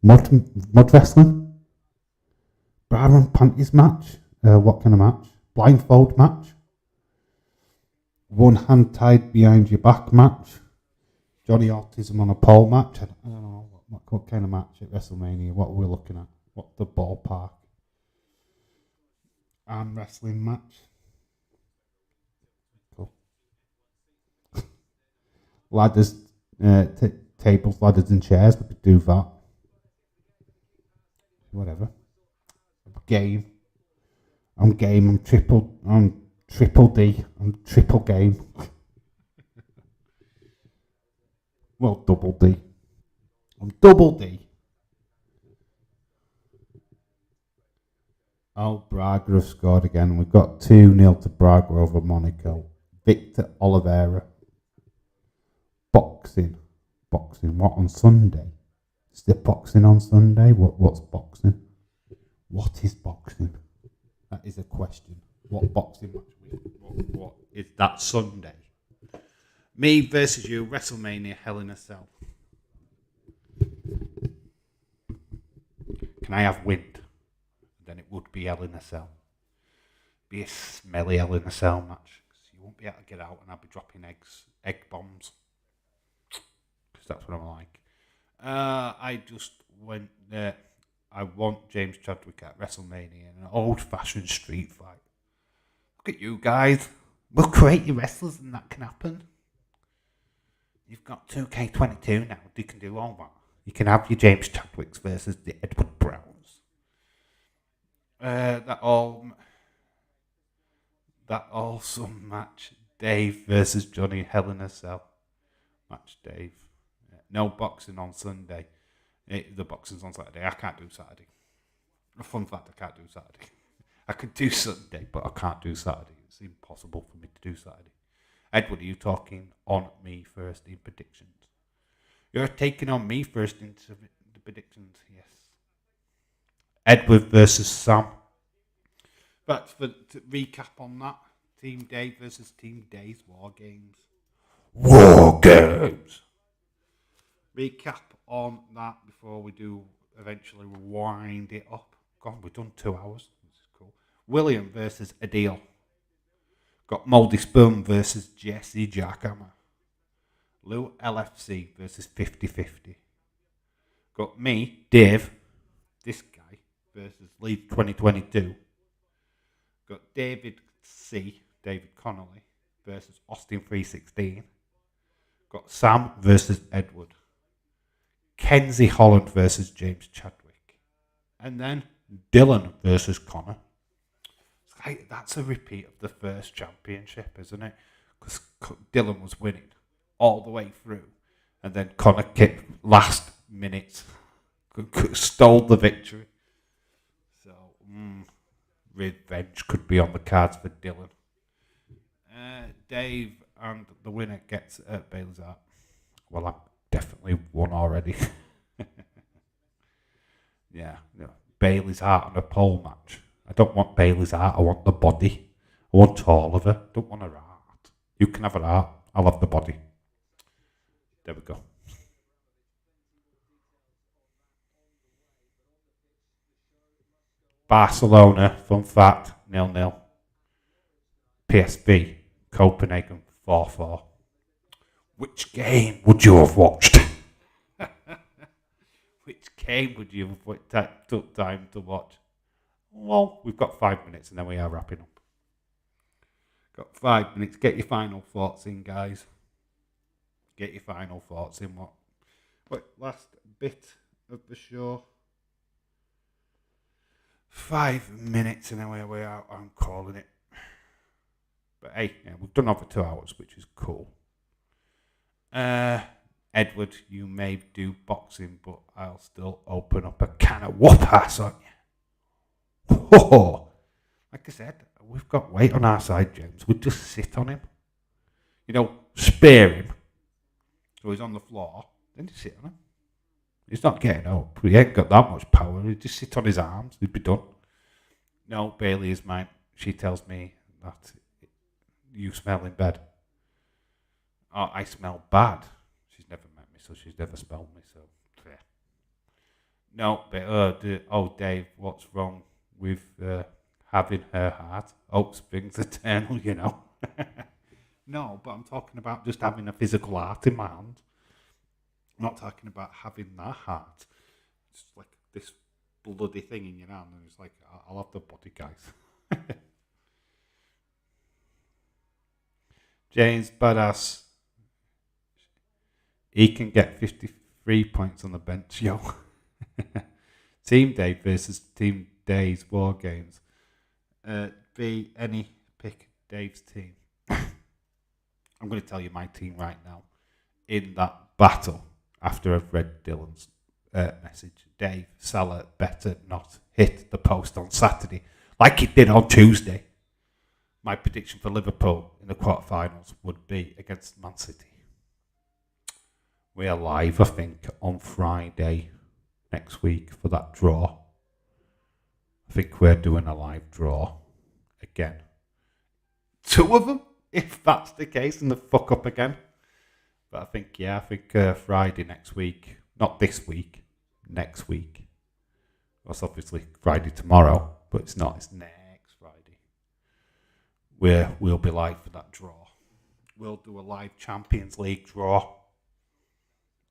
Mud wrestling? Bra and panties match? What kind of match? Blindfold match? One hand tied behind your back match? Johnny Autism on a pole match? I don't know. What kind of match at WrestleMania? What are we looking at? What's the ballpark? Arm wrestling match? Cool. Ladders, tables, ladders and chairs. We could do that. Whatever. Game. I'm game. I'm triple D. I'm triple game. Well, double D. I'm double D. Oh, Braga have scored again. We've got 2-0 to Braga over Monaco. Victor Oliveira. Boxing. What, on Sunday? Is there boxing on Sunday? What's boxing? What is boxing? That is a question. What boxing match? What is that Sunday? Me versus you, WrestleMania, Hell in a Cell. Can I have wind? Then it would be Hell in a Cell. Be a smelly Hell in a Cell match. You won't be able to get out, and I'll be dropping egg bombs. Because that's what I'm like. I just went there. I want James Chadwick at WrestleMania in an old-fashioned street fight. Look at you guys. We'll create your wrestlers and that can happen. You've got 2K22 now. You can do all that. You can have your James Chadwicks versus the Edward Browns. That awesome match. Dave versus Johnny Hell in a Cell. Match Dave. No boxing on Sunday. The boxing's on Saturday. I can't do Saturday. A fun fact, I can't do Saturday. I could do Sunday, but I can't do Saturday. It's impossible for me to do Saturday. Edward, are you talking on me first in predictions? You're taking on me first into the predictions, yes. Edward versus Sam. But to recap on that, Team Dave versus Team Dave's War Games. War Games! Recap on that before we do eventually wind it up. God, we've done 2 hours. This is cool. William versus Adil. Got Moldy Spoon versus Jesse Jackhammer. Lou LFC versus 50-50. Got me, Dave, this guy, versus Leeds 2022. Got David Connolly versus Austin 316. Got Sam versus Edward. Kenzie Holland versus James Chadwick. And then Dylan versus Connor. That's a repeat of the first championship, isn't it? Because Dylan was winning all the way through. And then Connor kicked last minute. Stole the victory. So, revenge could be on the cards for Dylan. Dave and the winner gets Bailey's Art. Well, I've definitely won already. Yeah, Bailey's Art on a pole match. I don't want Bailey's Art. I want the body. I want all of her. I don't want her art. You can have her art. I'll have the body. There we go. Barcelona, fun fact, 0-0. PSV, Copenhagen, 4-4. Which game would you have watched? Which game would you have took time to watch? Well, we've got 5 minutes and then we are wrapping up. Got 5 minutes. Get your final thoughts in, guys. get your final thoughts in. What last bit of the show? 5 minutes and away we are. I'm calling it. But hey, yeah, we've done over 2 hours, which is cool. Edward, you may do boxing, but I'll still open up a can of whoop ass on you. Oh, like I said, we've got weight on our side, James. We just sit on him. Spear him. So he's on the floor. Then you sit on him. He's not getting up. He ain't got that much power. He'd just sit on his arms. He'd be done. No, Bailey is mine. She tells me that you smell in bed. Oh, I smell bad. She's never met me, so she's never smelled me. So, yeah. No, but Dave, what's wrong with having her heart? Hope springs eternal, No, but I'm talking about just having a physical heart in my hand. I'm not talking about having that heart. It's like this bloody thing in your hand, and it's like, I'll have the body, guys. James Badass. He can get 53 points on the bench, yo. Team Day versus Team Day's War Games. Pick Dave's team. I'm going to tell you my team right now. In that battle, after I've read Dylan's message, Dave Salah better not hit the post on Saturday like he did on Tuesday. My prediction for Liverpool in the quarterfinals would be against Man City. We are live, I think, on Friday next week for that draw. I think we're doing a live draw again. 2 of them, if that's the case, and the fuck up again. But I think Friday next week, not this week, next week. Well, it's obviously Friday tomorrow, but it's not, it's next Friday. We'll be live for that draw. We'll do a live Champions League draw.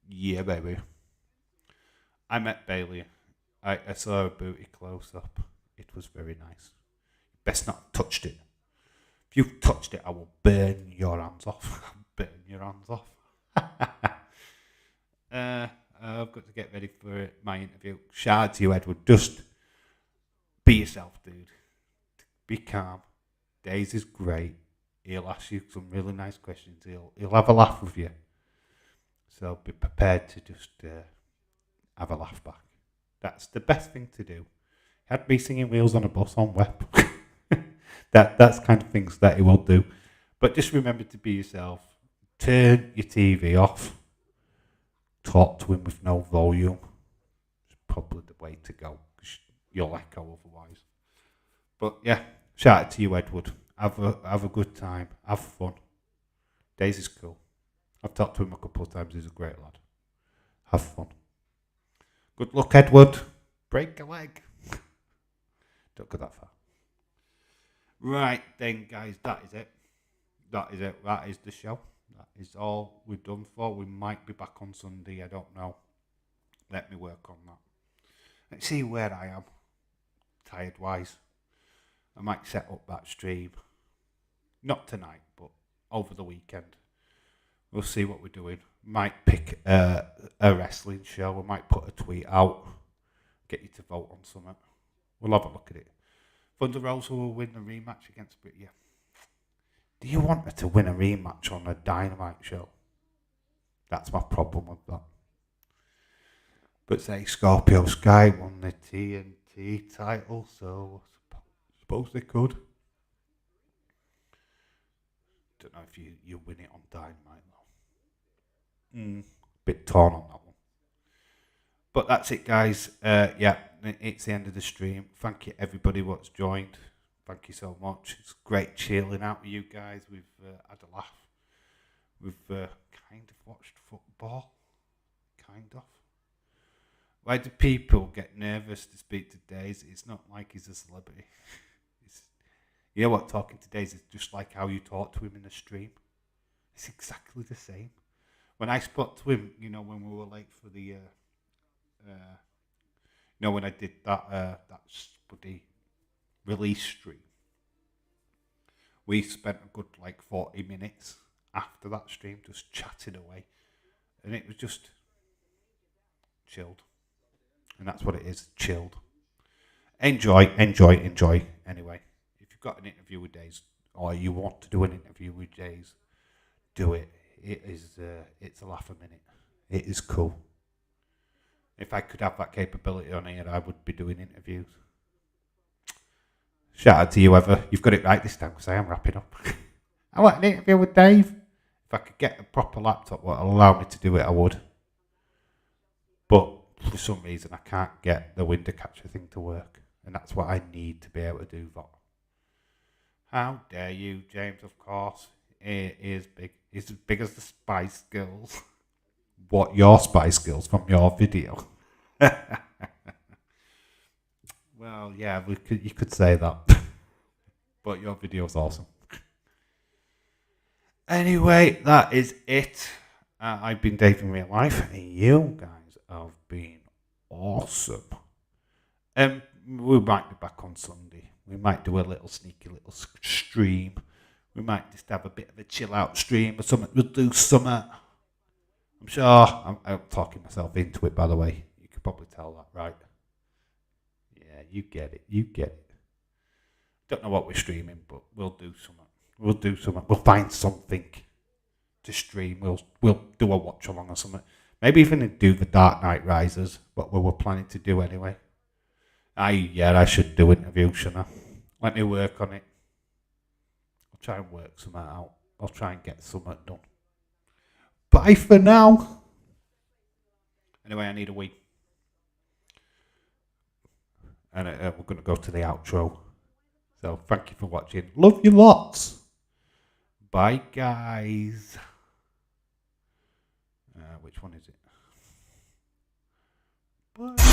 Yeah, baby. I met Bailey. I saw her booty close up. It was very nice. Best not have touched it. If you've touched it, I will burn your hands off. Burn your hands off. I've got to get ready for my interview. Shout out to you, Edward. Just be yourself, dude. Be calm. Days is great. He'll ask you some really nice questions. He'll have a laugh with you. So be prepared to just have a laugh back. That's the best thing to do. He had me singing Wheels on a Bus on Web. That's kind of things that he will do. But just remember to be yourself. Turn your TV off. Talk to him with no volume. It's probably the way to go, because you'll echo otherwise. But yeah, shout out to you, Edward. Have a good time. Have fun. Daisy's cool. I've talked to him a couple of times. He's a great lad. Have fun. Good luck, Edward. Break a leg. Don't go that far. Right then, guys, that is it. That is the show. That is all we're done for. We might be back on Sunday. I don't know. Let me work on that. Let's see where I am, tired-wise. I might set up that stream. Not tonight, but over the weekend. We'll see what we're doing. Might pick a wrestling show. We might put a tweet out. Get you to vote on something. We'll have a look at it. Thunder Rosa will win the rematch against Britain. Do you want her to win a rematch on a Dynamite show? That's my problem with that. But say Scorpio Sky won the TNT title, so I suppose they could. Don't know if you win it on Dynamite though. Bit torn on that one. But that's it, guys. It's the end of the stream. Thank you everybody what's joined. Thank you so much. It's great chilling out with you guys. We've had a laugh. We've kind of watched football. Kind of. Why do people get nervous to speak to Daisy? It's not like he's a celebrity. You know what, talking to Daisy is just like how you talk to him in a stream. It's exactly the same. When I spoke to him, when we were late for the... when I did that bloody release stream, we spent a good 40 minutes after that stream, just chatting away. And it was just chilled. And that's what it is, chilled. Enjoy. Anyway, if you've got an interview with Days, or you want to do an interview with Days, do it. It's a laugh a minute. It is cool. If I could have that capability on here, I would be doing interviews. Shout out to you, Ever. You've got it right this time, because I am wrapping up. I want an interview with Dave. If I could get a proper laptop that would allow me to do it, I would. But for some reason, I can't get the window catcher thing to work. And that's what I need to be able to do that. How dare you, James, of course. It is big. It's as big as the Spice Girls. What, your Spice Girls from your video? Well, yeah, you could say that. But your video's awesome. Anyway, that is it. I've been Dave in real life, and you guys have been awesome. We might be back on Sunday. We might do a little sneaky little stream. We might just have a bit of a chill out stream or something. We'll do something. I'm sure I'm talking myself into it, by the way. You could probably tell that, right? Yeah, you get it. Don't know what we're streaming, but we'll do something. We'll find something to stream. We'll do a watch along or something. Maybe even do the Dark Knight Rises, what we were planning to do anyway. I should do interviews, shouldn't I? Let me work on it. I'll try and work something out. I'll try and get something done. Bye for now. Anyway, I need a wee. And we're going to go to the outro. So thank you for watching. Love you lots. Bye, guys. Which one is it? Bye.